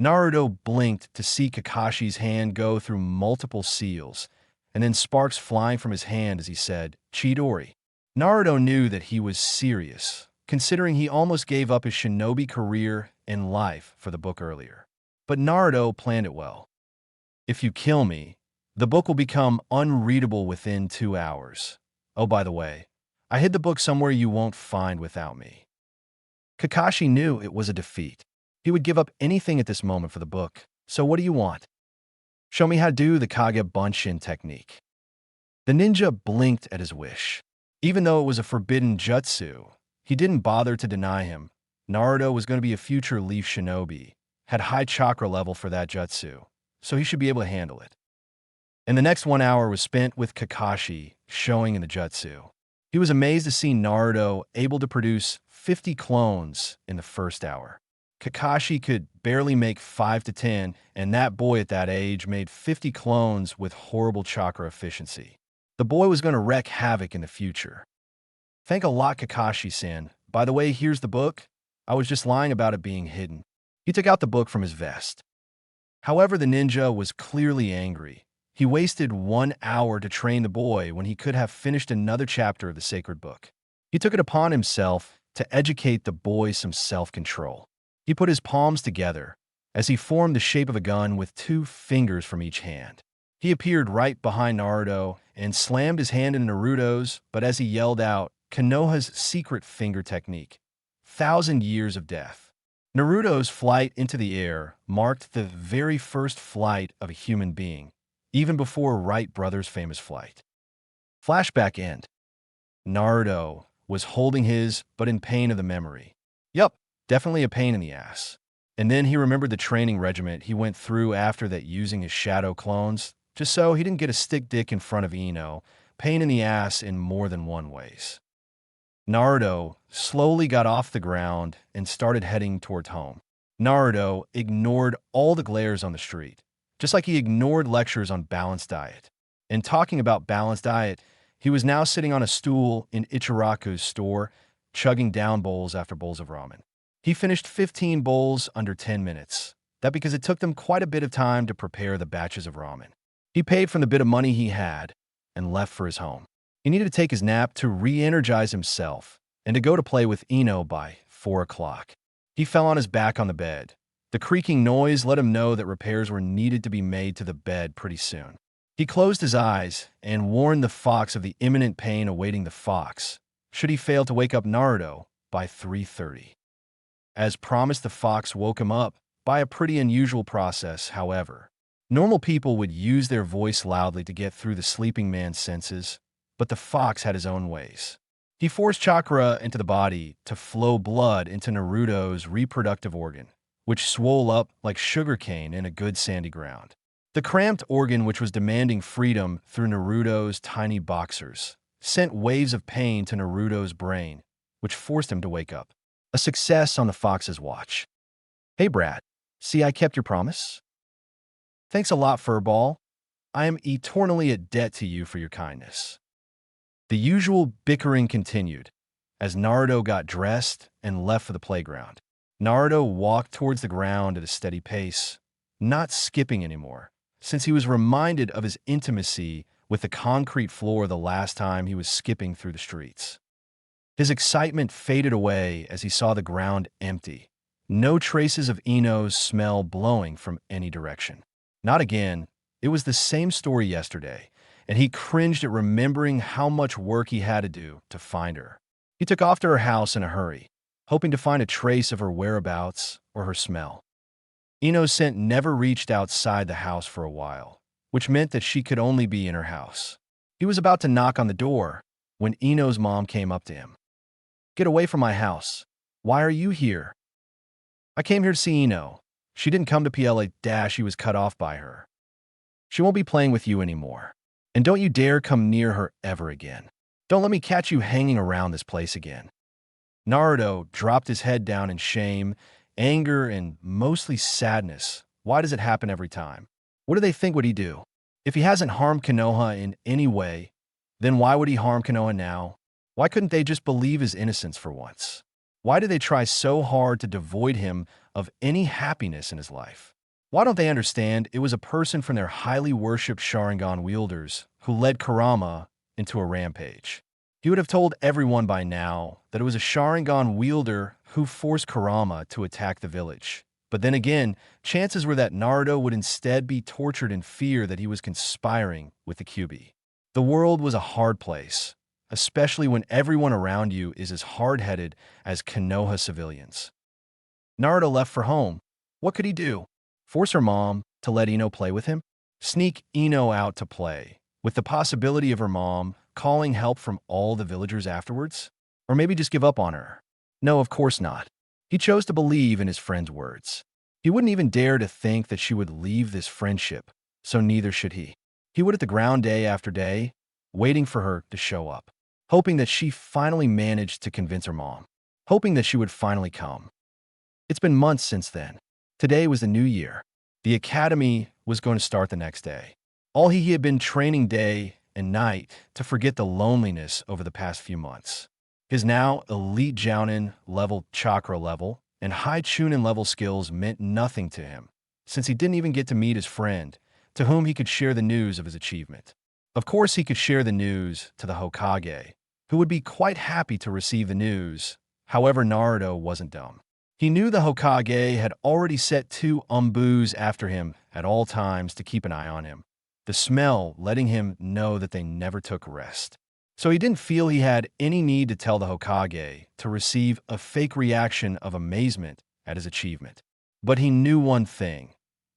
A: Naruto blinked to see Kakashi's hand go through multiple seals, and then sparks flying from his hand as he said, Chidori. Naruto knew that he was serious, considering he almost gave up his shinobi career and life for the book earlier. But Naruto planned it well. If you kill me, the book will become unreadable within 2 hours. Oh, by the way, I hid the book somewhere you won't find without me. Kakashi knew it was a defeat. He would give up anything at this moment for the book. So what do you want? Show me how to do the Kage Bunshin technique. The ninja blinked at his wish. Even though it was a forbidden jutsu, he didn't bother to deny him. Naruto was going to be a future Leaf Shinobi, had high chakra level for that jutsu, so he should be able to handle it. And the next 1 hour was spent with Kakashi showing in the jutsu. He was amazed to see Naruto able to produce 50 clones in the first hour. Kakashi could barely make 5 to 10, and that boy at that age made 50 clones with horrible chakra efficiency. The boy was going to wreak havoc in the future. Thank a lot, Kakashi-san. By the way, here's the book. I was just lying about it being hidden. He took out the book from his vest. However, the ninja was clearly angry. He wasted 1 hour to train the boy when he could have finished another chapter of the sacred book. He took it upon himself to educate the boy some self-control. He put his palms together, as he formed the shape of a gun with 2 fingers from each hand. He appeared right behind Naruto and slammed his hand in Naruto's, but as he yelled out, Konoha's secret finger technique, 1,000 years of death. Naruto's flight into the air marked the very first flight of a human being, even before Wright brothers' famous flight. Flashback end. Naruto was holding his, but in pain of the memory. Yup, definitely a pain in the ass. And then he remembered the training regiment he went through after that using his shadow clones, just so he didn't get a stick dick in front of Ino, pain in the ass in more than one ways. Naruto slowly got off the ground and started heading towards home. Naruto ignored all the glares on the street, just like he ignored lectures on balanced diet. And talking about balanced diet, he was now sitting on a stool in Ichiraku's store, chugging down bowls after bowls of ramen. He finished 15 bowls under 10 minutes. That because it took them quite a bit of time to prepare the batches of ramen. He paid from the bit of money he had and left for his home. He needed to take his nap to re-energize himself and to go to play with Ino by 4 o'clock. He fell on his back on the bed. The creaking noise let him know that repairs were needed to be made to the bed pretty soon. He closed his eyes and warned the fox of the imminent pain awaiting the fox should he fail to wake up Naruto by 3:30. As promised, the fox woke him up by a pretty unusual process, however. Normal people would use their voice loudly to get through the sleeping man's senses, but the fox had his own ways. He forced chakra into the body to flow blood into Naruto's reproductive organ, which swole up like sugarcane in a good sandy ground. The cramped organ, which was demanding freedom through Naruto's tiny boxers, sent waves of pain to Naruto's brain, which forced him to wake up. A success on the fox's watch. Hey, Brad. See, I kept your promise? Thanks a lot, Furball. I am eternally in debt to you for your kindness. The usual bickering continued as Naruto got dressed and left for the playground. Naruto walked towards the ground at a steady pace, not skipping anymore, since he was reminded of his intimacy with the concrete floor the last time he was skipping through the streets. His excitement faded away as he saw the ground empty, no traces of Ino's smell blowing from any direction. Not again. It was the same story yesterday, and he cringed at remembering how much work he had to do to find her. He took off to her house in a hurry, hoping to find a trace of her whereabouts or her smell. Ino's scent never reached outside the house for a while, which meant that she could only be in her house. He was about to knock on the door when Ino's mom came up to him. Get away from my house. Why are you here? I came here to see Ino. She didn't come to PLA- he was cut off by her. She won't be playing with you anymore. And don't you dare come near her ever again. Don't let me catch you hanging around this place again. Naruto dropped his head down in shame, anger, and mostly sadness. Why does it happen every time? What do they think would he do? If he hasn't harmed Konoha in any way, then why would he harm Konoha now? Why couldn't they just believe his innocence for once? Why do they try so hard to devoid him of any happiness in his life? Why don't they understand it was a person from their highly worshipped Sharingan wielders who led Kurama into a rampage? He would have told everyone by now that it was a Sharingan wielder who forced Kurama to attack the village. But then again, chances were that Naruto would instead be tortured in fear that he was conspiring with the Kyuubi. The world was a hard place, especially when everyone around you is as hard-headed as Konoha civilians. Naruto left for home. What could he do? Force her mom to let Ino play with him? Sneak Ino out to play, with the possibility of her mom calling help from all the villagers afterwards? Or maybe just give up on her? No, of course not. He chose to believe in his friend's words. He wouldn't even dare to think that she would leave this friendship, so neither should he. He would at the ground day after day, waiting for her to show up, hoping that she finally managed to convince her mom, hoping that she would finally come. It's been months since then. Today was the new year. The academy was going to start the next day. All he had been training day and night to forget the loneliness over the past few months. His now elite Jounin level chakra level and high Chunin level skills meant nothing to him, since he didn't even get to meet his friend, to whom he could share the news of his achievement. Of course, he could share the news to the Hokage, who would be quite happy to receive the news. However, Naruto wasn't dumb. He knew the Hokage had already set two umbus after him at all times to keep an eye on him, the smell letting him know that they never took rest. So he didn't feel he had any need to tell the Hokage to receive a fake reaction of amazement at his achievement. But he knew one thing.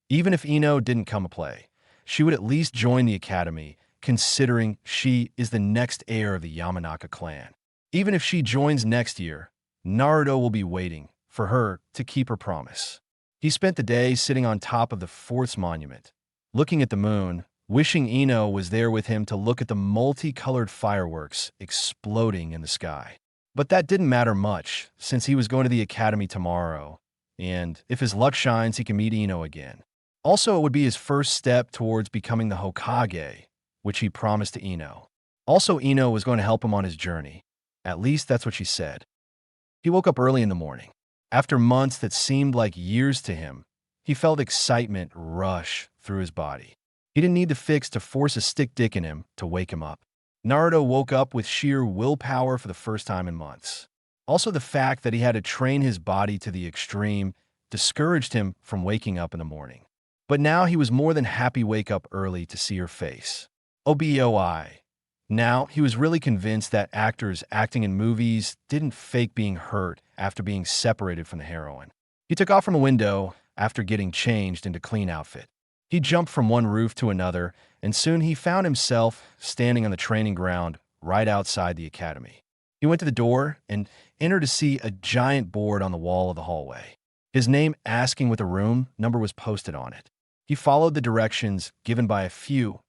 A: Even if Ino didn't come to play, she would at least join the academy, considering she is the next heir of the Yamanaka clan. Even if she joins next year, Naruto will be waiting for her to keep her promise. He spent the day sitting on top of the Fourth Monument, looking at the moon, wishing Ino was there with him to look at the multicolored fireworks exploding in the sky. But that didn't matter much, since he was going to the academy tomorrow, and if his luck shines, he can meet Ino again. Also, it would be his first step towards becoming the Hokage, which he promised to Ino. Also, Ino was going to help him on his journey. At least that's what she said. He woke up early in the morning. After months that seemed like years to him, he felt excitement rush through his body. He didn't need the Fics to force a stick dick in him to wake him up. Naruto woke up with sheer willpower for the first time in months. Also, the fact that he had to train his body to the extreme discouraged him from waking up in the morning. But now he was more than happy to wake up early to see her face. OBOI. Now, he was really convinced that actors acting in movies didn't fake being hurt after being separated from the heroine. He took off from a window after getting changed into clean outfit. He jumped from one roof to another, and soon he found himself standing on the training ground right outside the academy. He went to the door and entered to see a giant board on the wall of the hallway. His name asking what the room number was posted on it. He followed the directions given by a few,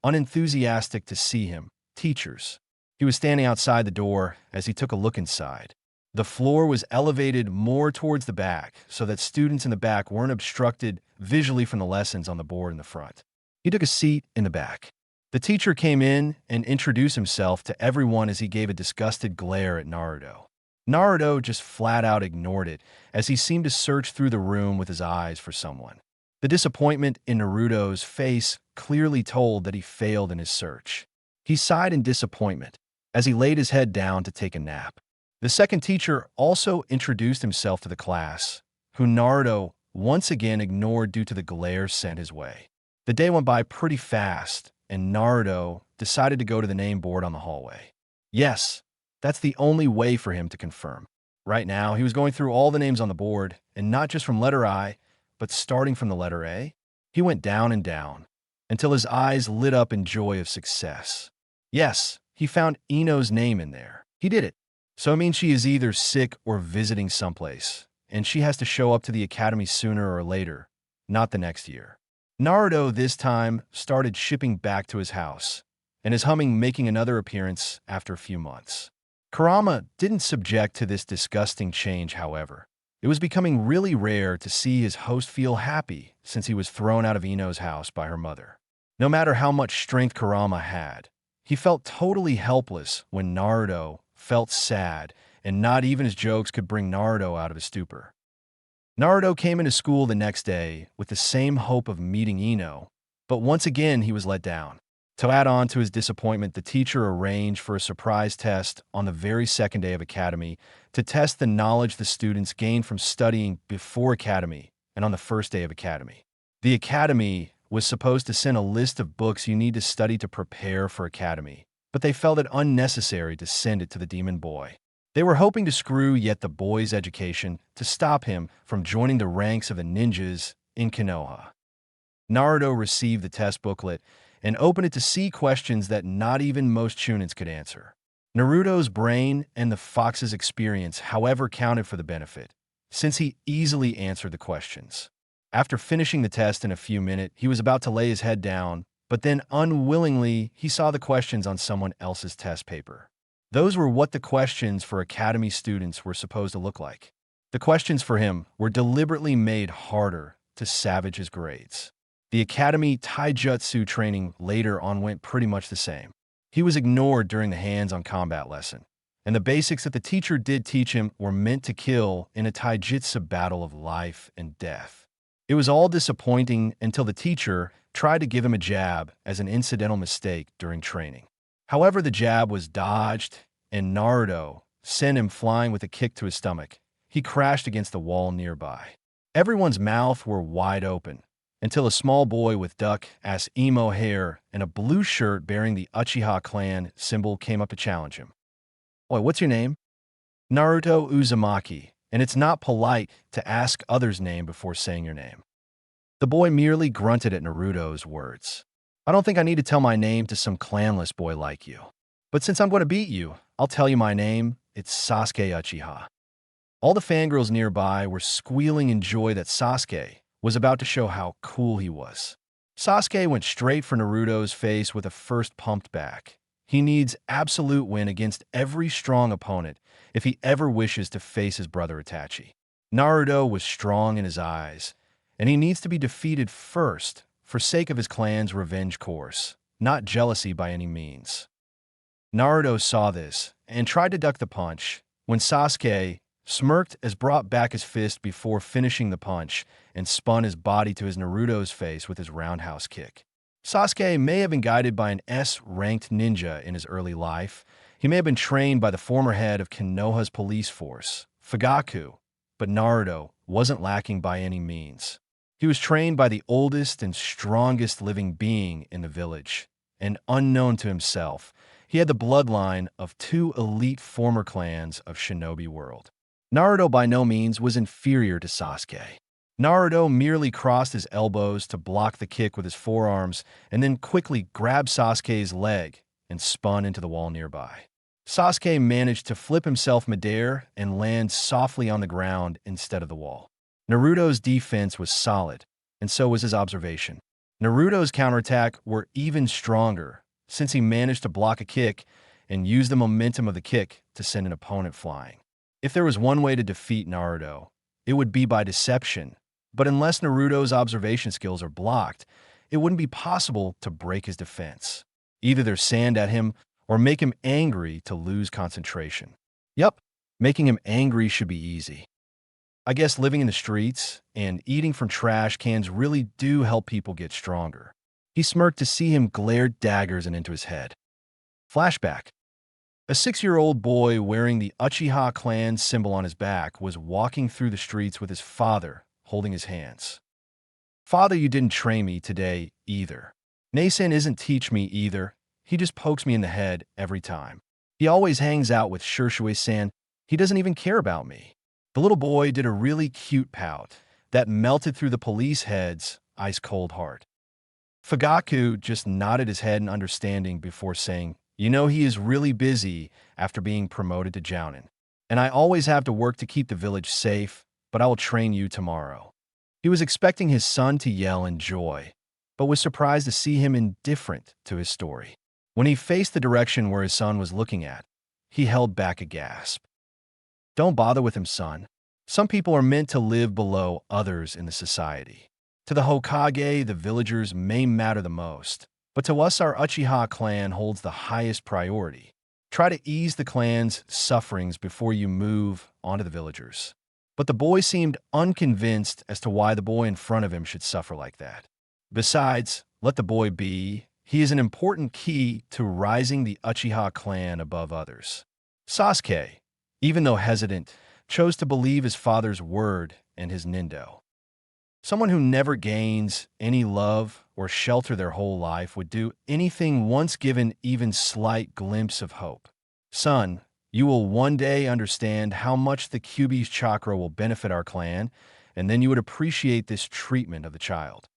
A: unenthusiastic to see him, teachers. He was standing outside the door as he took a look inside. The floor was elevated more towards the back so that students in the back weren't obstructed visually from the lessons on the board in the front. He took a seat in the back. The teacher came in and introduced himself to everyone as he gave a disgusted glare at Naruto. Naruto just flat out ignored it as he seemed to search through the room with his eyes for someone. The disappointment in Naruto's face clearly told that he failed in his search. He sighed in disappointment as he laid his head down to take a nap. The second teacher also introduced himself to the class, who Naruto once again ignored due to the glare sent his way. The day went by pretty fast, and Naruto decided to go to the name board on the hallway. Yes, that's the only way for him to confirm. Right now, he was going through all the names on the board, and not just from letter I, but starting from the letter A. He went down and down, until his eyes lit up in joy of success. Yes, he found Ino's name in there. He did it. So it means she is either sick or visiting someplace, and she has to show up to the academy sooner or later, not the next year. Naruto this time started shipping back to his house, and is humming making another appearance after a few months. Kurama didn't subject to this disgusting change, however. It was becoming really rare to see his host feel happy since he was thrown out of Ino's house by her mother. No matter how much strength Kurama had, he felt totally helpless when Naruto felt sad, and not even his jokes could bring Naruto out of his stupor. Naruto came into school the next day with the same hope of meeting Ino, but once again he was let down. To add on to his disappointment, the teacher arranged for a surprise test on the very second day of academy to test the knowledge the students gained from studying before academy and on the first day of academy. The academy was supposed to send a list of books you need to study to prepare for academy, but they felt it unnecessary to send it to the demon boy. They were hoping to screw yet the boy's education to stop him from joining the ranks of the ninjas in Konoha. Naruto received the test booklet and opened it to see questions that not even most shunins could answer. Naruto's brain and the fox's experience, however, counted for the benefit, since he easily answered the questions. After finishing the test in a few minutes, he was about to lay his head down, but then unwillingly he saw the questions on someone else's test paper. Those were what the questions for academy students were supposed to look like. The questions for him were deliberately made harder to savage his grades. The academy taijutsu training later on went pretty much the same. He was ignored during the hands-on combat lesson, and the basics that the teacher did teach him were meant to kill in a taijutsu battle of life and death. It was all disappointing until the teacher tried to give him a jab as an incidental mistake during training. However, the jab was dodged, and Naruto sent him flying with a kick to his stomach, he crashed against the wall nearby. Everyone's mouth were wide open, until a small boy with duck-ass emo hair and a blue shirt bearing the Uchiha clan symbol came up to challenge him. "Oi, what's your name?" "Naruto Uzumaki, and it's not polite to ask others' name before saying your name." The boy merely grunted at Naruto's words. "I don't think I need to tell my name to some clanless boy like you. But since I'm going to beat you, I'll tell you my name. It's Sasuke Uchiha." All the fangirls nearby were squealing in joy that Sasuke was about to show how cool he was. Sasuke went straight for Naruto's face with a first pumped back. He needs absolute win against every strong opponent if he ever wishes to face his brother Itachi. Naruto was strong in his eyes, and he needs to be defeated first for sake of his clan's revenge course, not jealousy by any means. Naruto saw this and tried to duck the punch when Sasuke smirked as brought back his fist before finishing the punch and spun his body to his Naruto's face with his roundhouse kick. Sasuke may have been guided by an S-ranked ninja in his early life. He may have been trained by the former head of Konoha's police force, Fugaku, but Naruto wasn't lacking by any means. He was trained by the oldest and strongest living being in the village, and unknown to himself, he had the bloodline of two elite former clans of Shinobi World. Naruto by no means was inferior to Sasuke. Naruto merely crossed his elbows to block the kick with his forearms and then quickly grabbed Sasuke's leg and spun into the wall nearby. Sasuke managed to flip himself midair and land softly on the ground instead of the wall. Naruto's defense was solid, and so was his observation. Naruto's counterattack were even stronger since he managed to block a kick and use the momentum of the kick to send an opponent flying. If there was one way to defeat Naruto, it would be by deception, but unless Naruto's observation skills are blocked, it wouldn't be possible to break his defense. Either there's sand at him or make him angry to lose concentration. Yup, making him angry should be easy. I guess living in the streets and eating from trash cans really do help people get stronger. He smirked to see him glare daggers into his head. Flashback. A 6-year-old boy wearing the Uchiha clan symbol on his back was walking through the streets with his father holding his hands. "Father, you didn't train me today either. Nasen isn't teach me either. He just pokes me in the head every time. He always hangs out with Shisui-san. He doesn't even care about me." The little boy did a really cute pout that melted through the police head's ice-cold heart. Fugaku just nodded his head in understanding before saying, "You know, he is really busy after being promoted to Jounin, and I always have to work to keep the village safe, but I will train you tomorrow." He was expecting his son to yell in joy, but was surprised to see him indifferent to his story. When he faced the direction where his son was looking at, he held back a gasp. "Don't bother with him, son. Some people are meant to live below others in the society. To the Hokage, the villagers may matter the most, but to us our Uchiha clan holds the highest priority. Try to ease the clan's sufferings before you move onto the villagers." But the boy seemed unconvinced as to why the boy in front of him should suffer like that. Besides, let the boy be. He is an important key to rising the Uchiha clan above others. Sasuke, even though hesitant, chose to believe his father's word and his nindo. Someone who never gains any love or shelter their whole life would do anything once given even slight glimpse of hope. "Son, you will one day understand how much the Kyuubi's chakra will benefit our clan, and then you would appreciate this treatment of the child."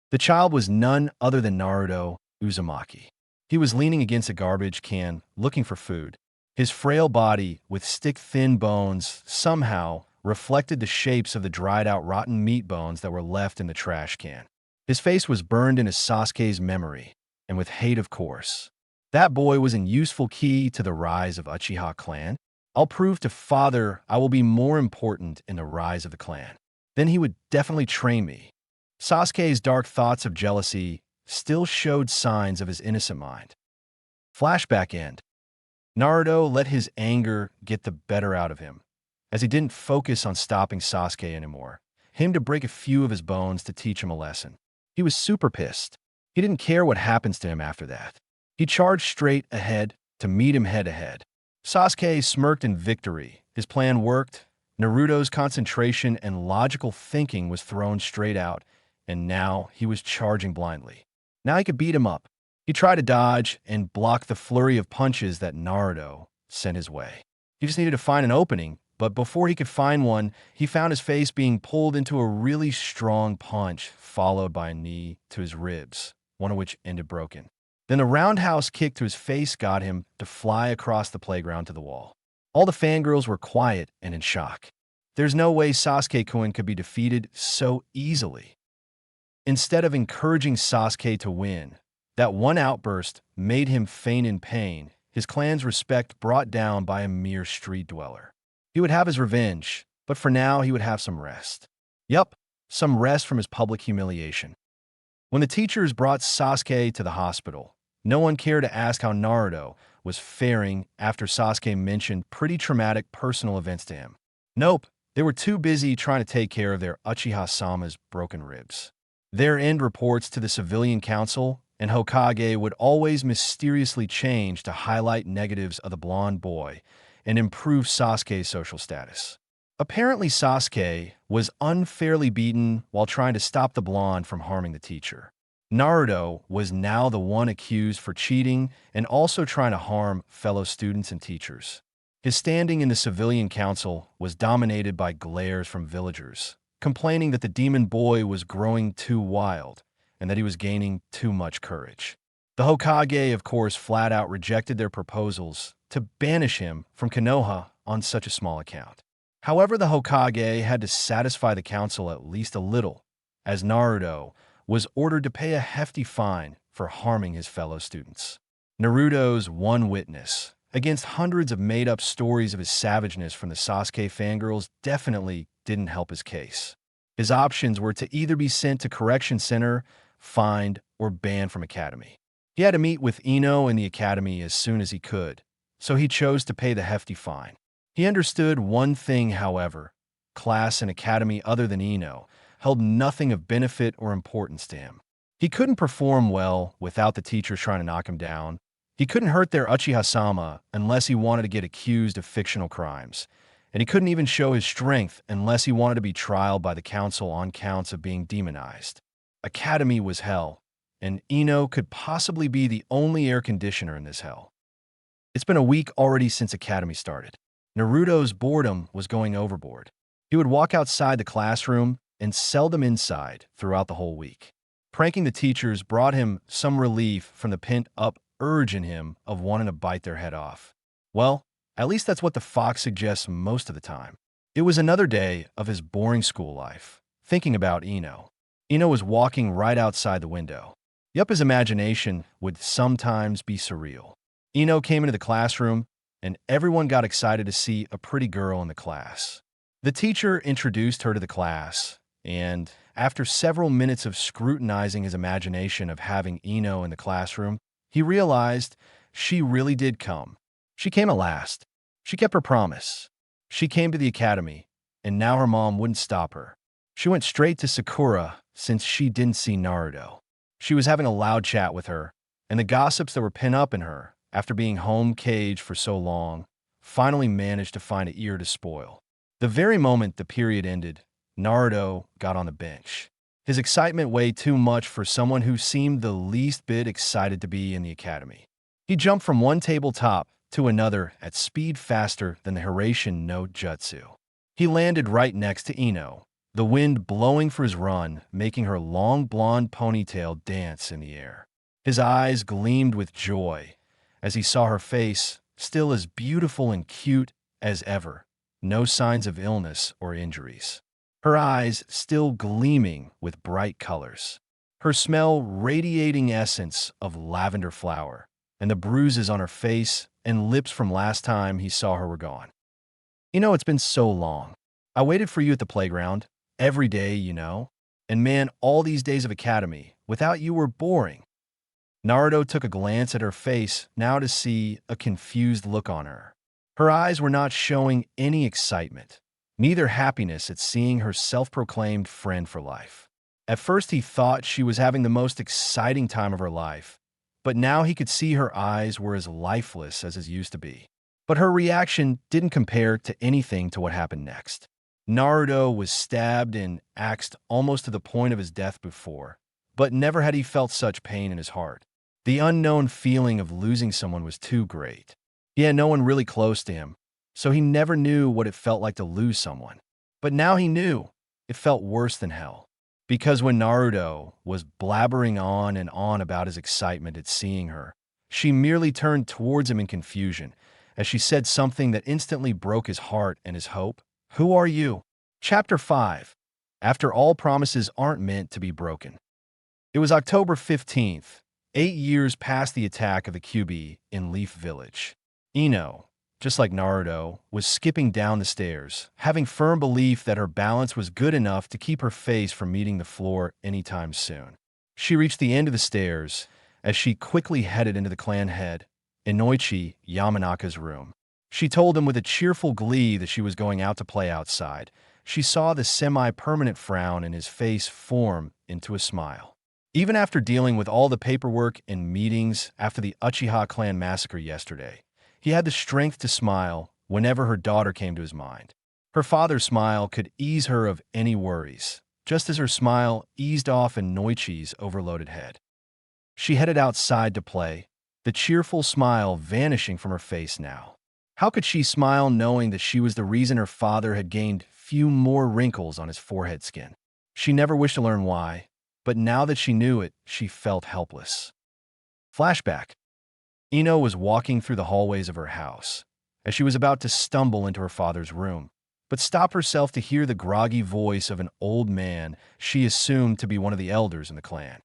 A: The child was none other than Naruto Uzumaki. He was leaning against a garbage can, looking for food. His frail body, with stick-thin bones, somehow reflected the shapes of the dried-out rotten meat bones that were left in the trash can. His face was burned into Sasuke's memory, and with hate, of course. That boy was an useful key to the rise of Uchiha clan. "I'll prove to father I will be more important in the rise of the clan. Then he would definitely train me." Sasuke's dark thoughts of jealousy still showed signs of his innocent mind. Flashback end. Naruto let his anger get the better out of him, as he didn't focus on stopping Sasuke anymore, him to break a few of his bones to teach him a lesson. He was super pissed. He didn't care what happens to him after that. He charged straight ahead to meet him head-to-head. Sasuke smirked in victory. His plan worked. Naruto's concentration and logical thinking was thrown straight out, and now he was charging blindly. Now he could beat him up. He tried to dodge and block the flurry of punches that Naruto sent his way. He just needed to find an opening, but before he could find one, he found his face being pulled into a really strong punch, followed by a knee to his ribs, one of which ended broken. Then a roundhouse kick to his face got him to fly across the playground to the wall. All the fangirls were quiet and in shock. There's no way Sasuke-kun could be defeated so easily. Instead of encouraging Sasuke to win, that one outburst made him faint in pain, his clan's respect brought down by a mere street dweller. He would have his revenge, but for now he would have some rest. Yup, some rest from his public humiliation. When the teachers brought Sasuke to the hospital, no one cared to ask how Naruto was faring after Sasuke mentioned pretty traumatic personal events to him. Nope, they were too busy trying to take care of their Uchiha-sama's broken ribs. Their end reports to the civilian council and Hokage would always mysteriously change to highlight negatives of the blonde boy and improve Sasuke's social status. Apparently, Sasuke was unfairly beaten while trying to stop the blonde from harming the teacher. Naruto was now the one accused for cheating and also trying to harm fellow students and teachers. His standing in the civilian council was dominated by glares from villagers, complaining that the demon boy was growing too wild and that he was gaining too much courage. The Hokage, of course, flat out rejected their proposals to banish him from Konoha on such a small account. However, the Hokage had to satisfy the council at least a little, as Naruto was ordered to pay a hefty fine for harming his fellow students. Naruto's one witness against hundreds of made-up stories of his savageness from the Sasuke fangirls definitely didn't help his case. His options were to either be sent to correction center, fined, or banned from academy. He had to meet with Ino in the academy as soon as he could, so he chose to pay the hefty fine. He understood one thing, however: class and academy other than Ino held nothing of benefit or importance to him. He couldn't perform well without the teachers trying to knock him down. He couldn't hurt their Uchiha-sama unless he wanted to get accused of fictional crimes. And he couldn't even show his strength unless he wanted to be trialed by the council on counts of being demonized. Academy was hell, and Ino could possibly be the only air conditioner in this hell. It's been a week already since Academy started. Naruto's boredom was going overboard. He would walk outside the classroom and seldom inside throughout the whole week. Pranking the teachers brought him some relief from the pent-up urge in him of wanting to bite their head off. Well, at least that's what the Fox suggests most of the time. It was another day of his boring school life, thinking about Ino. Ino was walking right outside the window. Yup, his imagination would sometimes be surreal. Ino came into the classroom, and everyone got excited to see a pretty girl in the class. The teacher introduced her to the class, and after several minutes of scrutinizing his imagination of having Ino in the classroom, he realized she really did come. She came at last. She kept her promise. She came to the academy, and now her mom wouldn't stop her. She went straight to Sakura since she didn't see Naruto. She was having a loud chat with her, and the gossips that were pent up in her, after being home caged for so long, finally managed to find an ear to spoil. The very moment the period ended, Naruto got on the bench. His excitement way too much for someone who seemed the least bit excited to be in the academy. He jumped from one tabletop to another at speed faster than the Hiraishin no Jutsu. He landed right next to Ino, the wind blowing for his run, making her long blonde ponytail dance in the air. His eyes gleamed with joy as he saw her face, still as beautiful and cute as ever, no signs of illness or injuries. Her eyes still gleaming with bright colors. Her smell radiating essence of lavender flower, and the bruises on her face and lips from last time he saw her were gone. It's been so long. I waited for you at the playground, every day, and man, all these days of academy, without you were boring. Naruto took a glance at her face, now to see a confused look on her. Her eyes were not showing any excitement, neither happiness at seeing her self-proclaimed friend for life. At first he thought she was having the most exciting time of her life, but now he could see her eyes were as lifeless as it used to be. But her reaction didn't compare to anything to what happened next. Naruto was stabbed and axed almost to the point of his death before, but never had he felt such pain in his heart. The unknown feeling of losing someone was too great. He had no one really close to him, so he never knew what it felt like to lose someone. But now he knew. It felt worse than hell. Because when Naruto was blabbering on and on about his excitement at seeing her, she merely turned towards him in confusion, as she said something that instantly broke his heart and his hope. Who are you? Chapter 5. After all promises aren't meant to be broken. It was October 15th, 8 years past the attack of the Kyuubi in Leaf Village. Ino, just like Naruto, was skipping down the stairs, having firm belief that her balance was good enough to keep her face from meeting the floor anytime soon. She reached the end of the stairs as she quickly headed into the clan head, Inoichi Yamanaka's room. She told him with a cheerful glee that she was going out to play outside. She saw the semi-permanent frown in his face form into a smile. Even after dealing with all the paperwork and meetings after the Uchiha clan massacre yesterday, he had the strength to smile whenever her daughter came to his mind. Her father's smile could ease her of any worries, just as her smile eased off Inoichi's overloaded head. She headed outside to play, the cheerful smile vanishing from her face now. How could she smile knowing that she was the reason her father had gained few more wrinkles on his forehead skin? She never wished to learn why, but now that she knew it, she felt helpless. Flashback. Ino was walking through the hallways of her house, as she was about to stumble into her father's room, but stop herself to hear the groggy voice of an old man she assumed to be one of the elders in the clan.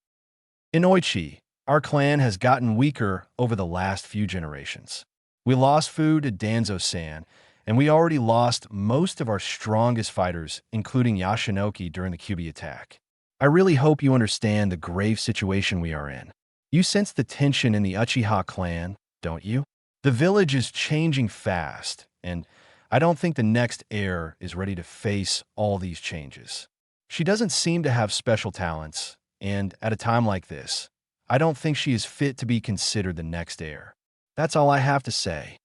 A: Inoichi, our clan has gotten weaker over the last few generations. We lost food to Danzo-san, and we already lost most of our strongest fighters, including Yashinoki, during the Kyuubi attack. I really hope you understand the grave situation we are in. You sense the tension in the Uchiha clan, don't you? The village is changing fast, and I don't think the next heir is ready to face all these changes. She doesn't seem to have special talents, and at a time like this, I don't think she is fit to be considered the next heir. That's all I have to say.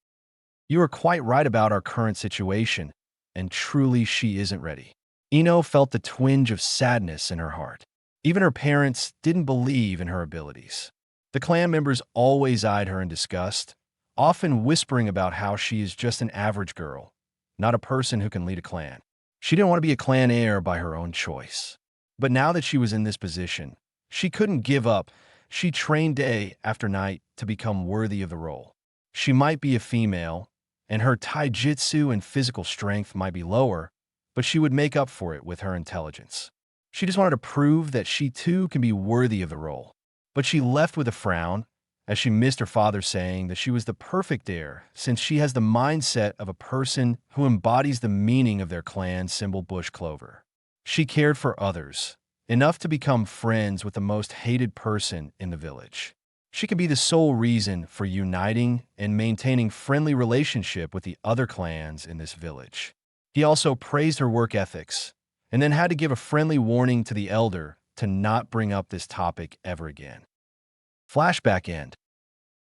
A: You are quite right about our current situation, and truly she isn't ready. Ino felt the twinge of sadness in her heart. Even her parents didn't believe in her abilities. The clan members always eyed her in disgust, often whispering about how she is just an average girl, not a person who can lead a clan. She didn't want to be a clan heir by her own choice. But now that she was in this position, she couldn't give up. She trained day after night to become worthy of the role. She might be a female, and her taijutsu and physical strength might be lower, but she would make up for it with her intelligence. She just wanted to prove that she too can be worthy of the role. But she left with a frown, as she missed her father saying that she was the perfect heir, since she has the mindset of a person who embodies the meaning of their clan symbol bush clover. She cared for others, enough to become friends with the most hated person in the village. She could be the sole reason for uniting and maintaining friendly relationship with the other clans in this village. He also praised her work ethics, and then had to give a friendly warning to the elder to not bring up this topic ever again. Flashback end.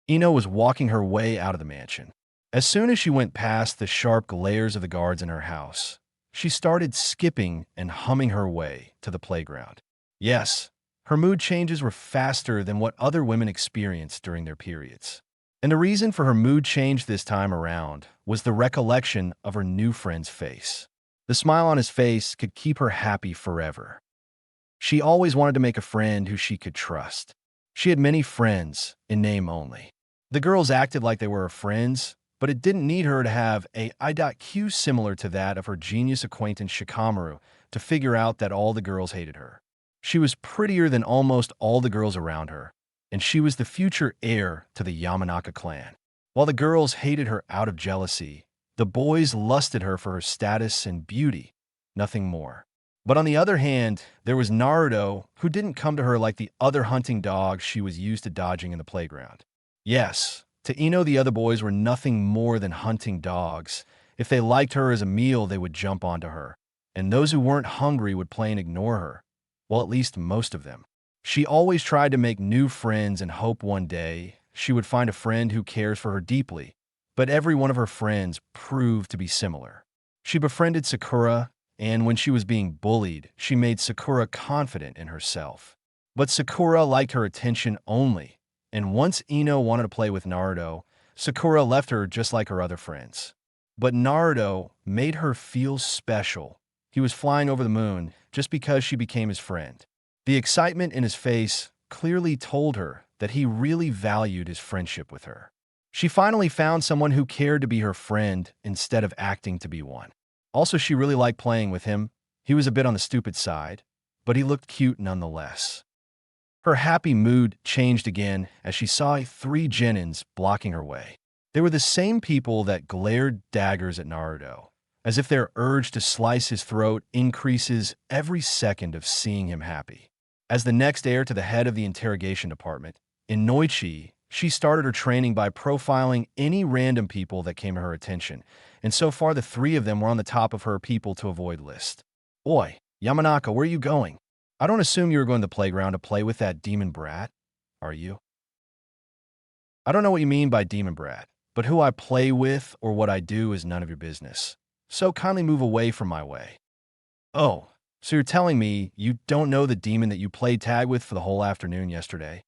A: Ino was walking her way out of the mansion. As soon as she went past the sharp glares of the guards in her house, she started skipping and humming her way to the playground. Yes, her mood changes were faster than what other women experienced during their periods. And the reason for her mood change this time around was the recollection of her new friend's face. The smile on his face could keep her happy forever. She always wanted to make a friend who she could trust. She had many friends, in name only. The girls acted like they were her friends, but it didn't need her to have a IQ similar to that of her genius acquaintance Shikamaru to figure out that all the girls hated her. She was prettier than almost all the girls around her, and she was the future heir to the Yamanaka clan. While the girls hated her out of jealousy, the boys lusted her for her status and beauty, nothing more. But on the other hand, there was Naruto, who didn't come to her like the other hunting dogs she was used to dodging in the playground. Yes, to Ino the other boys were nothing more than hunting dogs. If they liked her as a meal, they would jump onto her, and those who weren't hungry would plain ignore her. Well, at least most of them. She always tried to make new friends and hope one day she would find a friend who cares for her deeply, but every one of her friends proved to be similar. She befriended Sakura and when she was being bullied, she made Sakura confident in herself. But Sakura liked her attention only, and once Ino wanted to play with Naruto, Sakura left her just like her other friends. But Naruto made her feel special. He was flying over the moon just because she became his friend. The excitement in his face clearly told her that he really valued his friendship with her. She finally found someone who cared to be her friend instead of acting to be one. Also, she really liked playing with him. He was a bit on the stupid side, but he looked cute nonetheless. Her happy mood changed again as she saw 3 genins blocking her way. They were the same people that glared daggers at Naruto, as if their urge to slice his throat increases every second of seeing him happy. As the next heir to the head of the interrogation department, in Noichi, she started her training by profiling any random people that came to her attention, and so far the 3 of them were on the top of her people to avoid list. Oi, Yamanaka, where are you going? I don't assume you were going to the playground to play with that demon brat, are you? I don't know what you mean by demon brat, but who I play with or what I do is none of your business. So kindly move away from my way. Oh, so you're telling me you don't know the demon that you played tag with for the whole afternoon yesterday?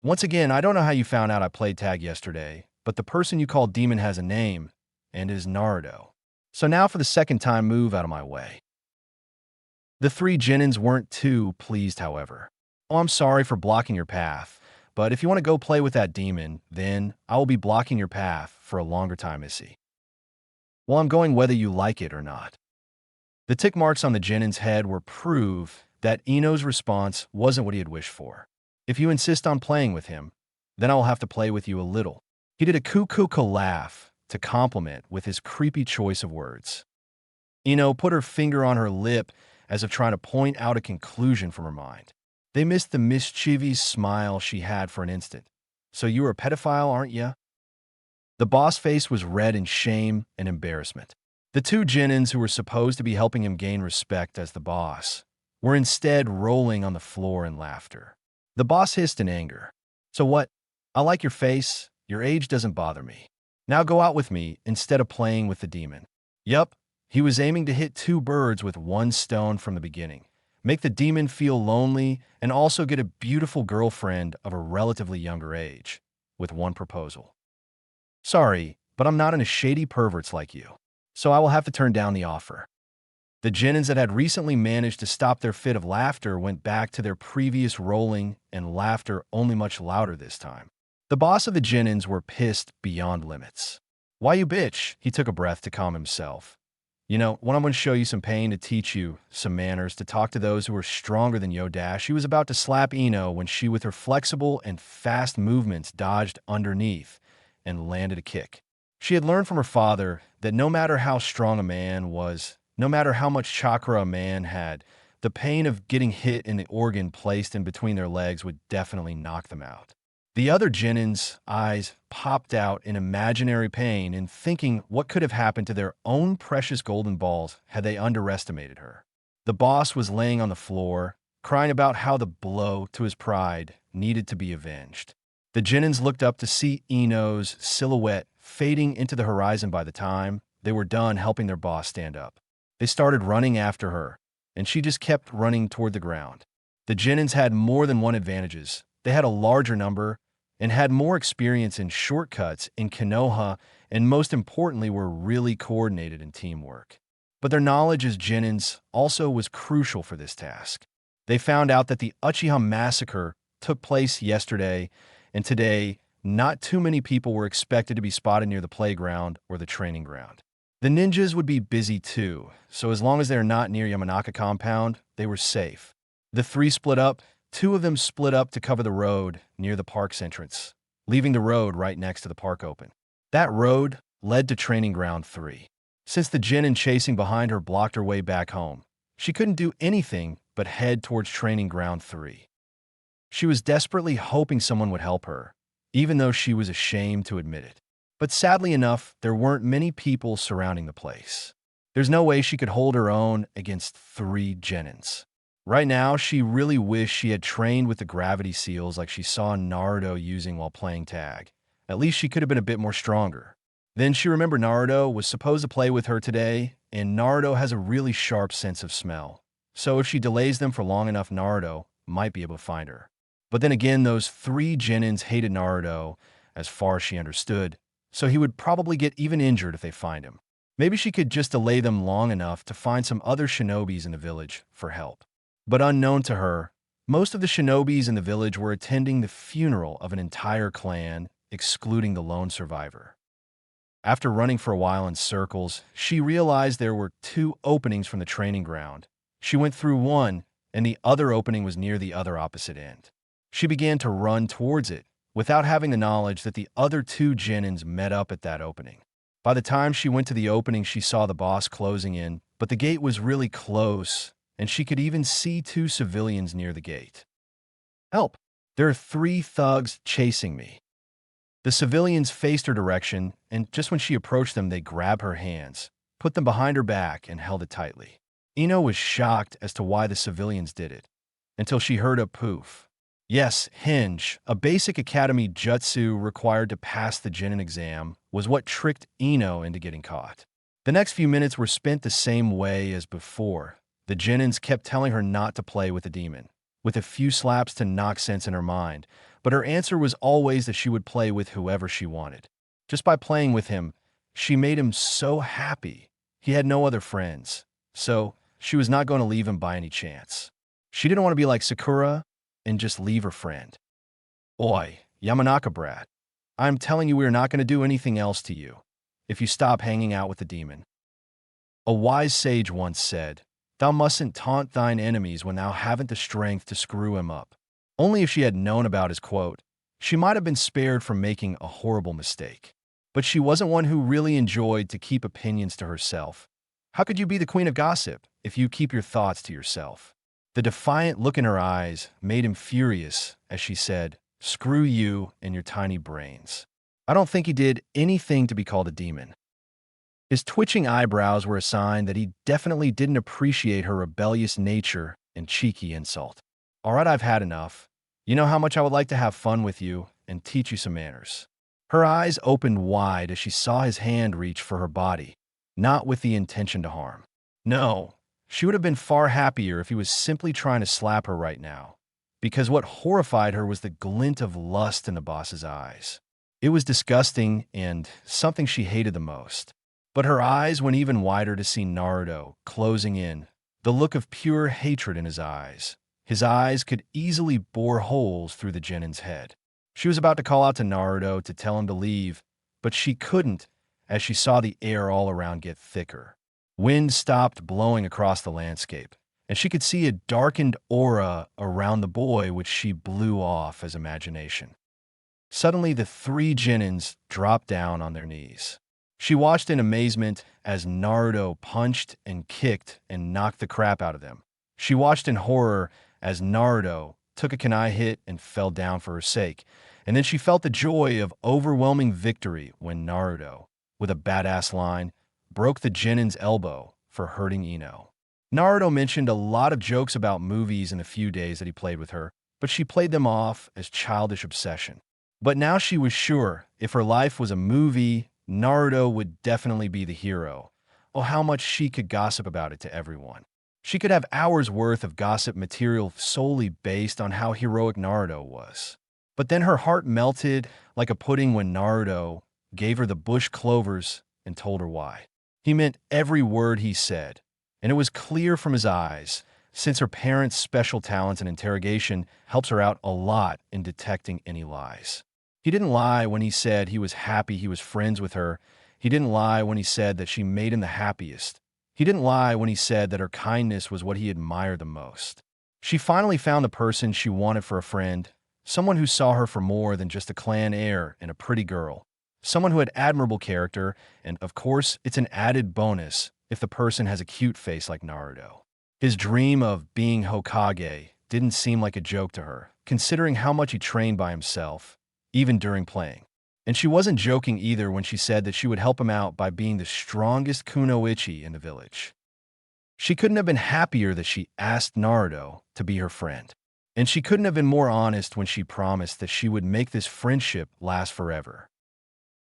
A: Once again, I don't know how you found out I played tag yesterday, but the person you call demon has a name, and it is Naruto. So now for the second time, move out of my way. The 3 genins weren't too pleased, however. Oh, I'm sorry for blocking your path, but if you want to go play with that demon, then I will be blocking your path for a longer time, Issy. Well, I'm going whether you like it or not. The tick marks on the genin's head were proof that Ino's response wasn't what he had wished for. If you insist on playing with him, then I will have to play with you a little. He did a cuckoo laugh to compliment with his creepy choice of words. Ino put her finger on her lip as if trying to point out a conclusion from her mind. They missed the mischievous smile she had for an instant. So you were a pedophile, aren't you? The boss face was red in shame and embarrassment. The 2 genins who were supposed to be helping him gain respect as the boss were instead rolling on the floor in laughter. The boss hissed in anger. So what? I like your face. Your age doesn't bother me. Now go out with me instead of playing with the demon. Yup, he was aiming to hit 2 birds with 1 stone from the beginning. Make the demon feel lonely and also get a beautiful girlfriend of a relatively younger age, with 1 proposal. Sorry, but I'm not into shady perverts like you, so I will have to turn down the offer. The genins that had recently managed to stop their fit of laughter went back to their previous rolling and laughter, only much louder this time. The boss of the genins were pissed beyond limits. Why you bitch? He took a breath to calm himself. You know, when I'm going to show you some pain to teach you some manners, to talk to those who are stronger than Yodash, she was about to slap Ino when she, with her flexible and fast movements, dodged underneath and landed a kick. She had learned from her father that no matter how strong a man was, no matter how much chakra a man had, the pain of getting hit in the organ placed in between their legs would definitely knock them out. The other genin's eyes popped out in imaginary pain and thinking what could have happened to their own precious golden balls had they underestimated her. The boss was laying on the floor, crying about how the blow to his pride needed to be avenged. The genins looked up to see Ino's silhouette fading into the horizon. By the time they were done helping their boss stand up, they started running after her, and she just kept running toward the ground. The genins had more than 1 advantages. They had a larger number and had more experience in shortcuts in Konoha, and most importantly were really coordinated in teamwork. But their knowledge as genins also was crucial for this task. They found out that the Uchiha massacre took place yesterday, and today not too many people were expected to be spotted near the playground or the training ground. The ninjas would be busy too, so as long as they were not near Yamanaka compound, they were safe. The 3 split up. 2 of them split up to cover the road near the park's entrance, leaving the road right next to the park open. That road led to Training Ground 3. Since the genin chasing behind her blocked her way back home, she couldn't do anything but head towards Training Ground 3. She was desperately hoping someone would help her, even though she was ashamed to admit it. But sadly enough, there weren't many people surrounding the place. There's no way she could hold her own against 3 genins. Right now, she really wished she had trained with the gravity seals like she saw Naruto using while playing tag. At least she could have been a bit more stronger. Then she remembered Naruto was supposed to play with her today, and Naruto has a really sharp sense of smell. So if she delays them for long enough, Naruto might be able to find her. But then again, those three genins hated Naruto, as far as she understood, so he would probably get even injured if they find him. Maybe she could just delay them long enough to find some other shinobis in the village for help. But unknown to her, most of the shinobis in the village were attending the funeral of an entire clan, excluding the lone survivor. After running for a while in circles, she realized there were two openings from the training ground. She went through one, and the other opening was near the other opposite end. She began to run towards it, without having the knowledge that the other two genins met up at that opening. By the time she went to the opening, she saw the boss closing in, but the gate was really close, and she could even see two civilians near the gate. "Help! There are 3 thugs chasing me." The civilians faced her direction, and just when she approached them, they grabbed her hands, put them behind her back, and held it tightly. Ino was shocked as to why the civilians did it, until she heard a poof. Yes, Hinge, a basic academy jutsu required to pass the Genin exam, was what tricked Ino into getting caught. The next few minutes were spent the same way as before. The Genins kept telling her not to play with the demon, with a few slaps to knock sense in her mind, but her answer was always that she would play with whoever she wanted. Just by playing with him, she made him so happy. He had no other friends, so she was not going to leave him by any chance. She didn't want to be like Sakura and just leave her friend. "Oi, Yamanaka brat, I'm telling you we are not going to do anything else to you if you stop hanging out with the demon." A wise sage once said, "Thou mustn't taunt thine enemies when thou haven't the strength to screw him up." Only if she had known about his quote, she might have been spared from making a horrible mistake. But she wasn't one who really enjoyed to keep opinions to herself. How could you be the queen of gossip if you keep your thoughts to yourself? The defiant look in her eyes made him furious as she said, "Screw you and your tiny brains." I don't think he did anything to be called a demon. His twitching eyebrows were a sign that he definitely didn't appreciate her rebellious nature and cheeky insult. "All right, I've had enough. You know how much I would like to have fun with you and teach you some manners." Her eyes opened wide as she saw his hand reach for her body, not with the intention to harm. No, she would have been far happier if he was simply trying to slap her right now, because what horrified her was the glint of lust in the boss's eyes. It was disgusting and something she hated the most. But her eyes went even wider to see Naruto closing in, the look of pure hatred in his eyes. His eyes could easily bore holes through the Genin's head. She was about to call out to Naruto to tell him to leave, but she couldn't as she saw the air all around get thicker. Wind stopped blowing across the landscape, and she could see a darkened aura around the boy which she blew off as imagination. Suddenly, the 3 Genins dropped down on their knees. She watched in amazement as Naruto punched and kicked and knocked the crap out of them. She watched in horror as Naruto took a kunai hit and fell down for her sake, and then she felt the joy of overwhelming victory when Naruto, with a badass line, broke the Genin's elbow for hurting Ino. Naruto mentioned a lot of jokes about movies in the few days that he played with her, but she played them off as childish obsession. But now she was sure if her life was a movie, Naruto would definitely be the hero. Oh, how much she could gossip about it to everyone. She could have hours worth of gossip material solely based on how heroic Naruto was. But then her heart melted like a pudding when Naruto gave her the bush clovers and told her why. He meant every word he said, and it was clear from his eyes, since her parents' special talents in interrogation helps her out a lot in detecting any lies. He didn't lie when he said he was happy he was friends with her. He didn't lie when he said that she made him the happiest. He didn't lie when he said that her kindness was what he admired the most. She finally found the person she wanted for a friend, someone who saw her for more than just a clan heir and a pretty girl, someone who had admirable character, and of course, it's an added bonus if the person has a cute face like Naruto. His dream of being Hokage didn't seem like a joke to her, considering how much he trained by himself, even during playing. And she wasn't joking either when she said that she would help him out by being the strongest kunoichi in the village. She couldn't have been happier that she asked Naruto to be her friend. And she couldn't have been more honest when she promised that she would make this friendship last forever.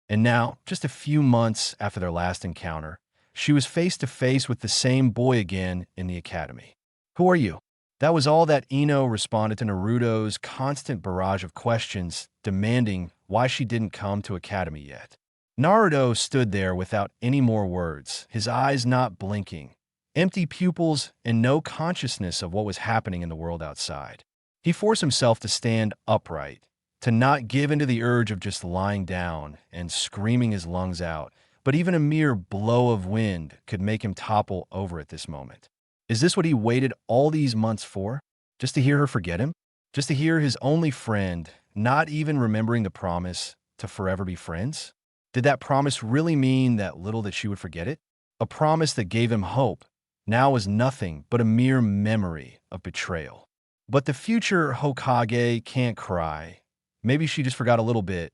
A: And now, just a few months after their last encounter, she was face to face with the same boy again in the academy. "Who are you?" That was all that Ino responded to Naruto's constant barrage of questions, demanding why she didn't come to academy yet. Naruto stood there without any more words, his eyes not blinking, empty pupils and no consciousness of what was happening in the world outside. He forced himself to stand upright, to not give in to the urge of just lying down and screaming his lungs out, but even a mere blow of wind could make him topple over at this moment. Is this what he waited all these months for? Just to hear her forget him? Just to hear his only friend not even remembering the promise to forever be friends? Did that promise really mean that little that she would forget it? A promise that gave him hope now was nothing but a mere memory of betrayal. But the future Hokage can't cry. Maybe she just forgot a little bit.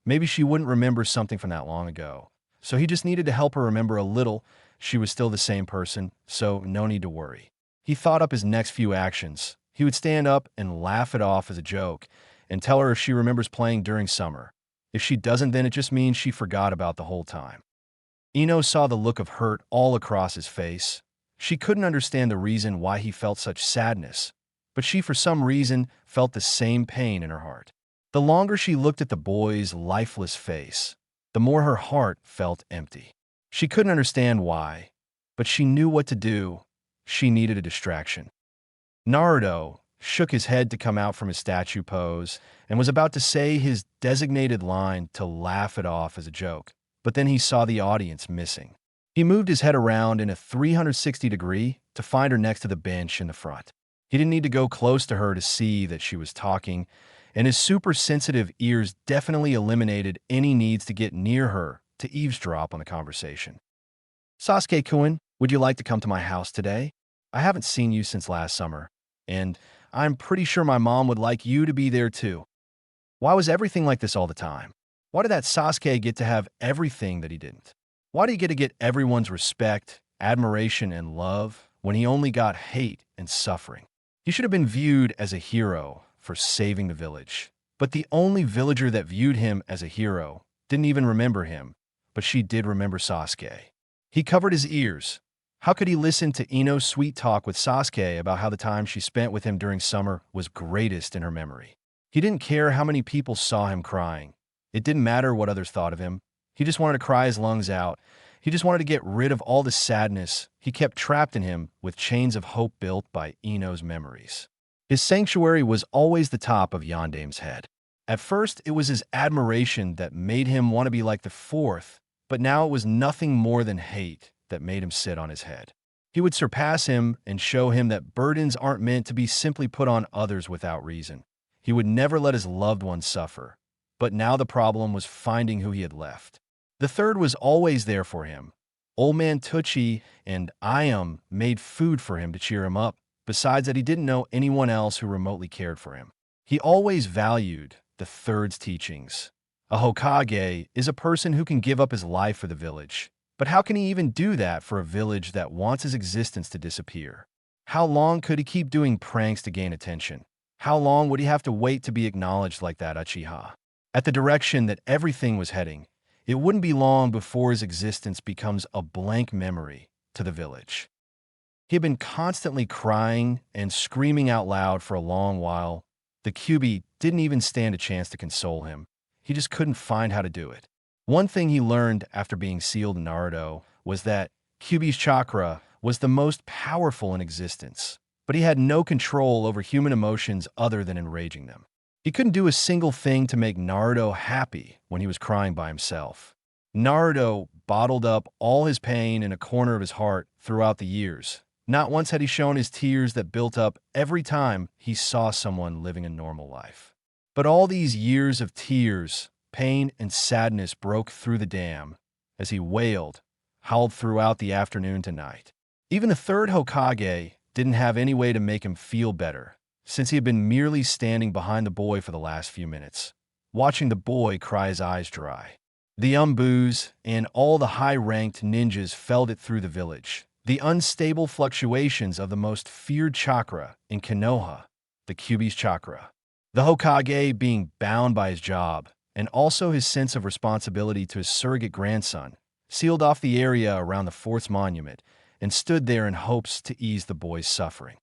A: Maybe she wouldn't remember something from that long ago. So he just needed to help her remember a little. She was still the same person, so no need to worry. He thought up his next few actions. He would stand up and laugh it off as a joke and tell her if she remembers playing during summer. If she doesn't, then it just means she forgot about the whole time. Ino saw the look of hurt all across his face. She couldn't understand the reason why he felt such sadness, but she for some reason felt the same pain in her heart. The longer she looked at the boy's lifeless face, the more her heart felt empty. She couldn't understand why, but she knew what to do. She needed a distraction. Naruto shook his head to come out from his statue pose and was about to say his designated line to laugh it off as a joke, but then he saw the audience missing. He moved his head around in a 360-degree to find her next to the bench in the front. He didn't need to go close to her to see that she was talking, and his super-sensitive ears definitely eliminated any needs to get near her to eavesdrop on the conversation. "Sasuke-kun, would you like to come to my house today? I haven't seen you since last summer, and I'm pretty sure my mom would like you to be there too. Why was everything like this all the time? Why did that Sasuke get to have everything that he didn't? Why did he get to get everyone's respect, admiration, and love when he only got hate and suffering? He should have been viewed as a hero for saving the village. But the only villager that viewed him as a hero didn't even remember him, but she did remember Sasuke. He covered his ears. How could he listen to Ino's sweet talk with Sasuke about how the time she spent with him during summer was greatest in her memory? He didn't care how many people saw him crying. It didn't matter what others thought of him. He just wanted to cry his lungs out. He just wanted to get rid of all the sadness he kept trapped in him with chains of hope built by Ino's memories. His sanctuary was always the top of Yandame's head. At first, it was his admiration that made him want to be like the fourth, but now it was nothing more than hate that made him sit on his head. He would surpass him and show him that burdens aren't meant to be simply put on others without reason. He would never let his loved ones suffer. But now the problem was finding who he had left. The third was always there for him. Old Man Tucci and Ayam made food for him to cheer him up, besides that he didn't know anyone else who remotely cared for him. He always valued the third's teachings. A Hokage is a person who can give up his life for the village. But how can he even do that for a village that wants his existence to disappear? How long could he keep doing pranks to gain attention? How long would he have to wait to be acknowledged like that Uchiha? At the direction that everything was heading, it wouldn't be long before his existence becomes a blank memory to the village. He had been constantly crying and screaming out loud for a long while. The Kyuubi didn't even stand a chance to console him. He just couldn't find how to do it. One thing he learned after being sealed in Naruto was that Kyuubi's chakra was the most powerful in existence, but he had no control over human emotions other than enraging them. He couldn't do a single thing to make Naruto happy when he was crying by himself. Naruto bottled up all his pain in a corner of his heart throughout the years. Not once had he shown his tears that built up every time he saw someone living a normal life. But all these years of tears, pain, and sadness broke through the dam as he wailed, howled throughout the afternoon to night. Even the third Hokage didn't have any way to make him feel better, since he had been merely standing behind the boy for the last few minutes, watching the boy cry his eyes dry. The Umbus and all the high-ranked ninjas felt it through the village. The unstable fluctuations of the most feared chakra in Konoha, the Kyuubi's chakra. The Hokage being bound by his job, and also his sense of responsibility to his surrogate grandson, sealed off the area around the fort's monument, and stood there in hopes to ease the boy's suffering.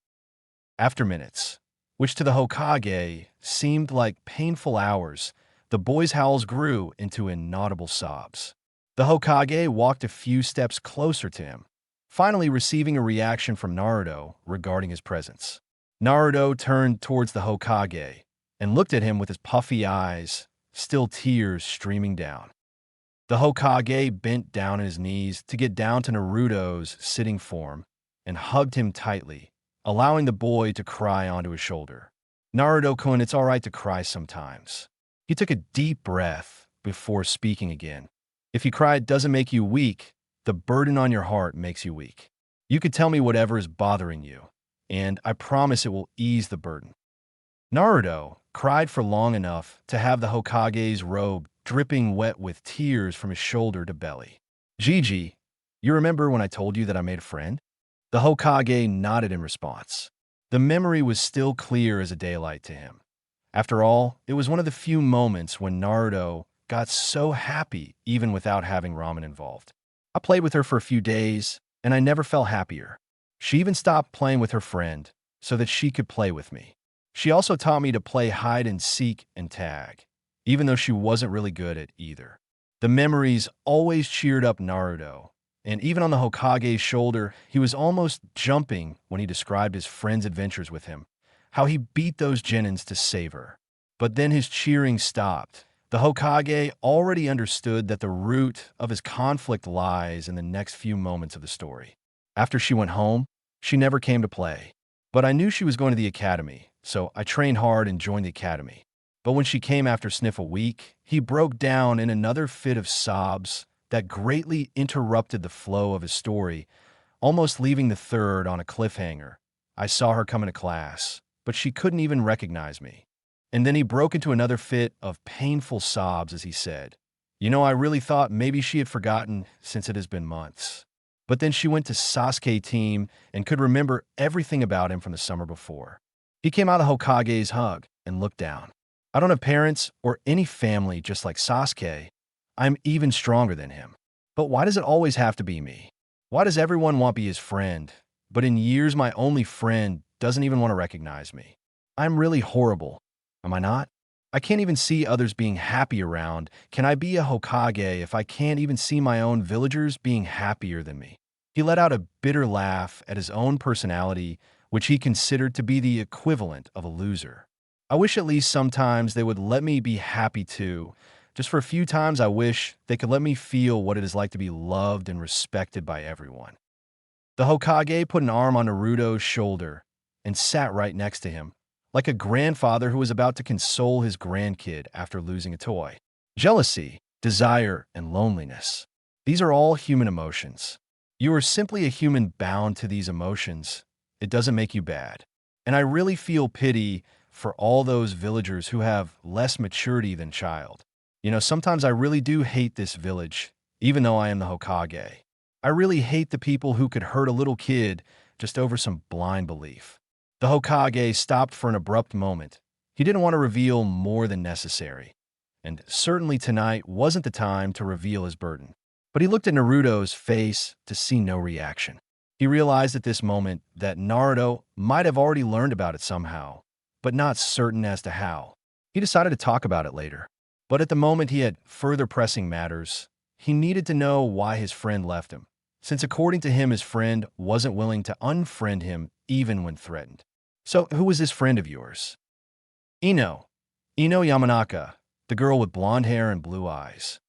A: After minutes, which to the Hokage seemed like painful hours, the boy's howls grew into inaudible sobs. The Hokage walked a few steps closer to him, finally receiving a reaction from Naruto regarding his presence. Naruto turned towards the Hokage and looked at him with his puffy eyes, still tears streaming down. The Hokage bent down on his knees to get down to Naruto's sitting form and hugged him tightly, allowing the boy to cry onto his shoulder. Naruto-kun, it's all right to cry sometimes. He took a deep breath before speaking again. If you cry, it doesn't make you weak. The burden on your heart makes you weak. You could tell me whatever is bothering you, and I promise it will ease the burden. Naruto cried for long enough to have the Hokage's robe dripping wet with tears from his shoulder to belly. Gigi, you remember when I told you that I made a friend? The Hokage nodded in response. The memory was still clear as a daylight to him. After all, it was one of the few moments when Naruto got so happy even without having Ramen involved. I played with her for a few days, and I never felt happier. She even stopped playing with her friend so that she could play with me. She also taught me to play hide and seek and tag, even though she wasn't really good at either. The memories always cheered up Naruto, and even on the Hokage's shoulder, he was almost jumping when he described his friend's adventures with him, how he beat those genins to save her. But then his cheering stopped. The Hokage already understood that the root of his conflict lies in the next few moments of the story. After she went home, she never came to play. But I knew she was going to the academy, so I trained hard and joined the academy. But when she came after Sniff a week, he broke down in another fit of sobs that greatly interrupted the flow of his story, almost leaving the third on a cliffhanger. I saw her come into class, but she couldn't even recognize me. And then he broke into another fit of painful sobs as he said, "You know, I really thought maybe she had forgotten since it has been months." But then she went to Sasuke team and could remember everything about him from the summer before. He came out of Hokage's hug and looked down. I don't have parents or any family just like Sasuke. I'm even stronger than him. But why does it always have to be me? Why does everyone want to be his friend? But in years, my only friend doesn't even want to recognize me. I'm really horrible. Am I not? I can't even see others being happy around. Can I be a Hokage if I can't even see my own villagers being happier than me? He let out a bitter laugh at his own personality, which he considered to be the equivalent of a loser. I wish at least sometimes they would let me be happy too. Just for a few times, I wish they could let me feel what it is like to be loved and respected by everyone. The Hokage put an arm on Naruto's shoulder and sat right next to him, like a grandfather who was about to console his grandkid after losing a toy. Jealousy, desire, and loneliness. These are all human emotions. You are simply a human bound to these emotions. It doesn't make you bad. And I really feel pity for all those villagers who have less maturity than child. You know, sometimes I really do hate this village, even though I am the Hokage. I really hate the people who could hurt a little kid just over some blind belief. The Hokage stopped for an abrupt moment. He didn't want to reveal more than necessary. And certainly tonight wasn't the time to reveal his burden. But he looked at Naruto's face to see no reaction. He realized at this moment that Naruto might have already learned about it somehow, but not certain as to how. He decided to talk about it later. But at the moment he had further pressing matters. He needed to know why his friend left him, since according to him his friend wasn't willing to unfriend him even when threatened. So who was this friend of yours? Ino Yamanaka, the girl with blonde hair and blue eyes.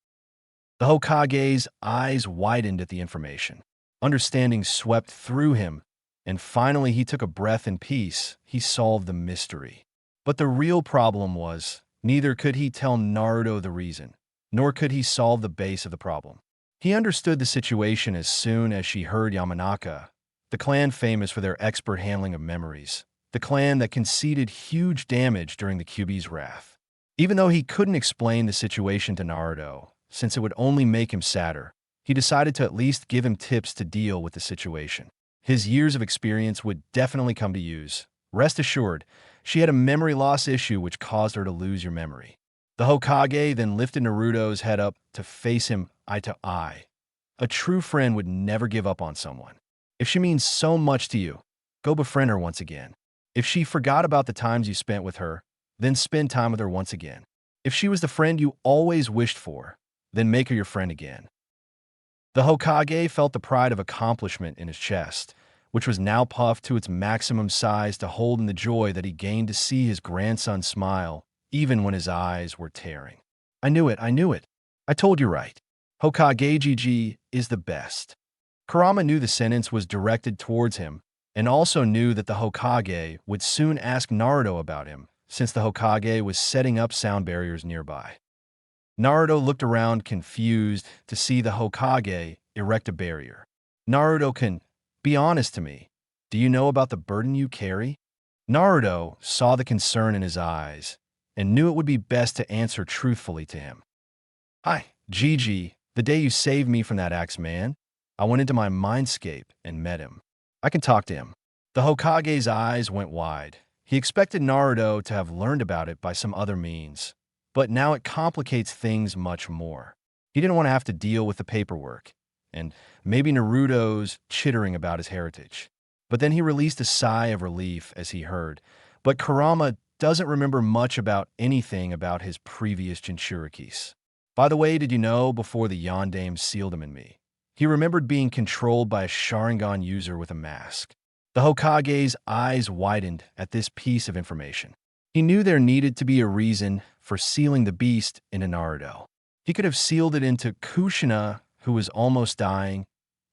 A: The Hokage's eyes widened at the information. Understanding swept through him, and finally he took a breath in peace. He solved the mystery. But the real problem was, neither could he tell Naruto the reason, nor could he solve the base of the problem. He understood the situation as soon as she heard Yamanaka, the clan famous for their expert handling of memories, the clan that conceded huge damage during the Kyuubi's wrath. Even though he couldn't explain the situation to Naruto, since it would only make him sadder, he decided to at least give him tips to deal with the situation. His years of experience would definitely come to use. Rest assured, she had a memory loss issue which caused her to lose your memory. The Hokage then lifted Naruto's head up to face him eye to eye. A true friend would never give up on someone. If she means so much to you, go befriend her once again. If she forgot about the times you spent with her, then spend time with her once again. If she was the friend you always wished for, then make her your friend again. The Hokage felt the pride of accomplishment in his chest, which was now puffed to its maximum size to hold in the joy that he gained to see his grandson smile, even when his eyes were tearing. I knew it, I knew it. I told you right. Hokage GG is the best. Kurama knew the sentence was directed towards him, and also knew that the Hokage would soon ask Naruto about him, since the Hokage was setting up sound barriers nearby. Naruto looked around confused to see the Hokage erect a barrier. Naruto-kun, be honest to me. Do you know about the burden you carry? Naruto saw the concern in his eyes and knew it would be best to answer truthfully to him. Hi, Gigi, the day you saved me from that axe man, I went into my mindscape and met him. I can talk to him. The Hokage's eyes went wide. He expected Naruto to have learned about it by some other means, but now it complicates things much more. He didn't want to have to deal with the paperwork, and maybe Naruto's chittering about his heritage. But then he released a sigh of relief as he heard, but Kurama doesn't remember much about anything about his previous Jinchurikis. By the way, did you know before the Yondames sealed him in me? He remembered being controlled by a Sharingan user with a mask. The Hokage's eyes widened at this piece of information. He knew there needed to be a reason for sealing the beast into Naruto. He could have sealed it into Kushina, who was almost dying,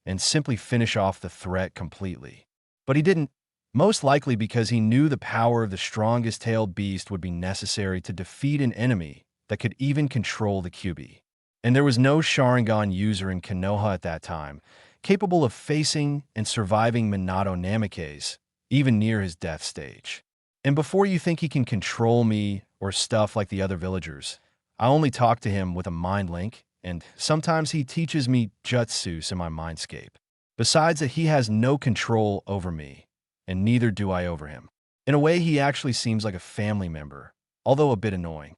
A: and simply finish off the threat completely. But he didn't, most likely because he knew the power of the strongest tailed beast would be necessary to defeat an enemy that could even control the Kyuubi. And there was no Sharingan user in Konoha at that time, capable of facing and surviving Minato Namikaze, even near his death stage. And before you think he can control me or stuff like the other villagers, I only talk to him with a mind link, and sometimes he teaches me jutsus in my mindscape. Besides that, he has no control over me, and neither do I over him. In a way, he actually seems like a family member, although a bit annoying.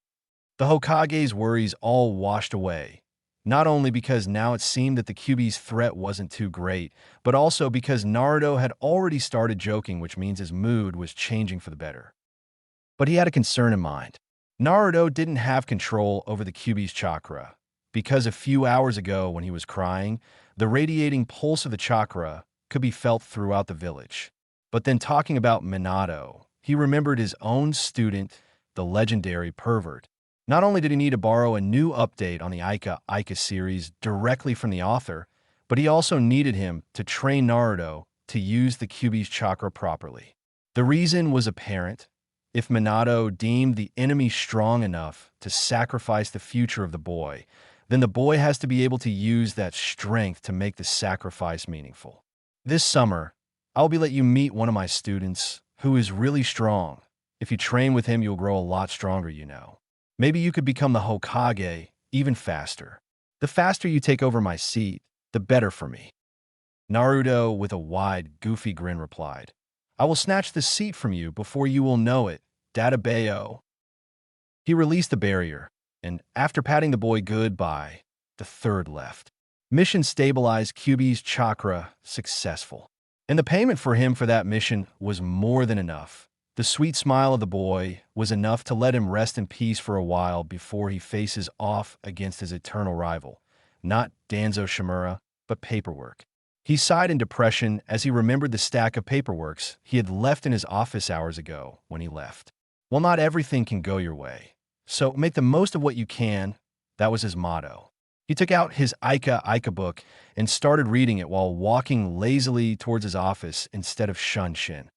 A: The Hokage's worries all washed away, not only because now it seemed that the Kyuubi's threat wasn't too great, but also because Naruto had already started joking, which means his mood was changing for the better. But he had a concern in mind. Naruto didn't have control over the Kyuubi's chakra, because a few hours ago when he was crying, the radiating pulse of the chakra could be felt throughout the village. But then talking about Minato, he remembered his own student, the legendary pervert. Not only did he need to borrow a new update on the Aika series directly from the author, but he also needed him to train Naruto to use the Kyuubi's chakra properly. The reason was apparent. If Minato deemed the enemy strong enough to sacrifice the future of the boy, then the boy has to be able to use that strength to make the sacrifice meaningful. This summer, I'll be letting you meet one of my students who is really strong. If you train with him, you'll grow a lot stronger, you know. Maybe you could become the Hokage even faster. The faster you take over my seat, the better for me. Naruto, with a wide, goofy grin, replied, I will snatch the seat from you before you will know it, Dadabayo. He released the barrier, and after patting the boy goodbye, the third left. Mission stabilized Kyuubi's chakra successful. And the payment for him for that mission was more than enough. The sweet smile of the boy was enough to let him rest in peace for a while before he faces off against his eternal rival, not Danzo Shimura, but paperwork. He sighed in depression as he remembered the stack of paperworks he had left in his office hours ago when he left. Well, not everything can go your way, so make the most of what you can. That was his motto. He took out his Aika book and started reading it while walking lazily towards his office instead of Shunshin.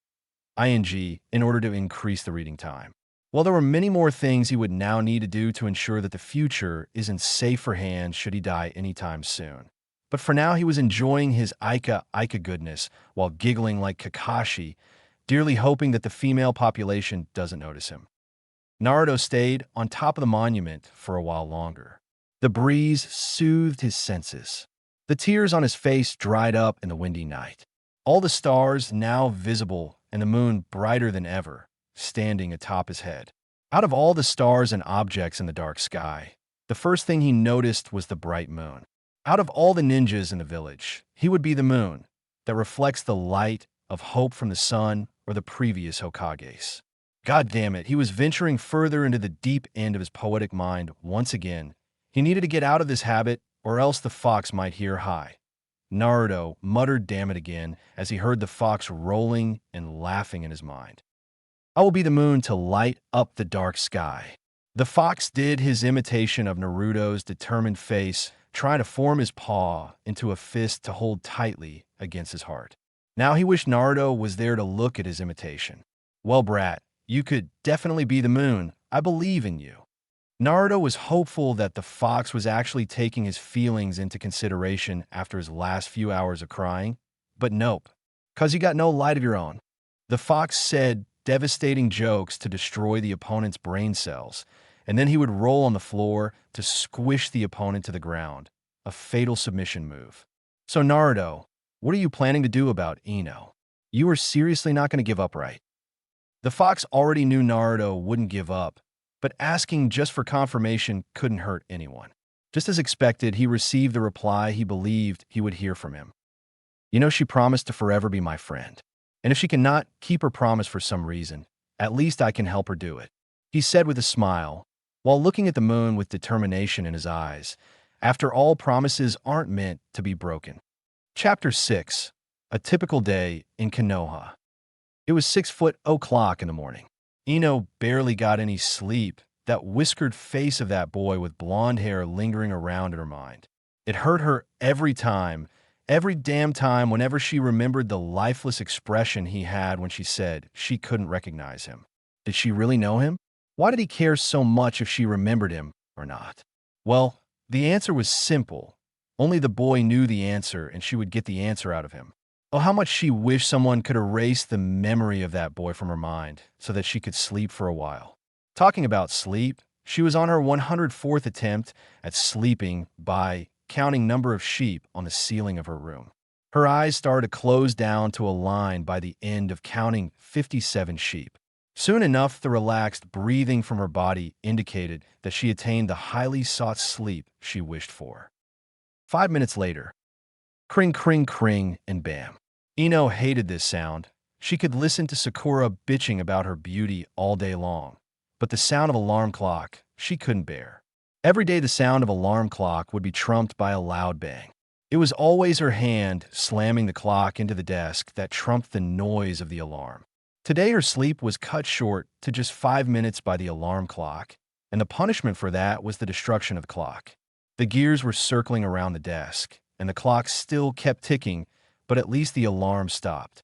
A: In order to increase the reading time. While there were many more things he would now need to do to ensure that the future is in safer hands should he die anytime soon. But for now, he was enjoying his Aika goodness while giggling like Kakashi, dearly hoping that the female population doesn't notice him. Naruto stayed on top of the monument for a while longer. The breeze soothed his senses. The tears on his face dried up in the windy night. All the stars now visible and the moon brighter than ever, standing atop his head. Out of all the stars and objects in the dark sky, the first thing he noticed was the bright moon. Out of all the ninjas in the village, he would be the moon that reflects the light of hope from the sun or the previous Hokages. God damn it, he was venturing further into the deep end of his poetic mind once again. He needed to get out of this habit, or else the fox might hear high. Naruto muttered damn it again as he heard the fox rolling and laughing in his mind. I will be the moon to light up the dark sky. The fox did his imitation of Naruto's determined face, trying to form his paw into a fist to hold tightly against his heart. Now he wished Naruto was there to look at his imitation. Well, brat, you could definitely be the moon. I believe in you. Naruto was hopeful that the fox was actually taking his feelings into consideration after his last few hours of crying, but nope, 'cause you got no light of your own. The fox said devastating jokes to destroy the opponent's brain cells, and then he would roll on the floor to squish the opponent to the ground, a fatal submission move. So Naruto, what are you planning to do about Ino? You are seriously not going to give up, right? The fox already knew Naruto wouldn't give up, but asking just for confirmation couldn't hurt anyone. Just as expected, he received the reply he believed he would hear from him. You know, she promised to forever be my friend. And if she cannot keep her promise for some reason, at least I can help her do it, he said with a smile, while looking at the moon with determination in his eyes. After all, promises aren't meant to be broken. Chapter 6. A typical day in Konoha. It was 6:00 in the morning. Ino barely got any sleep, that whiskered face of that boy with blonde hair lingering around in her mind. It hurt her every damn time whenever she remembered the lifeless expression he had when she said she couldn't recognize him. Did she really know him? Why did he care so much if she remembered him or not? Well, the answer was simple. Only the boy knew the answer, and she would get the answer out of him. Oh, how much she wished someone could erase the memory of that boy from her mind so that she could sleep for a while. Talking about sleep, she was on her 104th attempt at sleeping by counting number of sheep on the ceiling of her room. Her eyes started to close down to a line by the end of counting 57 sheep. Soon enough, the relaxed breathing from her body indicated that she attained the highly sought sleep she wished for. 5 minutes later, cring, cring, cring, and bam. Ino hated this sound. She could listen to Sakura bitching about her beauty all day long, but the sound of alarm clock she couldn't bear. Every day the sound of alarm clock would be trumped by a loud bang. It was always her hand slamming the clock into the desk that trumped the noise of the alarm. Today her sleep was cut short to just 5 minutes by the alarm clock, and the punishment for that was the destruction of the clock. The gears were circling around the desk, and the clock still kept ticking, but at least the alarm stopped.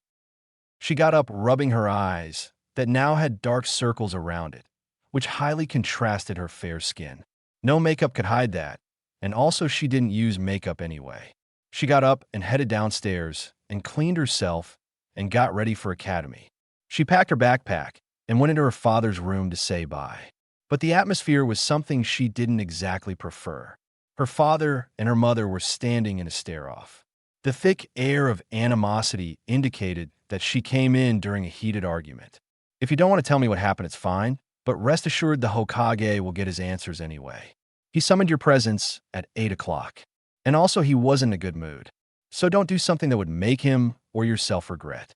A: She got up, rubbing her eyes that now had dark circles around it, which highly contrasted her fair skin. No makeup could hide that, and also she didn't use makeup anyway. She got up and headed downstairs and cleaned herself and got ready for academy. She packed her backpack and went into her father's room to say bye. But the atmosphere was something she didn't exactly prefer. Her father and her mother were standing in a stare-off. The thick air of animosity indicated that she came in during a heated argument. If you don't want to tell me what happened, it's fine, but rest assured the Hokage will get his answers anyway. He summoned your presence at 8 o'clock. And also he wasn't in a good mood. So don't do something that would make him or yourself regret.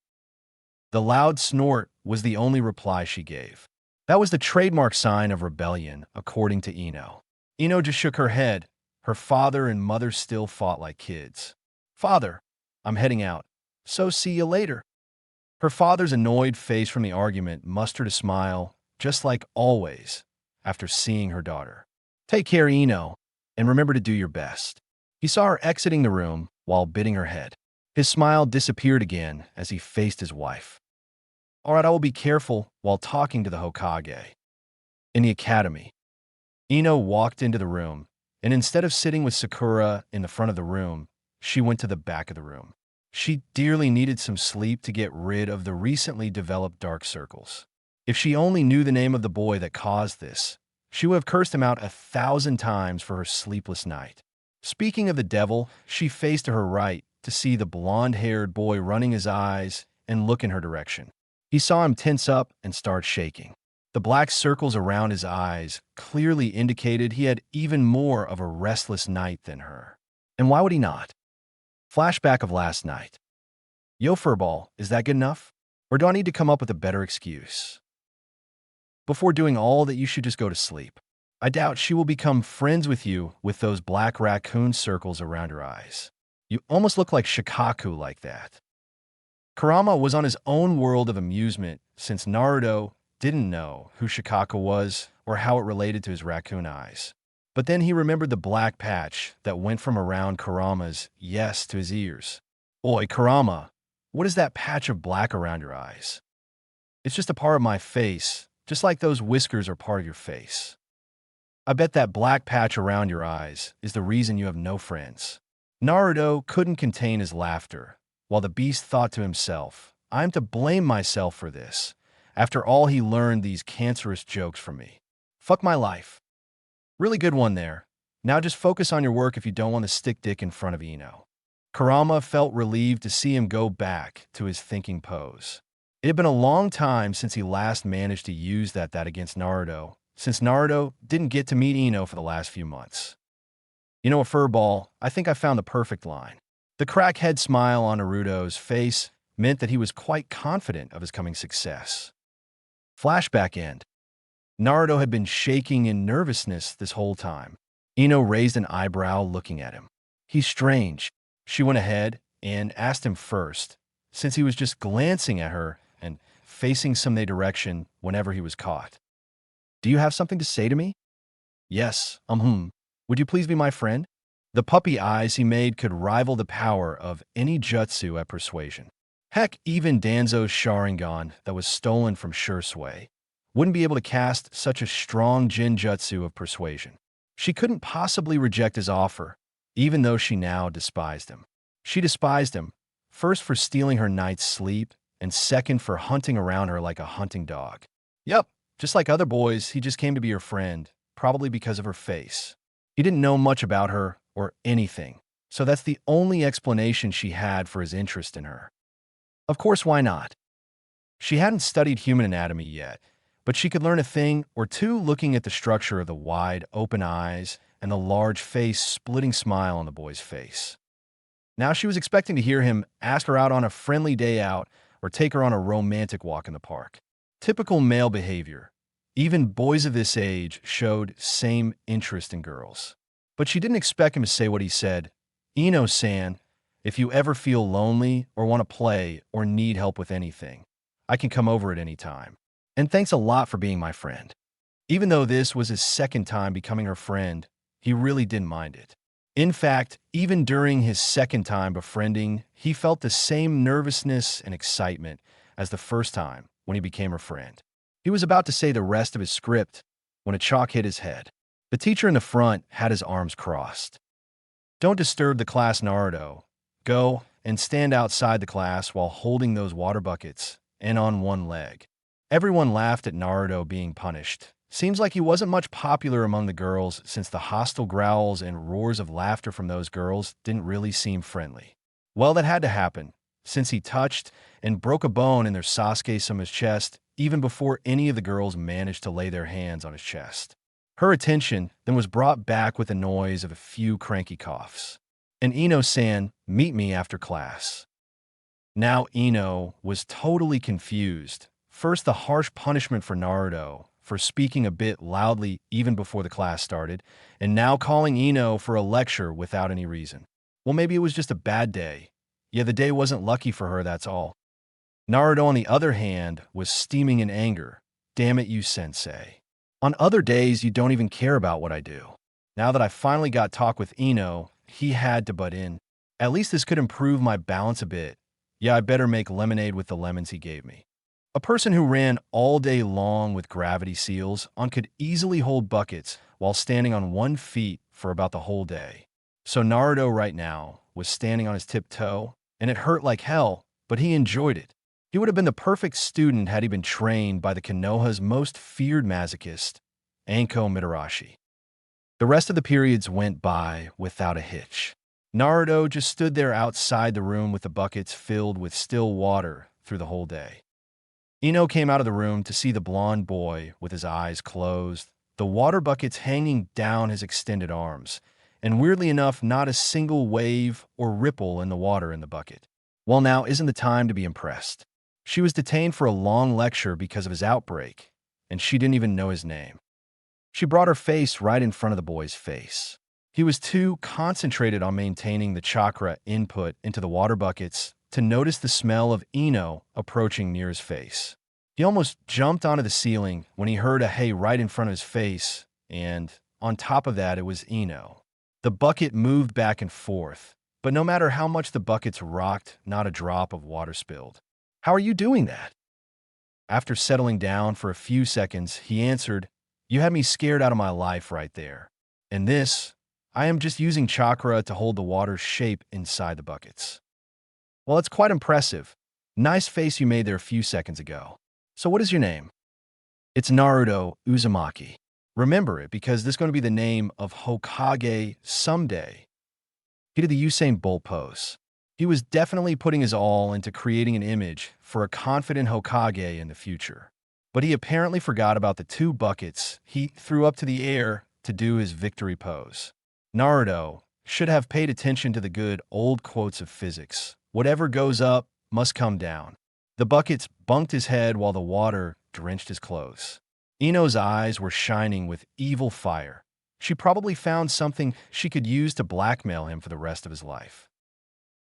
A: The loud snort was the only reply she gave. That was the trademark sign of rebellion, according to Ino. Ino just shook her head. Her father and mother still fought like kids. Father, I'm heading out, so see you later. Her father's annoyed face from the argument mustered a smile, just like always, after seeing her daughter. Take care, Ino, and remember to do your best. He saw her exiting the room while bidding her head. His smile disappeared again as he faced his wife. All right, I will be careful while talking to the Hokage. In the academy, Ino walked into the room, and instead of sitting with Sakura in the front of the room, she went to the back of the room. She dearly needed some sleep to get rid of the recently developed dark circles. If she only knew the name of the boy that caused this, she would have cursed him out 1,000 times for her sleepless night. Speaking of the devil, she faced to her right to see the blonde-haired boy running his eyes and look in her direction. He saw him tense up and start shaking. The black circles around his eyes clearly indicated he had even more of a restless night than her. And why would he not? Flashback of last night. Yo, furball, is that good enough? Or do I need to come up with a better excuse? Before doing all that, you should just go to sleep. I doubt she will become friends with you with those black raccoon circles around her eyes. You almost look like Shikaku like that. Kurama was on his own world of amusement since Naruto didn't know who Shikaku was or how it related to his raccoon eyes. But then he remembered the black patch that went from around Kurama's yes to his ears. Oi, Kurama, what is that patch of black around your eyes? It's just a part of my face, just like those whiskers are part of your face. I bet that black patch around your eyes is the reason you have no friends. Naruto couldn't contain his laughter, while the beast thought to himself, I'm to blame myself for this, after all he learned these cancerous jokes from me. Fuck my life. Really good one there. Now just focus on your work if you don't want to stick dick in front of Ino. Kurama felt relieved to see him go back to his thinking pose. It had been a long time since he last managed to use that against Naruto, since Naruto didn't get to meet Ino for the last few months. You know, a furball, I think I found the perfect line. The crackhead smile on Naruto's face meant that he was quite confident of his coming success. Flashback end. Naruto had been shaking in nervousness this whole time. Ino raised an eyebrow looking at him. He's strange. She went ahead and asked him first, since he was just glancing at her and facing some direction whenever he was caught. Do you have something to say to me? Yes, Would you please be my friend? The puppy eyes he made could rival the power of any jutsu at persuasion. Heck, even Danzo's Sharingan that was stolen from Shursui wouldn't be able to cast such a strong jinjutsu of persuasion. She couldn't possibly reject his offer, even though she now despised him. She despised him, first for stealing her night's sleep, and second for hunting around her like a hunting dog. Yep, just like other boys, he just came to be her friend, probably because of her face. He didn't know much about her or anything, so that's the only explanation she had for his interest in her. Of course, why not? She hadn't studied human anatomy yet, but she could learn a thing or two looking at the structure of the wide, open eyes and the large face-splitting smile on the boy's face. Now she was expecting to hear him ask her out on a friendly day out or take her on a romantic walk in the park. Typical male behavior. Even boys of this age showed same interest in girls. But she didn't expect him to say what he said. Ino-san, if you ever feel lonely or want to play or need help with anything, I can come over at any time. And thanks a lot for being my friend. Even though this was his second time becoming her friend, he really didn't mind it. In fact, even during his second time befriending, he felt the same nervousness and excitement as the first time when he became her friend. He was about to say the rest of his script when a chalk hit his head. The teacher in the front had his arms crossed. Don't disturb the class, Naruto. Go and stand outside the class while holding those water buckets and on one leg. Everyone laughed at Naruto being punished. Seems like he wasn't much popular among the girls since the hostile growls and roars of laughter from those girls didn't really seem friendly. Well, that had to happen, since he touched and broke a bone in their Sasuke-sama's chest even before any of the girls managed to lay their hands on his chest. Her attention then was brought back with the noise of a few cranky coughs. And Ino-san, meet me after class. Now Ino was totally confused. First, the harsh punishment for Naruto for speaking a bit loudly even before the class started, and now calling Ino for a lecture without any reason. Well, maybe it was just a bad day. Yeah, the day wasn't lucky for her, that's all. Naruto, on the other hand, was steaming in anger. Damn it, you sensei. On other days, you don't even care about what I do. Now that I finally got talk with Ino, he had to butt in. At least this could improve my balance a bit. Yeah, I better make lemonade with the lemons he gave me. A person who ran all day long with gravity seals on could easily hold buckets while standing on 1 foot for about the whole day. So Naruto right now was standing on his tiptoe, and it hurt like hell, but he enjoyed it. He would have been the perfect student had he been trained by the Konoha's most feared masochist, Anko Mitarashi. The rest of the periods went by without a hitch. Naruto just stood there outside the room with the buckets filled with still water through the whole day. Ino came out of the room to see the blonde boy with his eyes closed, the water buckets hanging down his extended arms, and weirdly enough, not a single wave or ripple in the water in the bucket. Well, now isn't the time to be impressed. She was detained for a long lecture because of his outbreak, and she didn't even know his name. She brought her face right in front of the boy's face. He was too concentrated on maintaining the chakra input into the water buckets to notice the smell of Ino approaching near his face. He almost jumped onto the ceiling when he heard a hey right in front of his face, and on top of that, it was Ino. The bucket moved back and forth, but no matter how much the buckets rocked, not a drop of water spilled. "How are you doing that?" After settling down for a few seconds, he answered, "You had me scared out of my life right there. And this, I am just using chakra to hold the water's shape inside the buckets." "Well, it's quite impressive. Nice face you made there a few seconds ago. So what is your name?" "It's Naruto Uzumaki. Remember it because this is going to be the name of Hokage someday." He did the Usain Bolt pose. He was definitely putting his all into creating an image for a confident Hokage in the future. But he apparently forgot about the two buckets he threw up to the air to do his victory pose. Naruto should have paid attention to the good old quotes of physics. Whatever goes up must come down. The buckets bumped his head while the water drenched his clothes. Ino's eyes were shining with evil fire. She probably found something she could use to blackmail him for the rest of his life.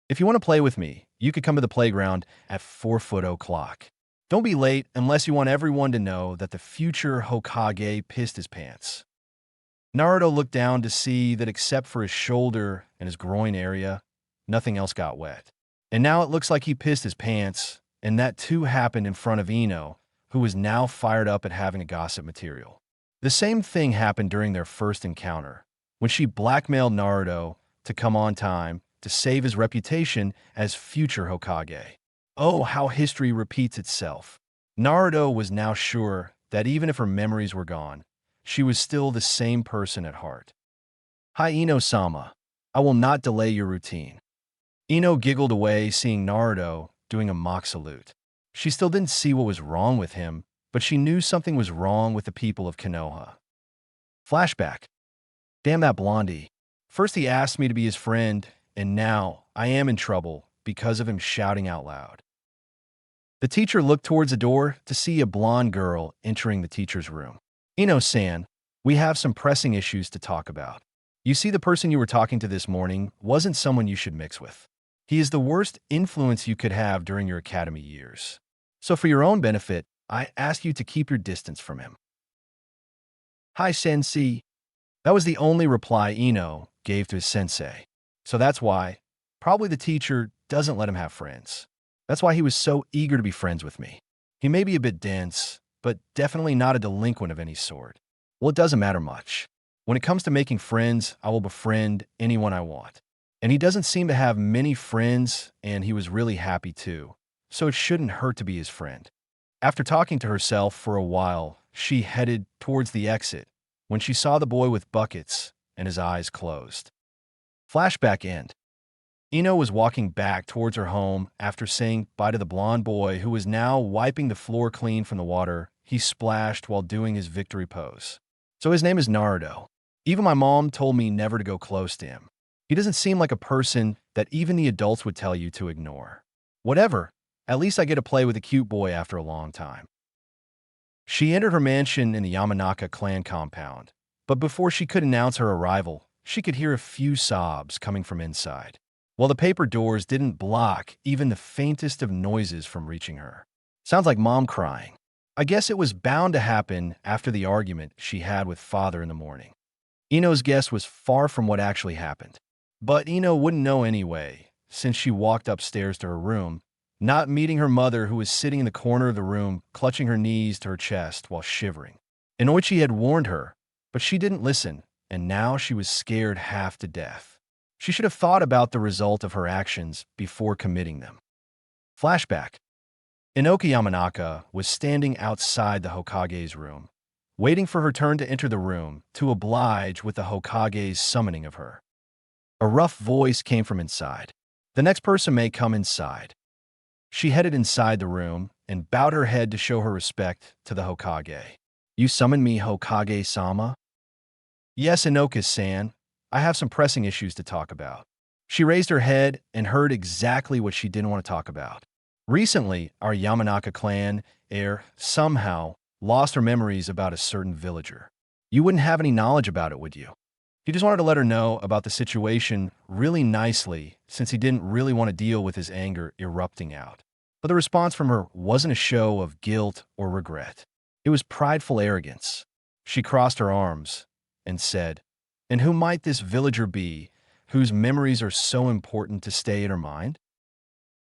A: "If you want to play with me, you could come to the playground at 4:00. Don't be late unless you want everyone to know that the future Hokage pissed his pants." Naruto looked down to see that except for his shoulder and his groin area, nothing else got wet. And now it looks like he pissed his pants, and that too happened in front of Ino, who was now fired up at having a gossip material. The same thing happened during their first encounter, when she blackmailed Naruto to come on time to save his reputation as future Hokage. Oh, how history repeats itself. Naruto was now sure that even if her memories were gone, she was still the same person at heart. "Hi, Ino-sama. I will not delay your routine." Ino giggled away, seeing Naruto doing a mock salute. She still didn't see what was wrong with him, but she knew something was wrong with the people of Konoha. Flashback. Damn that blondie. First he asked me to be his friend, and now I am in trouble because of him shouting out loud. The teacher looked towards the door to see a blonde girl entering the teacher's room. "Ino-san, we have some pressing issues to talk about. You see, the person you were talking to this morning wasn't someone you should mix with. He is the worst influence you could have during your academy years. So for your own benefit, I ask you to keep your distance from him." "Hi, sensei." That was the only reply Ino gave to his sensei. So that's why, probably the teacher doesn't let him have friends. That's why he was so eager to be friends with me. He may be a bit dense, but definitely not a delinquent of any sort. Well, it doesn't matter much. When it comes to making friends, I will befriend anyone I want. And he doesn't seem to have many friends, and he was really happy too. So it shouldn't hurt to be his friend. After talking to herself for a while, she headed towards the exit when she saw the boy with buckets and his eyes closed. Flashback end. Ino was walking back towards her home after saying bye to the blonde boy who was now wiping the floor clean from the water he splashed while doing his victory pose. "So his name is Naruto. Even my mom told me never to go close to him. He doesn't seem like a person that even the adults would tell you to ignore. Whatever, at least I get to play with a cute boy after a long time." She entered her mansion in the Yamanaka clan compound, but before she could announce her arrival, she could hear a few sobs coming from inside, while the paper doors didn't block even the faintest of noises from reaching her. Sounds like mom crying. I guess it was bound to happen after the argument she had with father in the morning. Ino's guess was far from what actually happened. But Ino wouldn't know anyway, since she walked upstairs to her room, not meeting her mother who was sitting in the corner of the room, clutching her knees to her chest while shivering. Inoichi had warned her, but she didn't listen, and now she was scared half to death. She should have thought about the result of her actions before committing them. Flashback. Inoki Yamanaka was standing outside the Hokage's room, waiting for her turn to enter the room to oblige with the Hokage's summoning of her. A rough voice came from inside. "The next person may come inside." She headed inside the room and bowed her head to show her respect to the Hokage. "You summoned me, Hokage-sama?" "Yes, Inoka-san. I have some pressing issues to talk about." She raised her head and heard exactly what she didn't want to talk about. Recently, our Yamanaka clan heir somehow lost her memories about a certain villager. You wouldn't have any knowledge about it, would you? He just wanted to let her know about the situation really nicely, since he didn't really want to deal with his anger erupting out. But the response from her wasn't a show of guilt or regret. It was prideful arrogance. She crossed her arms and said, "And who might this villager be whose memories are so important to stay in her mind?"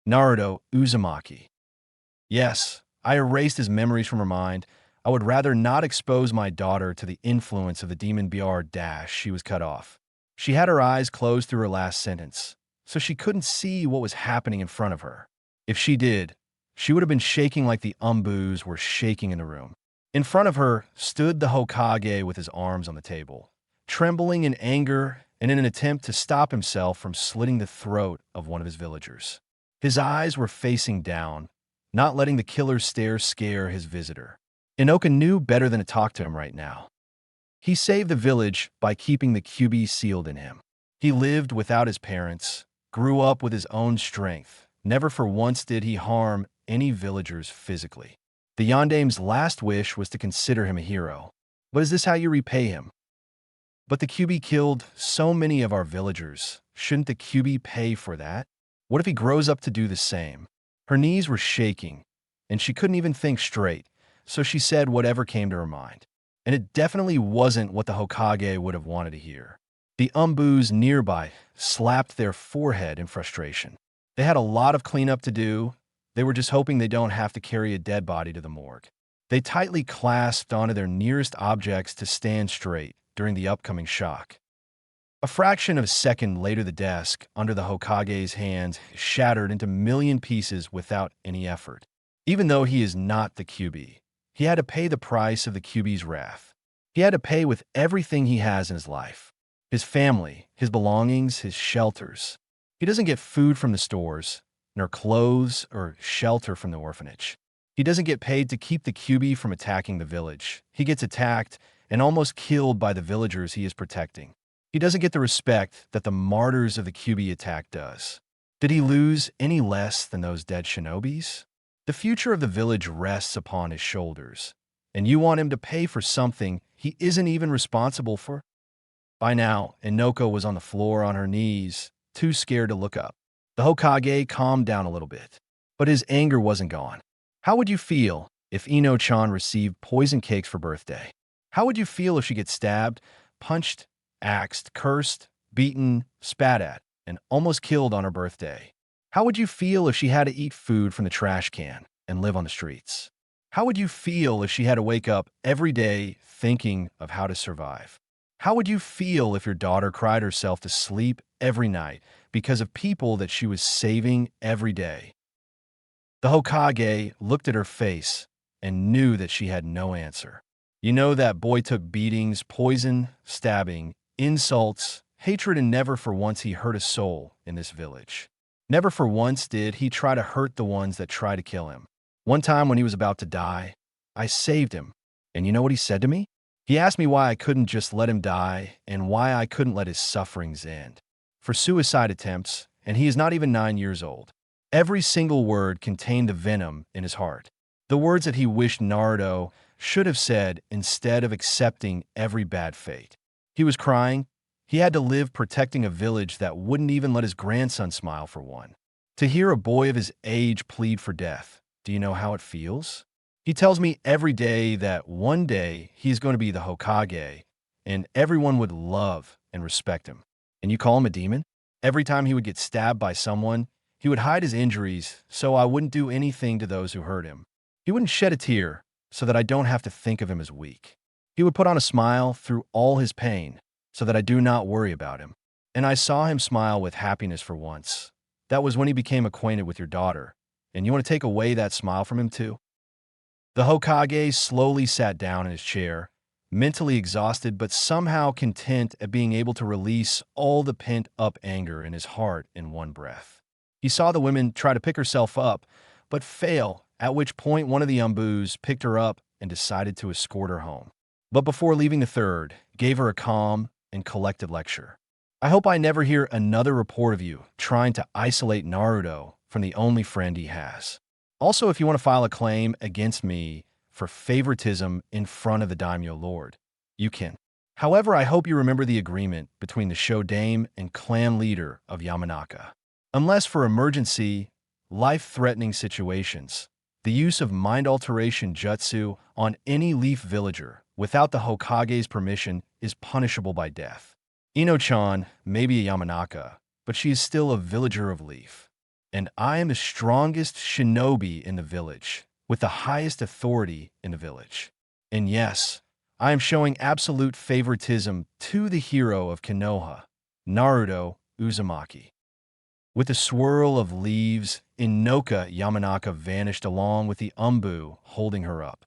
A: "Naruto Uzumaki." "Yes, I erased his memories from her mind. I would rather not expose my daughter to the influence of the demon BR dash." She was cut off. She had her eyes closed through her last sentence, so she couldn't see what was happening in front of her. If she did, she would have been shaking like the umbus were shaking in the room. In front of her stood the Hokage with his arms on the table, trembling in anger and in an attempt to stop himself from slitting the throat of one of his villagers. His eyes were facing down, not letting the killer's stare scare his visitor. Inoka knew better than to talk to him right now. He saved the village by keeping the QB sealed in him. He lived without his parents, grew up with his own strength. Never for once did he harm any villagers physically. The Yandame's last wish was to consider him a hero. But is this how you repay him? "But the QB killed so many of our villagers. Shouldn't the QB pay for that? What if he grows up to do the same?" Her knees were shaking, and she couldn't even think straight, so she said whatever came to her mind. And it definitely wasn't what the Hokage would have wanted to hear. The umbus nearby slapped their forehead in frustration. They had a lot of cleanup to do. They were just hoping they don't have to carry a dead body to the morgue. They tightly clasped onto their nearest objects to stand straight during the upcoming shock. A fraction of a second later, the desk under the Hokage's hands shattered into a million pieces without any effort. Even though he is not the QB, he had to pay the price of the QB's wrath. He had to pay with everything he has in his life. His family, his belongings, his shelters. He doesn't get food from the stores, nor clothes or shelter from the orphanage. He doesn't get paid to keep the QB from attacking the village. He gets attacked and almost killed by the villagers he is protecting. He doesn't get the respect that the martyrs of the QB attack does. Did he lose any less than those dead shinobis? The future of the village rests upon his shoulders, and you want him to pay for something he isn't even responsible for? By now, Inoka was on the floor on her knees, too scared to look up. The Hokage calmed down a little bit, but his anger wasn't gone. How would you feel if Ino-chan received poison cakes for birthday? How would you feel if she gets stabbed, punched, axed, cursed, beaten, spat at, and almost killed on her birthday? How would you feel if she had to eat food from the trash can and live on the streets? How would you feel if she had to wake up every day thinking of how to survive? How would you feel if your daughter cried herself to sleep every night because of people that she was saving every day? The Hokage looked at her face and knew that she had no answer. You know, that boy took beatings, poison, stabbing, insults, hatred, and never for once he hurt a soul in this village. Never for once did he try to hurt the ones that tried to kill him. One time when he was about to die, I saved him. And you know what he said to me? He asked me why I couldn't just let him die and why I couldn't let his sufferings end. For suicide attempts, and he is not even 9 years old. Every single word contained the venom in his heart. The words that he wished Naruto should have said instead of accepting every bad fate. He was crying. He had to live protecting a village that wouldn't even let his grandson smile for one. To hear a boy of his age plead for death, do you know how it feels? He tells me every day that one day he's going to be the Hokage and everyone would love and respect him. And you call him a demon? Every time he would get stabbed by someone, he would hide his injuries so I wouldn't do anything to those who hurt him. He wouldn't shed a tear so that I don't have to think of him as weak. He would put on a smile through all his pain so that I do not worry about him. And I saw him smile with happiness for once. That was when he became acquainted with your daughter. And you want to take away that smile from him too? The Hokage slowly sat down in his chair, mentally exhausted but somehow content at being able to release all the pent-up anger in his heart in one breath. He saw the woman try to pick herself up, but fail, at which point one of the umbus picked her up and decided to escort her home. But before leaving, the third gave her a calm and collected lecture. I hope I never hear another report of you trying to isolate Naruto from the only friend he has. Also, if you want to file a claim against me for favoritism in front of the Daimyo Lord, you can. However, I hope you remember the agreement between the Shodaime and clan leader of Yamanaka. Unless for emergency, life-threatening situations, the use of mind alteration jutsu on any leaf villager without the Hokage's permission is punishable by death. Ino-chan may be a Yamanaka, but she is still a villager of Leaf. And I am the strongest shinobi in the village, with the highest authority in the village. And yes, I am showing absolute favoritism to the hero of Konoha, Naruto Uzumaki. With a swirl of leaves, Inoka Yamanaka vanished along with the Umbu holding her up.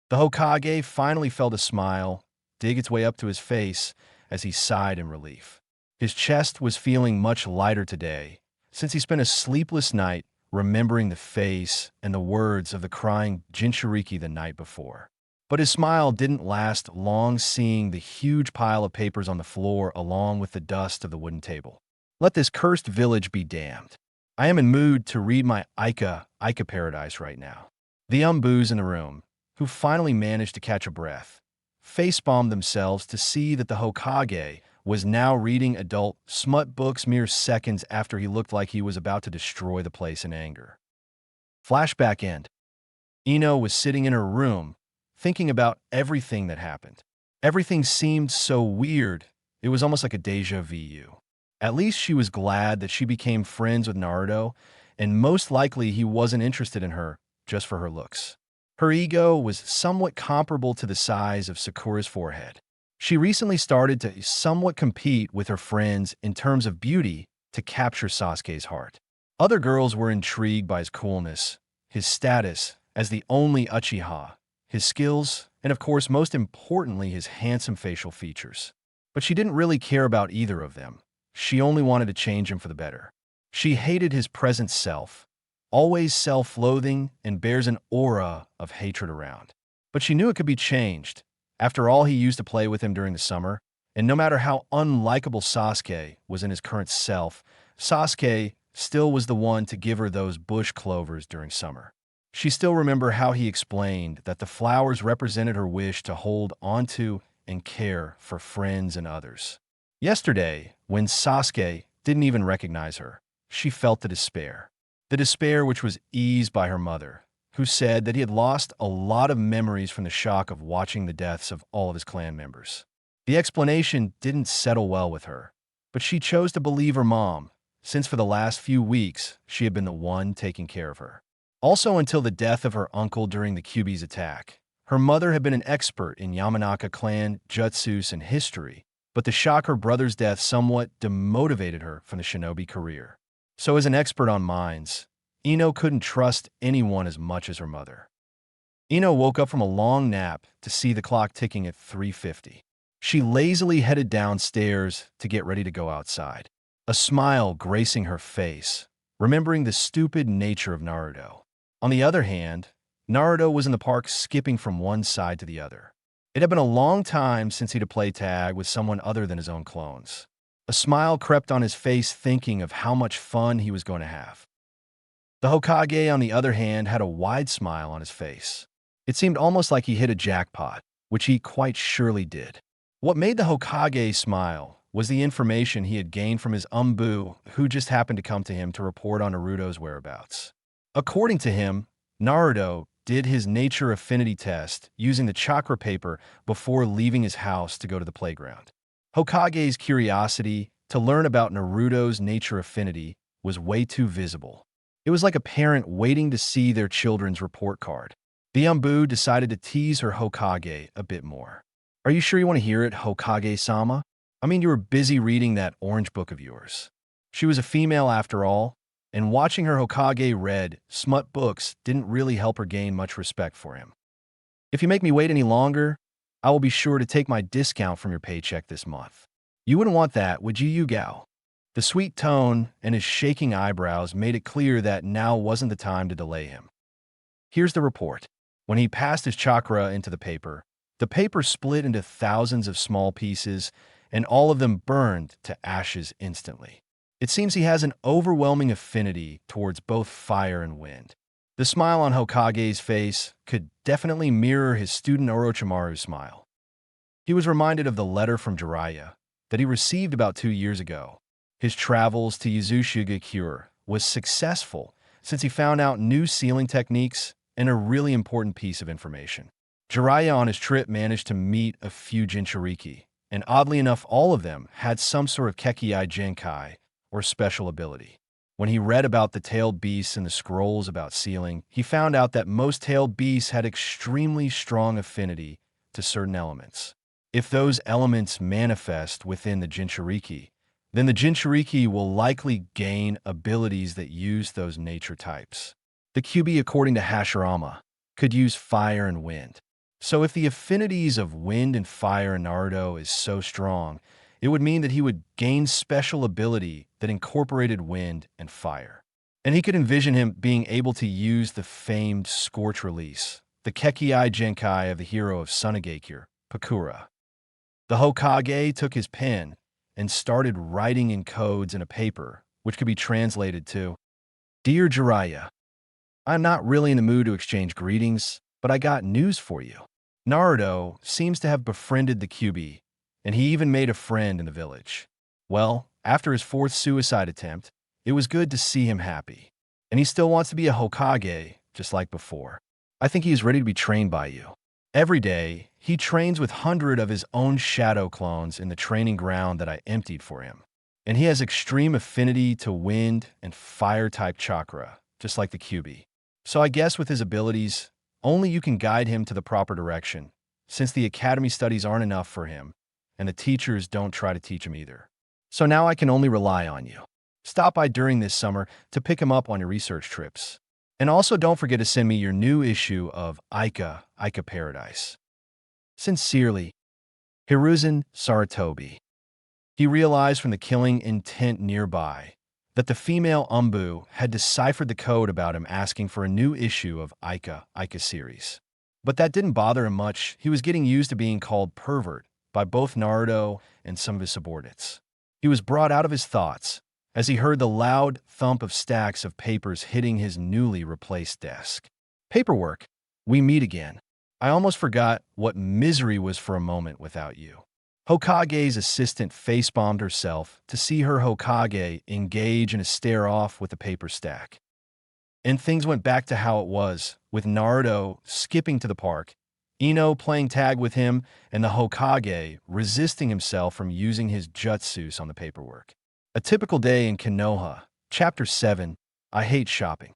A: The Hokage finally felt a smile dig its way up to his face as he sighed in relief. His chest was feeling much lighter today, since he spent a sleepless night remembering the face and the words of the crying Jinchuriki the night before. But his smile didn't last long, seeing the huge pile of papers on the floor along with the dust of the wooden table. Let this cursed village be damned. I am in mood to read my Ica Paradise right now. The Umbus in the room, who finally managed to catch a breath, facepalmed themselves to see that the Hokage was now reading adult smut books mere seconds after he looked like he was about to destroy the place in anger. Flashback end. Ino was sitting in her room, thinking about everything that happened. Everything seemed so weird, it was almost like a deja vu. At least she was glad that she became friends with Naruto, and most likely he wasn't interested in her just for her looks. Her ego was somewhat comparable to the size of Sakura's forehead. She recently started to somewhat compete with her friends in terms of beauty to capture Sasuke's heart. Other girls were intrigued by his coolness, his status as the only Uchiha, his skills, and of course, most importantly, his handsome facial features. But she didn't really care about either of them. She only wanted to change him for the better. She hated his present self, always self-loathing and bears an aura of hatred around. But she knew it could be changed. After all, he used to play with him during the summer, and no matter how unlikable Sasuke was in his current self, Sasuke still was the one to give her those bush clovers during summer. She still remembered how he explained that the flowers represented her wish to hold onto and care for friends and others. Yesterday, when Sasuke didn't even recognize her, she felt the despair. The despair which was eased by her mother, who said that he had lost a lot of memories from the shock of watching the deaths of all of his clan members. The explanation didn't settle well with her, but she chose to believe her mom, since for the last few weeks she had been the one taking care of her. Also, until the death of her uncle during the Kyuubi's attack, her mother had been an expert in Yamanaka clan jutsus and history, but the shock her brother's death somewhat demotivated her from the shinobi career. So as an expert on minds, Ino couldn't trust anyone as much as her mother. Ino woke up from a long nap to see the clock ticking at 3:50. She lazily headed downstairs to get ready to go outside, a smile gracing her face, remembering the stupid nature of Naruto. On the other hand, Naruto was in the park skipping from one side to the other. It had been a long time since he'd played tag with someone other than his own clones. A smile crept on his face thinking of how much fun he was going to have. The Hokage, on the other hand, had a wide smile on his face. It seemed almost like he hit a jackpot, which he quite surely did. What made the Hokage smile was the information he had gained from his Umbu, who just happened to come to him to report on Naruto's whereabouts. According to him, Naruto did his nature affinity test using the chakra paper before leaving his house to go to the playground. Hokage's curiosity to learn about Naruto's nature affinity was way too visible. It was like a parent waiting to see their children's report card. The Umbu decided to tease her Hokage a bit more. Are you sure you want to hear it, Hokage-sama? I mean, you were busy reading that orange book of yours. She was a female after all, and watching her Hokage read smut books didn't really help her gain much respect for him. If you make me wait any longer, I will be sure to take my discount from your paycheck this month. You wouldn't want that, would you, Yugao? The sweet tone and his shaking eyebrows made it clear that now wasn't the time to delay him. Here's the report. When he passed his chakra into the paper split into thousands of small pieces, and all of them burned to ashes instantly. It seems he has an overwhelming affinity towards both fire and wind. The smile on Hokage's face could definitely mirror his student Orochimaru's smile. He was reminded of the letter from Jiraiya that he received about 2 years ago. His travels to Yuzushiga was successful since he found out new sealing techniques and a really important piece of information. Jiraiya on his trip managed to meet a few Jinchuriki, and oddly enough, all of them had some sort of Kekkei Genkai, or special ability. When he read about the tailed beasts in the scrolls about sealing, he found out that most tailed beasts had extremely strong affinity to certain elements. If those elements manifest within the Jinchuriki, then the Jinchuriki will likely gain abilities that use those nature types. The Kyuubi, according to Hashirama, could use fire and wind. So if the affinities of wind and fire in Naruto is so strong, it would mean that he would gain special ability that incorporated wind and fire. And he could envision him being able to use the famed Scorch Release, the Kekkei Genkai of the hero of Sunagakure, Pakura. The Hokage took his pen and started writing in codes in a paper, which could be translated to, "Dear Jiraiya, I'm not really in the mood to exchange greetings, but I got news for you. Naruto seems to have befriended the Kyuubi, and he even made a friend in the village. Well, after his 4th suicide attempt, it was good to see him happy. And he still wants to be a Hokage, just like before. I think he is ready to be trained by you. Every day, he trains with 100 of his own shadow clones in the training ground that I emptied for him. And he has extreme affinity to wind and fire-type chakra, just like the Kyuubi. So I guess with his abilities, only you can guide him to the proper direction, since the academy studies aren't enough for him, and the teachers don't try to teach him either. So now I can only rely on you. Stop by during this summer to pick him up on your research trips. And also don't forget to send me your new issue of Ica Paradise. Sincerely, Hiruzen Sarutobi." He realized from the killing intent nearby that the female Umbu had deciphered the code about him asking for a new issue of Ica series. But that didn't bother him much. He was getting used to being called pervert by both Naruto and some of his subordinates. He was brought out of his thoughts as he heard the loud thump of stacks of papers hitting his newly replaced desk. "Paperwork, we meet again. I almost forgot what misery was for a moment without you." Hokage's assistant face-bombed herself to see her Hokage engage in a stare-off with the paper stack. And things went back to how it was, with Naruto skipping to the park, Ino playing tag with him, and the Hokage resisting himself from using his jutsus on the paperwork. A typical day in Konoha, Chapter 7, I Hate Shopping.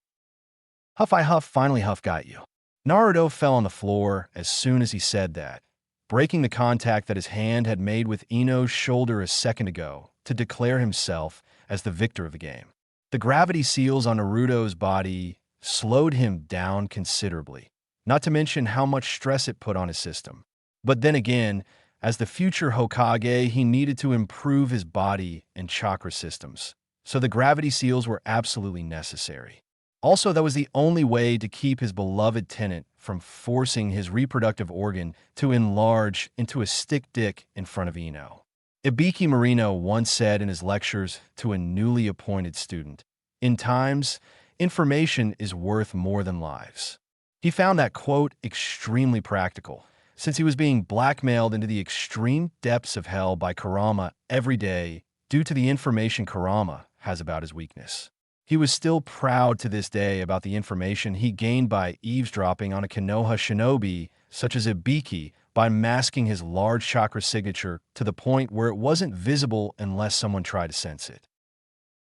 A: Huff I Huff, finally Huff got you. Naruto fell on the floor as soon as he said that, breaking the contact that his hand had made with Ino's shoulder a second ago to declare himself as the victor of the game. The gravity seals on Naruto's body slowed him down considerably, not to mention how much stress it put on his system. But then again, as the future Hokage, he needed to improve his body and chakra systems, so the gravity seals were absolutely necessary. Also, that was the only way to keep his beloved tenant from forcing his reproductive organ to enlarge into a stick dick in front of Ino. Ibiki Marino once said in his lectures to a newly appointed student, "In times, information is worth more than lives." He found that quote extremely practical, since he was being blackmailed into the extreme depths of hell by Kurama every day due to the information Kurama has about his weakness. He was still proud to this day about the information he gained by eavesdropping on a Konoha shinobi such as Ibiki by masking his large chakra signature to the point where it wasn't visible unless someone tried to sense it.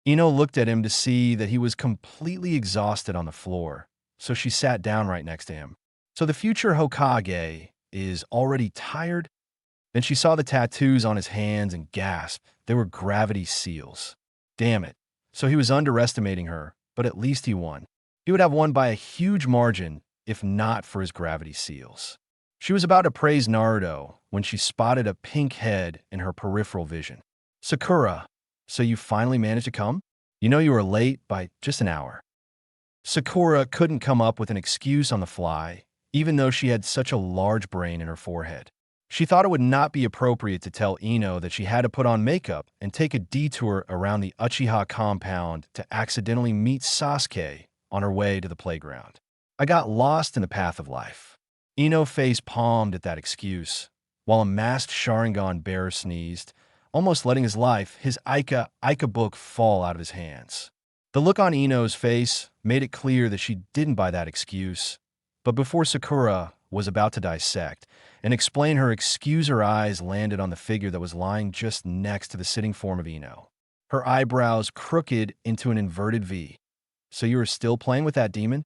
A: Ino looked at him to see that he was completely exhausted on the floor, so she sat down right next to him. "So the future Hokage is already tired?" Then she saw the tattoos on his hands and gasped. They were gravity seals. Damn it. So he was underestimating her, but at least he won. He would have won by a huge margin if not for his gravity seals. She was about to praise Naruto when she spotted a pink head in her peripheral vision. "Sakura, so you finally managed to come? You know you were late by just an hour." Sakura couldn't come up with an excuse on the fly, even though she had such a large brain in her forehead. She thought it would not be appropriate to tell Ino that she had to put on makeup and take a detour around the Uchiha compound to accidentally meet Sasuke on her way to the playground. I got lost in the path of life. Ino face-palmed at that excuse, while a masked Sharingan bearer sneezed, almost letting his Aika book fall out of his hands. The look on Ino's face made it clear that she didn't buy that excuse, but before Sakura was about to dissect and explain her excuse, her eyes landed on the figure that was lying just next to the sitting form of Ino, her eyebrows crooked into an inverted V. So you were still playing with that demon?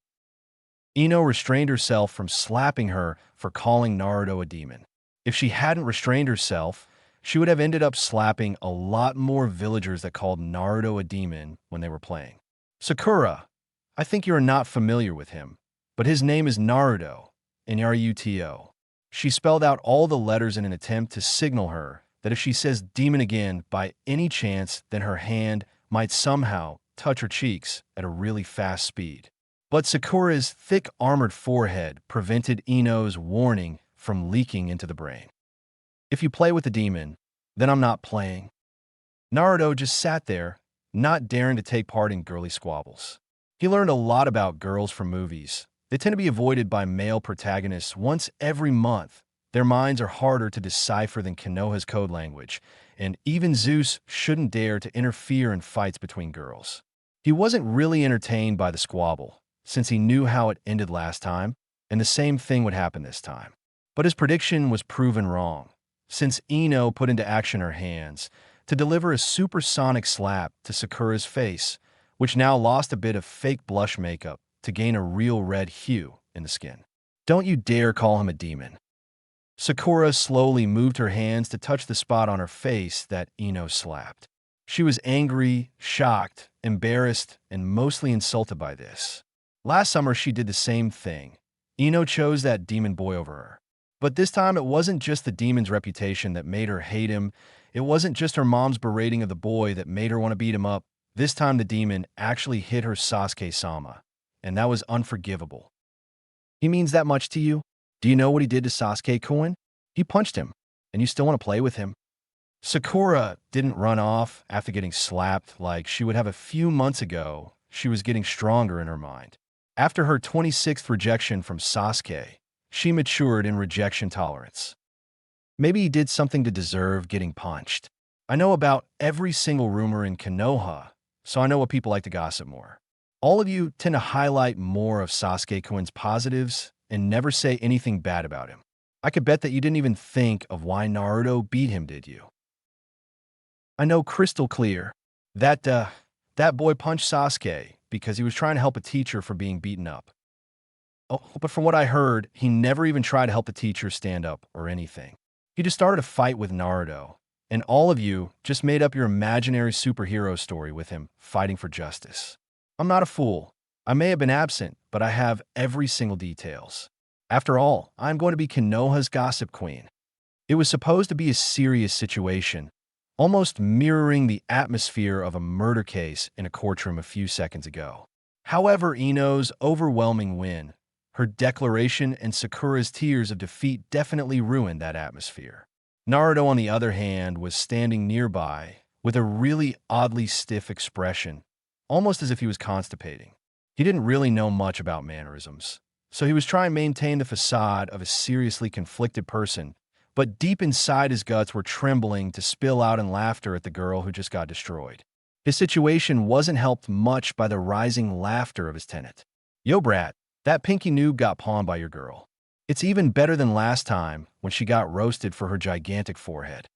A: Ino restrained herself from slapping her for calling Naruto a demon. If she hadn't restrained herself, she would have ended up slapping a lot more villagers that called Naruto a demon when they were playing. Sakura, I think you are not familiar with him, but his name is Naruto, Naruto. She spelled out all the letters in an attempt to signal her that if she says demon again by any chance, then her hand might somehow touch her cheeks at a really fast speed. But Sakura's thick armored forehead prevented Ino's warning from leaking into the brain. If you play with the demon, then I'm not playing. Naruto just sat there, not daring to take part in girly squabbles. He learned a lot about girls from movies. They tend to be avoided by male protagonists once every month. Their minds are harder to decipher than Konoha's code language, and even Zeus shouldn't dare to interfere in fights between girls. He wasn't really entertained by the squabble, since he knew how it ended last time, and the same thing would happen this time. But his prediction was proven wrong, since Ino put into action her hands to deliver a supersonic slap to Sakura's face, which now lost a bit of fake blush makeup to gain a real red hue in the skin. Don't you dare call him a demon. Sakura slowly moved her hands to touch the spot on her face that Ino slapped. She was angry, shocked, embarrassed, and mostly insulted by this. Last summer, she did the same thing. Ino chose that demon boy over her. But this time, it wasn't just the demon's reputation that made her hate him. It wasn't just her mom's berating of the boy that made her want to beat him up. This time, the demon actually hit her Sasuke-sama, and that was unforgivable. He means that much to you? Do you know what he did to Sasuke-kun? He punched him, and you still want to play with him? Sakura didn't run off after getting slapped like she would have a few months ago. She was getting stronger in her mind. After her 26th rejection from Sasuke, she matured in rejection tolerance. Maybe he did something to deserve getting punched. I know about every single rumor in Konoha, so I know what people like to gossip more. All of you tend to highlight more of Sasuke-kun's positives and never say anything bad about him. I could bet that you didn't even think of why Naruto beat him, did you? I know crystal clear. That boy punched Sasuke because he was trying to help a teacher for being beaten up. Oh, but from what I heard, he never even tried to help the teacher stand up or anything. He just started a fight with Naruto, and all of you just made up your imaginary superhero story with him fighting for justice. I'm not a fool. I may have been absent, but I have every single details. After all, I'm going to be Konoha's gossip queen. It was supposed to be a serious situation, almost mirroring the atmosphere of a murder case in a courtroom a few seconds ago. However, Ino's overwhelming win, her declaration, and Sakura's tears of defeat definitely ruined that atmosphere. Naruto, on the other hand, was standing nearby with a really oddly stiff expression, almost as if he was constipating. He didn't really know much about mannerisms, so he was trying to maintain the facade of a seriously conflicted person, but deep inside his guts were trembling to spill out in laughter at the girl who just got destroyed. His situation wasn't helped much by the rising laughter of his tenant. Yo, brat, that pinky noob got pawned by your girl. It's even better than last time when she got roasted for her gigantic forehead.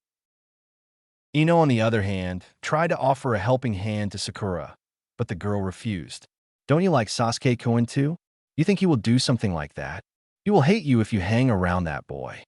A: Ino, on the other hand, tried to offer a helping hand to Sakura, but the girl refused. Don't you like Sasuke-kun too? You think he will do something like that? He will hate you if you hang around that boy.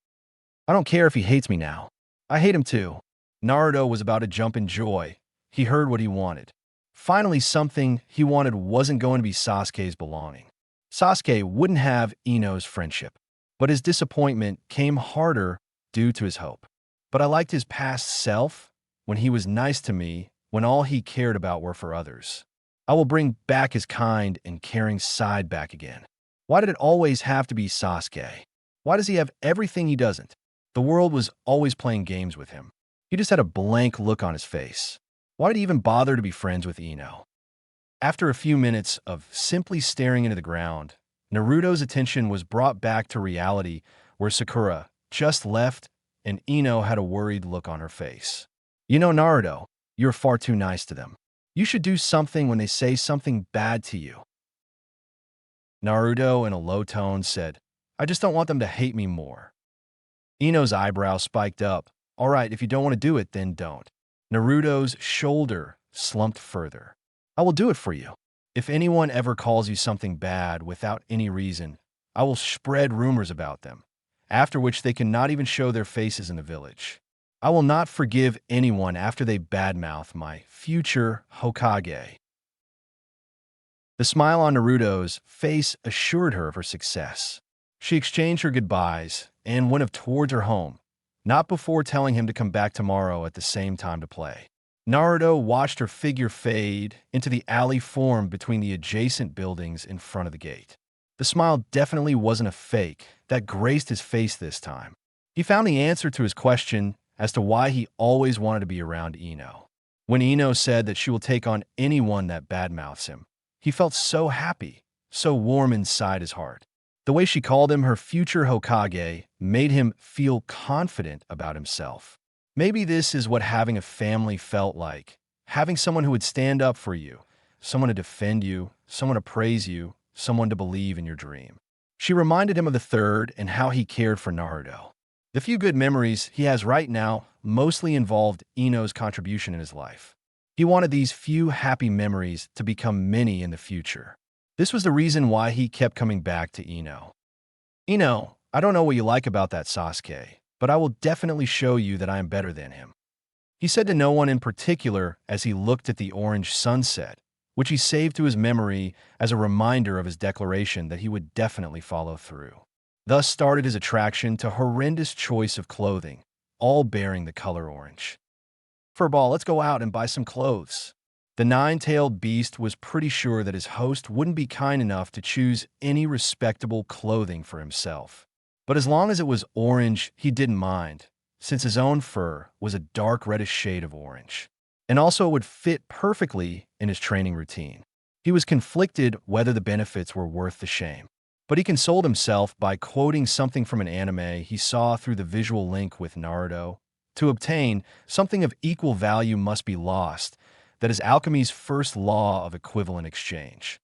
A: I don't care if he hates me now. I hate him too. Naruto was about to jump in joy. He heard what he wanted. Finally, something he wanted wasn't going to be Sasuke's belonging. Sasuke wouldn't have Ino's friendship, but his disappointment came harder due to his hope. But I liked his past self when he was nice to me, when all he cared about were for others. I will bring back his kind and caring side back again. Why did it always have to be Sasuke? Why does he have everything he doesn't? The world was always playing games with him. He just had a blank look on his face. Why did he even bother to be friends with Ino? After a few minutes of simply staring into the ground, Naruto's attention was brought back to reality where Sakura just left and Ino had a worried look on her face. You know, Naruto, you're far too nice to them. You should do something when they say something bad to you. Naruto, in a low tone, said, I just don't want them to hate me more. Ino's eyebrow spiked up. All right, if you don't want to do it, then don't. Naruto's shoulder slumped further. I will do it for you. If anyone ever calls you something bad without any reason, I will spread rumors about them, after which they cannot even show their faces in the village. I will not forgive anyone after they badmouth my future Hokage. The smile on Naruto's face assured her of her success. She exchanged her goodbyes and went towards her home, not before telling him to come back tomorrow at the same time to play. Naruto watched her figure fade into the alley formed between the adjacent buildings in front of the gate. The smile definitely wasn't a fake that graced his face this time. He found the answer to his question as to why he always wanted to be around Ino. When Ino said that she will take on anyone that badmouths him, he felt so happy, so warm inside his heart. The way she called him her future Hokage made him feel confident about himself. Maybe this is what having a family felt like. Having someone who would stand up for you, someone to defend you, someone to praise you, someone to believe in your dream. She reminded him of the third and how he cared for Naruto. The few good memories he has right now mostly involved Ino's contribution in his life. He wanted these few happy memories to become many in the future. This was the reason why he kept coming back to Ino. Ino, I don't know what you like about that Sasuke, but I will definitely show you that I am better than him. He said to no one in particular as he looked at the orange sunset, which he saved to his memory as a reminder of his declaration that he would definitely follow through. Thus started his attraction to horrendous choice of clothing, all bearing the color orange. Furball, let's go out and buy some clothes. The nine-tailed beast was pretty sure that his host wouldn't be kind enough to choose any respectable clothing for himself. But as long as it was orange, he didn't mind, since his own fur was a dark reddish shade of orange. And also it would fit perfectly in his training routine. He was conflicted whether the benefits were worth the shame. But he consoled himself by quoting something from an anime he saw through the visual link with Naruto. To obtain, something of equal value must be lost. That is alchemy's first law of equivalent exchange.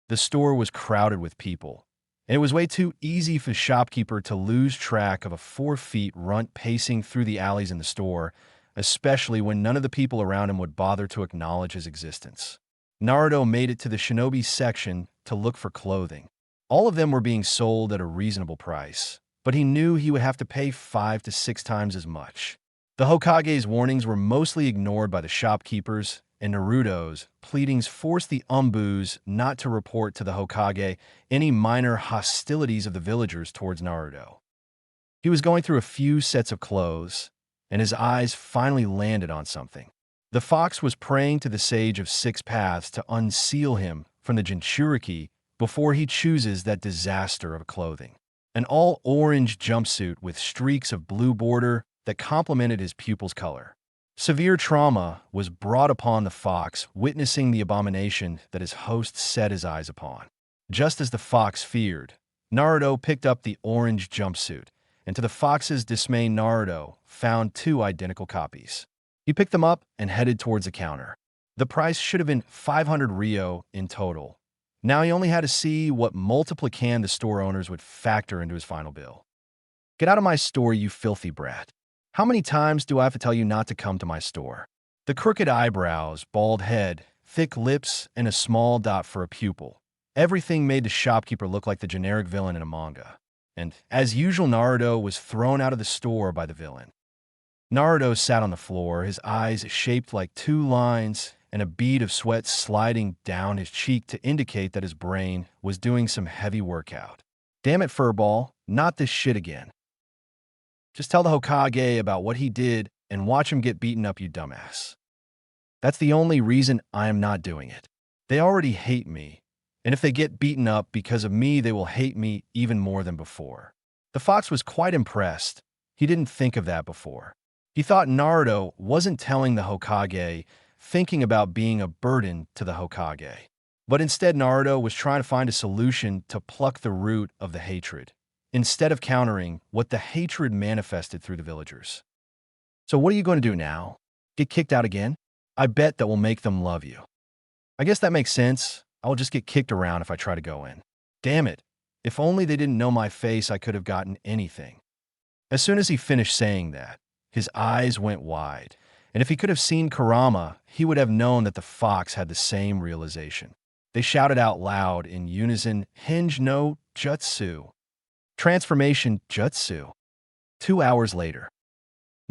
A: The store was crowded with people, and it was way too easy for the shopkeeper to lose track of a 4-foot runt pacing through the alleys in the store, especially when none of the people around him would bother to acknowledge his existence. Naruto made it to the shinobi section to look for clothing. All of them were being sold at a reasonable price, but he knew he would have to pay 5 to 6 times as much. The Hokage's warnings were mostly ignored by the shopkeepers, and Naruto's pleadings forced the Umbus not to report to the Hokage any minor hostilities of the villagers towards Naruto. He was going through a few sets of clothes, and his eyes finally landed on something. The fox was praying to the Sage of Six Paths to unseal him from the Jinchuriki before he chooses that disaster of clothing. An all-orange jumpsuit with streaks of blue border that complemented his pupil's color. Severe trauma was brought upon the fox, witnessing the abomination that his host set his eyes upon. Just as the fox feared, Naruto picked up the orange jumpsuit, and to the fox's dismay, Naruto found 2 identical copies. He picked them up and headed towards the counter. The price should have been 500 Ryo in total. Now he only had to see what multiplican the store owners would factor into his final bill. Get out of my store, you filthy brat. How many times do I have to tell you not to come to my store? The crooked eyebrows, bald head, thick lips, and a small dot for a pupil. Everything made the shopkeeper look like the generic villain in a manga. And, as usual, Naruto was thrown out of the store by the villain. Naruto sat on the floor, his eyes shaped like 2 lines, and a bead of sweat sliding down his cheek to indicate that his brain was doing some heavy workout. Damn it, Furball, not this shit again. Just tell the Hokage about what he did and watch him get beaten up, you dumbass. That's the only reason I am not doing it. They already hate me, and if they get beaten up because of me, they will hate me even more than before. The fox was quite impressed, He didn't think of that before. He thought Naruto wasn't telling the Hokage, thinking about being a burden to the Hokage. But instead, Naruto was trying to find a solution to pluck the root of the hatred, instead of countering what the hatred manifested through the villagers. So what are you going to do now? Get kicked out again? I bet that will make them love you. I guess that makes sense. I will just get kicked around if I try to go in. Damn it. If only they didn't know my face, I could have gotten anything. As soon as he finished saying that, his eyes went wide, and if he could have seen Kurama, he would have known that the fox had the same realization. They shouted out loud in unison, Hinge no Jutsu. Transformation Jutsu. 2 hours later,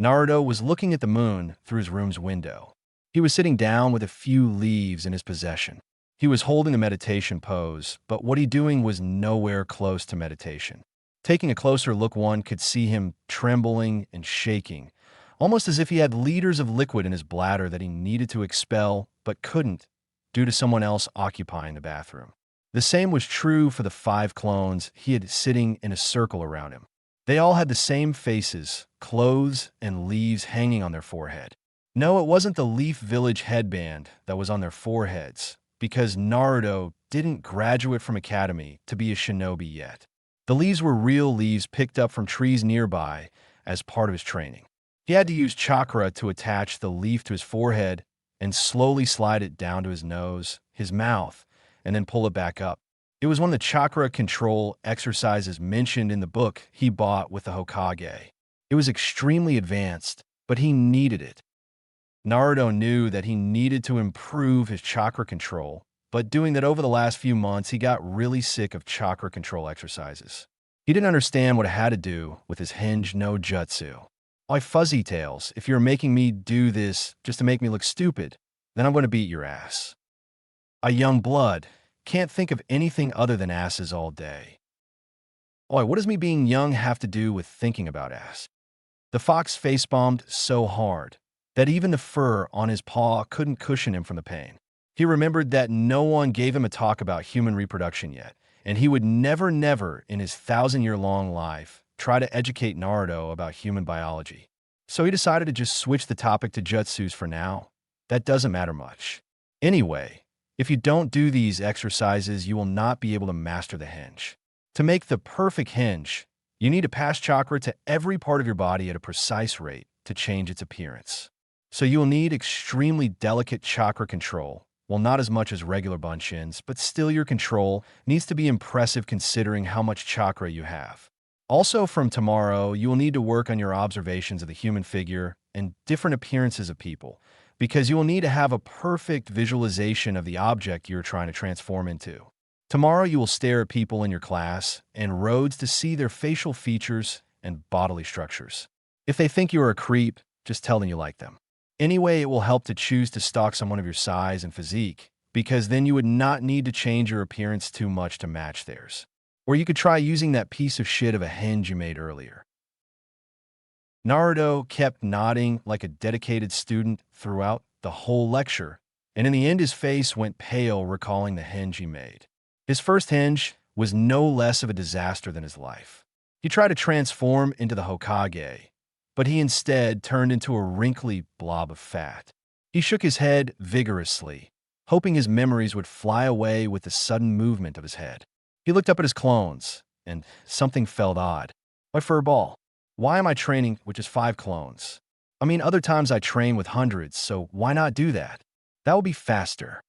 A: Naruto was looking at the moon through his room's window. He was sitting down with a few leaves in his possession. He was holding a meditation pose, but what he doing was nowhere close to meditation. Taking a closer look, one could see him trembling and shaking, almost as if he had liters of liquid in his bladder that he needed to expel but couldn't due to someone else occupying the bathroom. The same was true for the 5 clones he had sitting in a circle around him. They all had the same faces, clothes, and leaves hanging on their forehead. No, it wasn't the Leaf Village headband that was on their foreheads, because Naruto didn't graduate from academy to be a shinobi yet. The leaves were real leaves picked up from trees nearby as part of his training. He had to use chakra to attach the leaf to his forehead and slowly slide it down to his nose, his mouth, and then pull it back up. It was one of the chakra control exercises mentioned in the book he bought with the Hokage. It was extremely advanced, but he needed it. Naruto knew that he needed to improve his chakra control, but doing that over the last few months, he got really sick of chakra control exercises. He didn't understand what it had to do with his Hinge no Jutsu. Why, Fuzzy Tails, if you're making me do this just to make me look stupid, then I'm going to beat your ass. A young blood can't think of anything other than asses all day. Oi, what does me being young have to do with thinking about ass? The fox face-bombed so hard that even the fur on his paw couldn't cushion him from the pain. He remembered that no one gave him a talk about human reproduction yet, and he would never in his 1,000-year-long life try to educate Naruto about human biology. So he decided to just switch the topic to jutsus for now. That doesn't matter much. Anyway, if you don't do these exercises, you will not be able to master the hinge. To make the perfect hinge, you need to pass chakra to every part of your body at a precise rate to change its appearance. So you will need extremely delicate chakra control. Well, not as much as regular bunchins, but still your control needs to be impressive considering how much chakra you have. Also, from tomorrow, you will need to work on your observations of the human figure and different appearances of people, because you will need to have a perfect visualization of the object you're trying to transform into. Tomorrow, you will stare at people in your class and roads to see their facial features and bodily structures. If they think you are a creep, just tell them you like them. Anyway, it will help to choose to stalk someone of your size and physique, because then you would not need to change your appearance too much to match theirs. Or you could try using that piece of shit of a hinge you made earlier. Naruto kept nodding like a dedicated student throughout the whole lecture, and in the end his face went pale recalling the hinge he made. His first hinge was no less of a disaster than his life. He tried to transform into the Hokage, but he instead turned into a wrinkly blob of fat. He shook his head vigorously, hoping his memories would fly away with the sudden movement of his head. He looked up at his clones, and something felt odd. Why, Furball, why am I training with just 5 clones? I mean, other times I train with hundreds, so why not do that? That will be faster.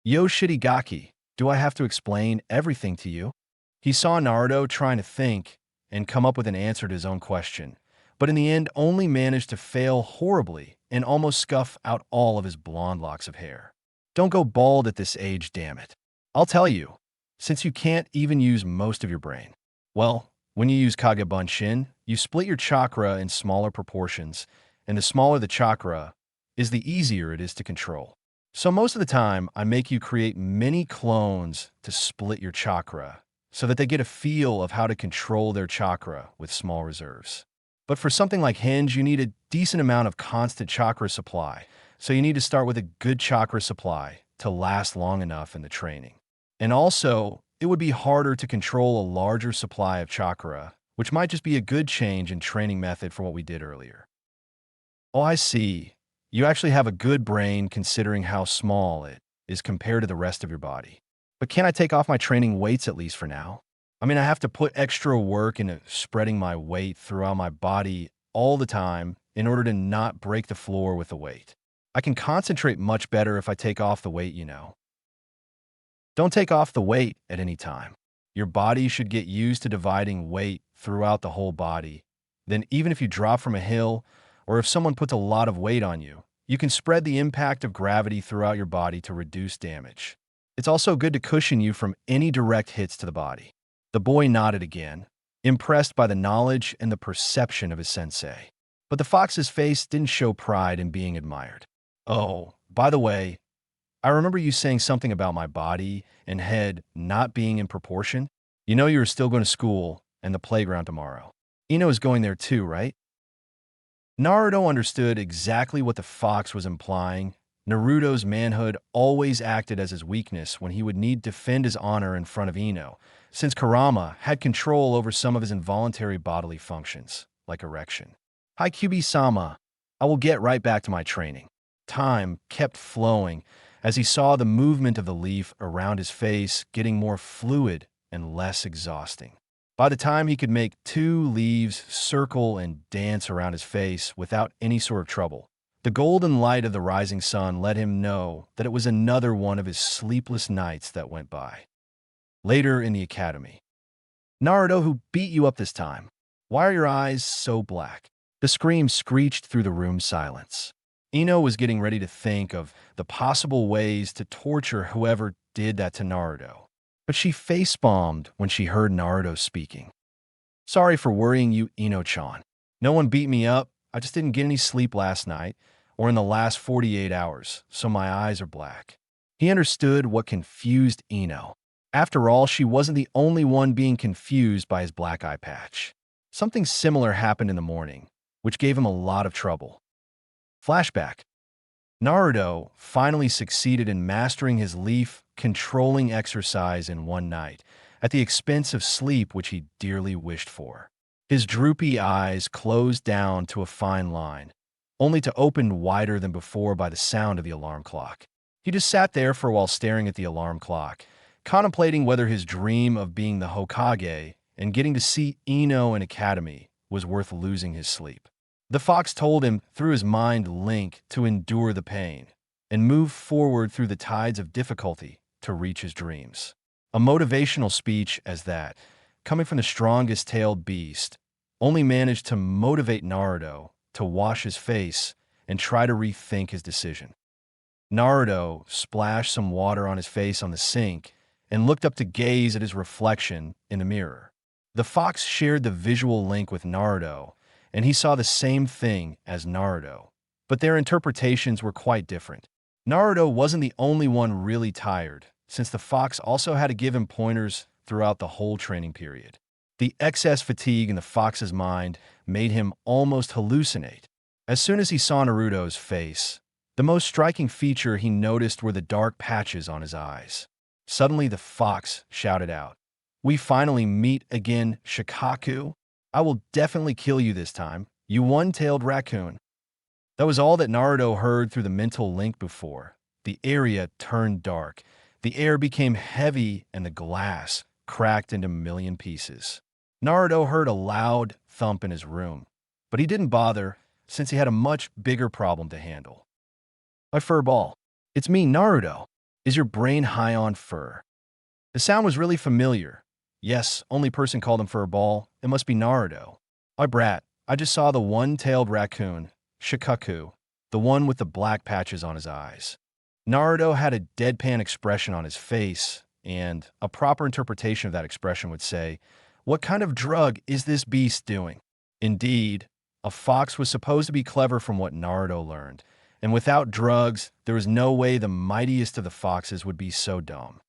A: Yo, Shitty, do I have to explain everything to you? He saw Naruto trying to think and come up with an answer to his own question, but in the end only managed to fail horribly and almost scuff out all of his blonde locks of hair. Don't go bald at this age, damn it. I'll tell you, since you can't even use most of your brain. Well, when you use Kage Bunshin, you split your chakra in smaller proportions, and the smaller the chakra is, the easier it is to control. So most of the time, I make you create many clones to split your chakra, so that they get a feel of how to control their chakra with small reserves. But for something like Hinge, you need a decent amount of constant chakra supply, so you need to start with a good chakra supply to last long enough in the training. And also, it would be harder to control a larger supply of chakra which might just be a good change in training method for what we did earlier. Oh, I see. You actually have a good brain considering how small it is compared to the rest of your body. But can I take off my training weights at least for now? I mean, I have to put extra work into spreading my weight throughout my body all the time in order to not break the floor with the weight. I can concentrate much better if I take off the weight, you know. Don't take off the weight at any time. Your body should get used to dividing weight throughout the whole body. Then even if you drop from a hill, or if someone puts a lot of weight on you, you can spread the impact of gravity throughout your body to reduce damage. It's also good to cushion you from any direct hits to the body. The boy nodded again, impressed by the knowledge and the perception of his sensei. But the fox's face didn't show pride in being admired. Oh, by the way, I remember you saying something about my body and head not being in proportion. You know you're still going to school and the playground tomorrow. Ino is going there too, right? Naruto understood exactly what the fox was implying. Naruto's manhood always acted as his weakness when he would need to defend his honor in front of Ino, since Kurama had control over some of his involuntary bodily functions, like erection. Hi Kyubi-sama, I will get right back to my training. Time kept flowing as he saw the movement of the leaf around his face getting more fluid and less exhausting. By the time he could make 2 leaves circle and dance around his face without any sort of trouble, the golden light of the rising sun let him know that it was another one of his sleepless nights that went by. Later in the academy. Naruto, who beat you up this time? Why are your eyes so black? The scream screeched through the room's silence. Ino was getting ready to think of the possible ways to torture whoever did that to Naruto. But she face-bombed when she heard Naruto speaking. Sorry for worrying you, Ino-chan. No one beat me up. I just didn't get any sleep last night or in the last 48 hours, so my eyes are black. He understood what confused Ino. After all, she wasn't the only one being confused by his black eye patch. Something similar happened in the morning, which gave him a lot of trouble. Flashback. Naruto finally succeeded in mastering his leaf-controlling exercise in one night, at the expense of sleep which he dearly wished for. His droopy eyes closed down to a fine line, only to open wider than before by the sound of the alarm clock. He just sat there for a while staring at the alarm clock, contemplating whether his dream of being the Hokage and getting to see Ino in Academy was worth losing his sleep. The fox told him through his mind link to endure the pain and move forward through the tides of difficulty to reach his dreams. A motivational speech as that, coming from the strongest-tailed beast, only managed to motivate Naruto to wash his face and try to rethink his decision. Naruto splashed some water on his face on the sink and looked up to gaze at his reflection in the mirror. The fox shared the visual link with Naruto, and he saw the same thing as Naruto, but their interpretations were quite different. Naruto wasn't the only one really tired, since the fox also had to give him pointers throughout the whole training period. The excess fatigue in the fox's mind made him almost hallucinate. As soon as he saw Naruto's face, the most striking feature he noticed were the dark patches on his eyes. Suddenly the fox shouted out, "We finally meet again, Shikaku? I will definitely kill you this time, you one-tailed raccoon." That was all that Naruto heard through the mental link before. The area turned dark. The air became heavy and the glass cracked into a million pieces. Naruto heard a loud thump in his room, but he didn't bother since he had a much bigger problem to handle. "My fur ball. It's me, Naruto. Is your brain high on fur?" The sound was really familiar. Yes, only person called him fur ball. It must be Naruto. "My brat, I just saw the one-tailed raccoon, Shikaku, the one with the black patches on his eyes." Naruto had a deadpan expression on his face, and a proper interpretation of that expression would say, "What kind of drug is this beast doing?" Indeed, a fox was supposed to be clever from what Naruto learned, and without drugs, there was no way the mightiest of the foxes would be so dumb.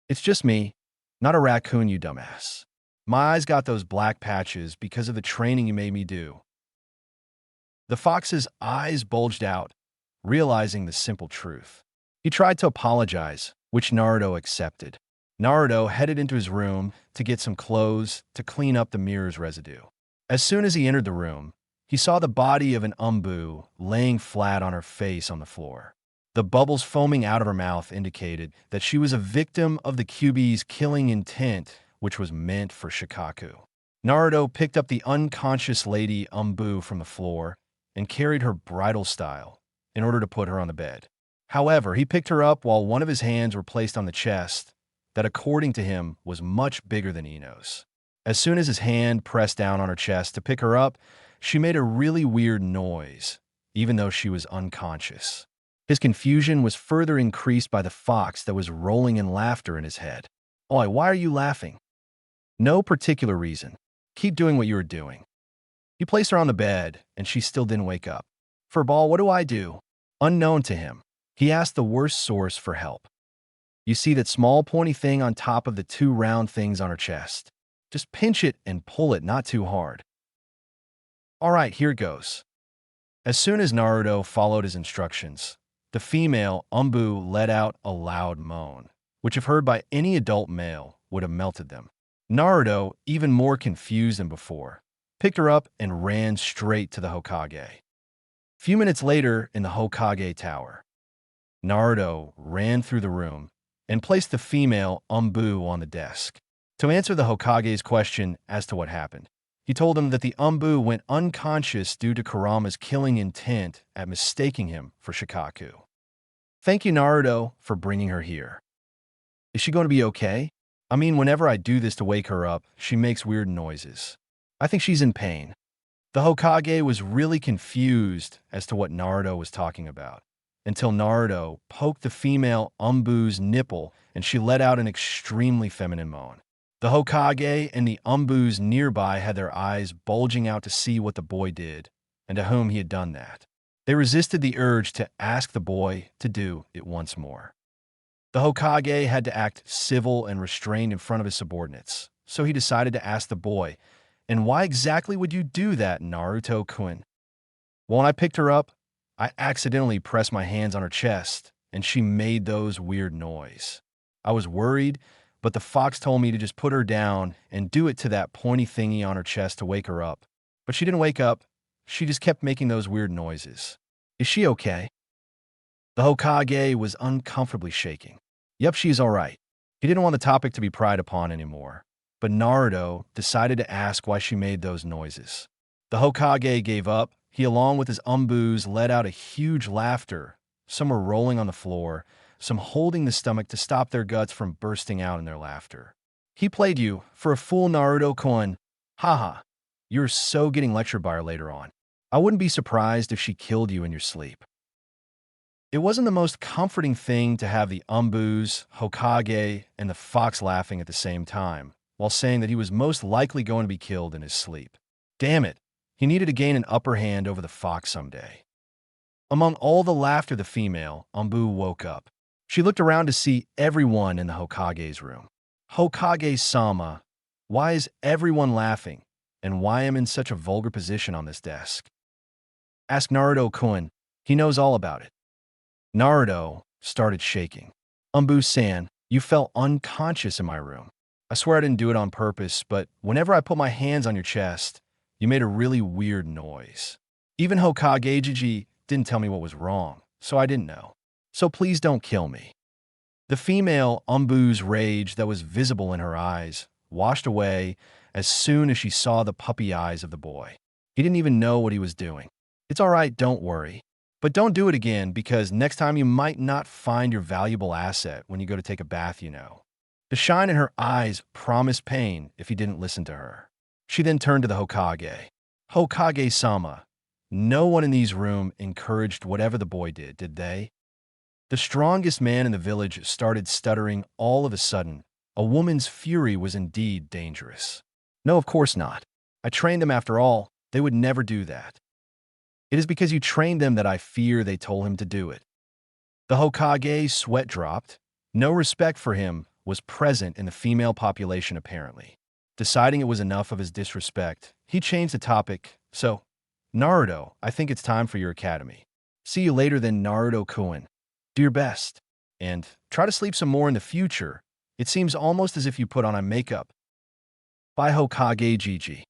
A: "It's just me, not a raccoon, you dumbass. My eyes got those black patches because of the training you made me do." The fox's eyes bulged out, realizing the simple truth. He tried to apologize, which Naruto accepted. Naruto headed into his room to get some clothes to clean up the mirror's residue. As soon as he entered the room, he saw the body of an Umbu laying flat on her face on the floor. The bubbles foaming out of her mouth indicated that she was a victim of the Kyuubi's killing intent, which was meant for Shikaku. Naruto picked up the unconscious Lady Umbu from the floor and carried her bridal style in order to put her on the bed. However, he picked her up while one of his hands were placed on the chest that, according to him, was much bigger than Ino's. As soon as his hand pressed down on her chest to pick her up, she made a really weird noise, even though she was unconscious. His confusion was further increased by the fox that was rolling in laughter in his head. "Oi, why are you laughing?" "No particular reason. Keep doing what you were doing." He placed her on the bed, and she still didn't wake up. "Furball, what do I do?" Unknown to him, he asked the worst source for help. "You see that small pointy thing on top of the two round things on her chest? Just pinch it and pull it, not too hard." "All right, here goes." As soon as Naruto followed his instructions, the female Umbu let out a loud moan, which if heard by any adult male would have melted them. Naruto, even more confused than before, picked her up and ran straight to the Hokage. A few minutes later, in the Hokage tower, Naruto ran through the room and placed the female Umbu on the desk. To answer the Hokage's question as to what happened, he told him that the Umbu went unconscious due to Kurama's killing intent at mistaking him for Shikaku. "Thank you, Naruto, for bringing her here. Is she going to be okay? I mean, whenever I do this to wake her up, she makes weird noises. I think she's in pain." The Hokage was really confused as to what Naruto was talking about, until Naruto poked the female Umbu's nipple and she let out an extremely feminine moan. The Hokage and the Umbus nearby had their eyes bulging out to see what the boy did and to whom he had done that. They resisted the urge to ask the boy to do it once more. The Hokage had to act civil and restrained in front of his subordinates, so he decided to ask the boy, "And why exactly would you do that, Naruto-kun?" "Well, when I picked her up, I accidentally pressed my hands on her chest, and she made those weird noises. I was worried, but the fox told me to just put her down and do it to that pointy thingy on her chest to wake her up. But she didn't wake up. She just kept making those weird noises. Is she okay?" The Hokage was uncomfortably shaking. "Yep, she's all right." He didn't want the topic to be pried upon anymore, but Naruto decided to ask why she made those noises. The Hokage gave up. He, along with his Umbus, let out a huge laughter. Some were rolling on the floor, some holding the stomach to stop their guts from bursting out in their laughter. "He played you for a fool, Naruto-kun. Haha. You're so getting lectured by her later on. I wouldn't be surprised if she killed you in your sleep." It wasn't the most comforting thing to have the Umbus, Hokage, and the fox laughing at the same time, while saying that he was most likely going to be killed in his sleep. Damn it, he needed to gain an upper hand over the fox someday. Among all the laughter, the female Umbu woke up. She looked around to see everyone in the Hokage's room. "Hokage-sama, why is everyone laughing, and why am I in such a vulgar position on this desk?" "Ask Naruto-kun. He knows all about it." Naruto started shaking. "Umbu-san, you fell unconscious in my room. I swear I didn't do it on purpose, but whenever I put my hands on your chest, you made a really weird noise. Even Hokage didn't tell me what was wrong, so I didn't know. So please don't kill me." The female Umbu's rage that was visible in her eyes washed away as soon as she saw the puppy eyes of the boy. He didn't even know what he was doing. "It's all right, don't worry. But don't do it again, because next time you might not find your valuable asset when you go to take a bath, you know." The shine in her eyes promised pain if he didn't listen to her. She then turned to the Hokage. "Hokage-sama, no one in these room encouraged whatever the boy did they?" The strongest man in the village started stuttering all of a sudden. A woman's fury was indeed dangerous. "No, of course not. I trained them after all. They would never do that." "It is because you trained them that I fear they told him to do it." The Hokage's sweat dropped. No respect for him was present in the female population apparently. Deciding it was enough of his disrespect, he changed the topic. "So, Naruto, I think it's time for your academy. See you later then, Naruto-kun. Do your best. And try to sleep some more in the future, It seems almost as if you put on a makeup. By Hokage Gigi.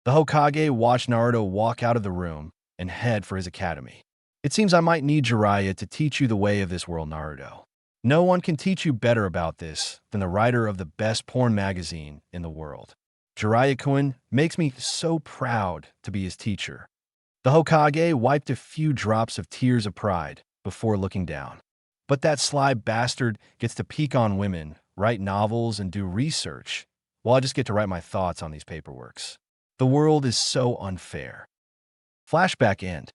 A: The Hokage watched Naruto walk out of the room and head for his academy. It seems I might need Jiraiya to teach you the way of this world, Naruto. No one can teach you better about this than the writer of the best porn magazine in the world. Jiraiya-kun makes me so proud to be his teacher. The Hokage wiped a few drops of tears of pride before looking down. But that sly bastard gets to peek on women, write novels, and do research, while I just get to write my thoughts on these paperworks. The world is so unfair. Flashback end.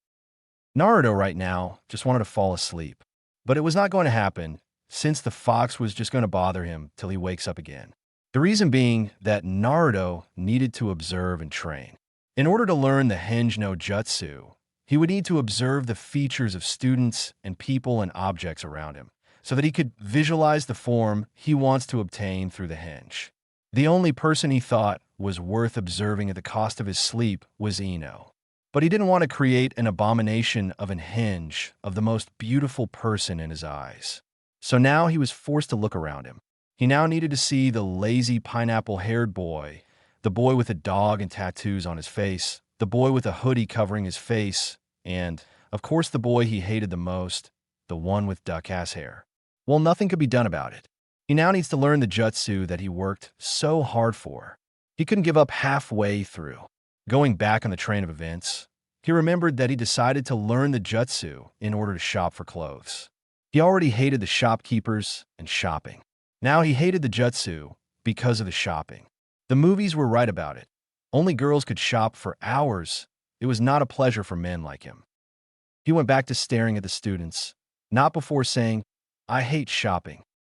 A: Naruto right now just wanted to fall asleep. But it was not going to happen, since the fox was just going to bother him till he wakes up again. The reason being that Naruto needed to observe and train. In order to learn the Henge no Jutsu, he would need to observe the features of students and people and objects around him, so that he could visualize the form he wants to obtain through the Henge. The only person he thought was worth observing at the cost of his sleep was Ino. But he didn't want to create an abomination of an Henge of the most beautiful person in his eyes. So now he was forced to look around him. He now needed to see the lazy pineapple-haired boy, the boy with a dog and tattoos on his face, the boy with a hoodie covering his face, and, of course, the boy he hated the most, the one with duck-ass hair. Well, nothing could be done about it. He now needs to learn the jutsu that he worked so hard for. He couldn't give up halfway through. Going back on the train of events, he remembered that he decided to learn the jutsu in order to shop for clothes. He already hated the shopkeepers and shopping. Now he hated the jutsu because of the shopping. The movies were right about it. Only girls could shop for hours. It was not a pleasure for men like him. He went back to staring at the students, not before saying, "I hate shopping."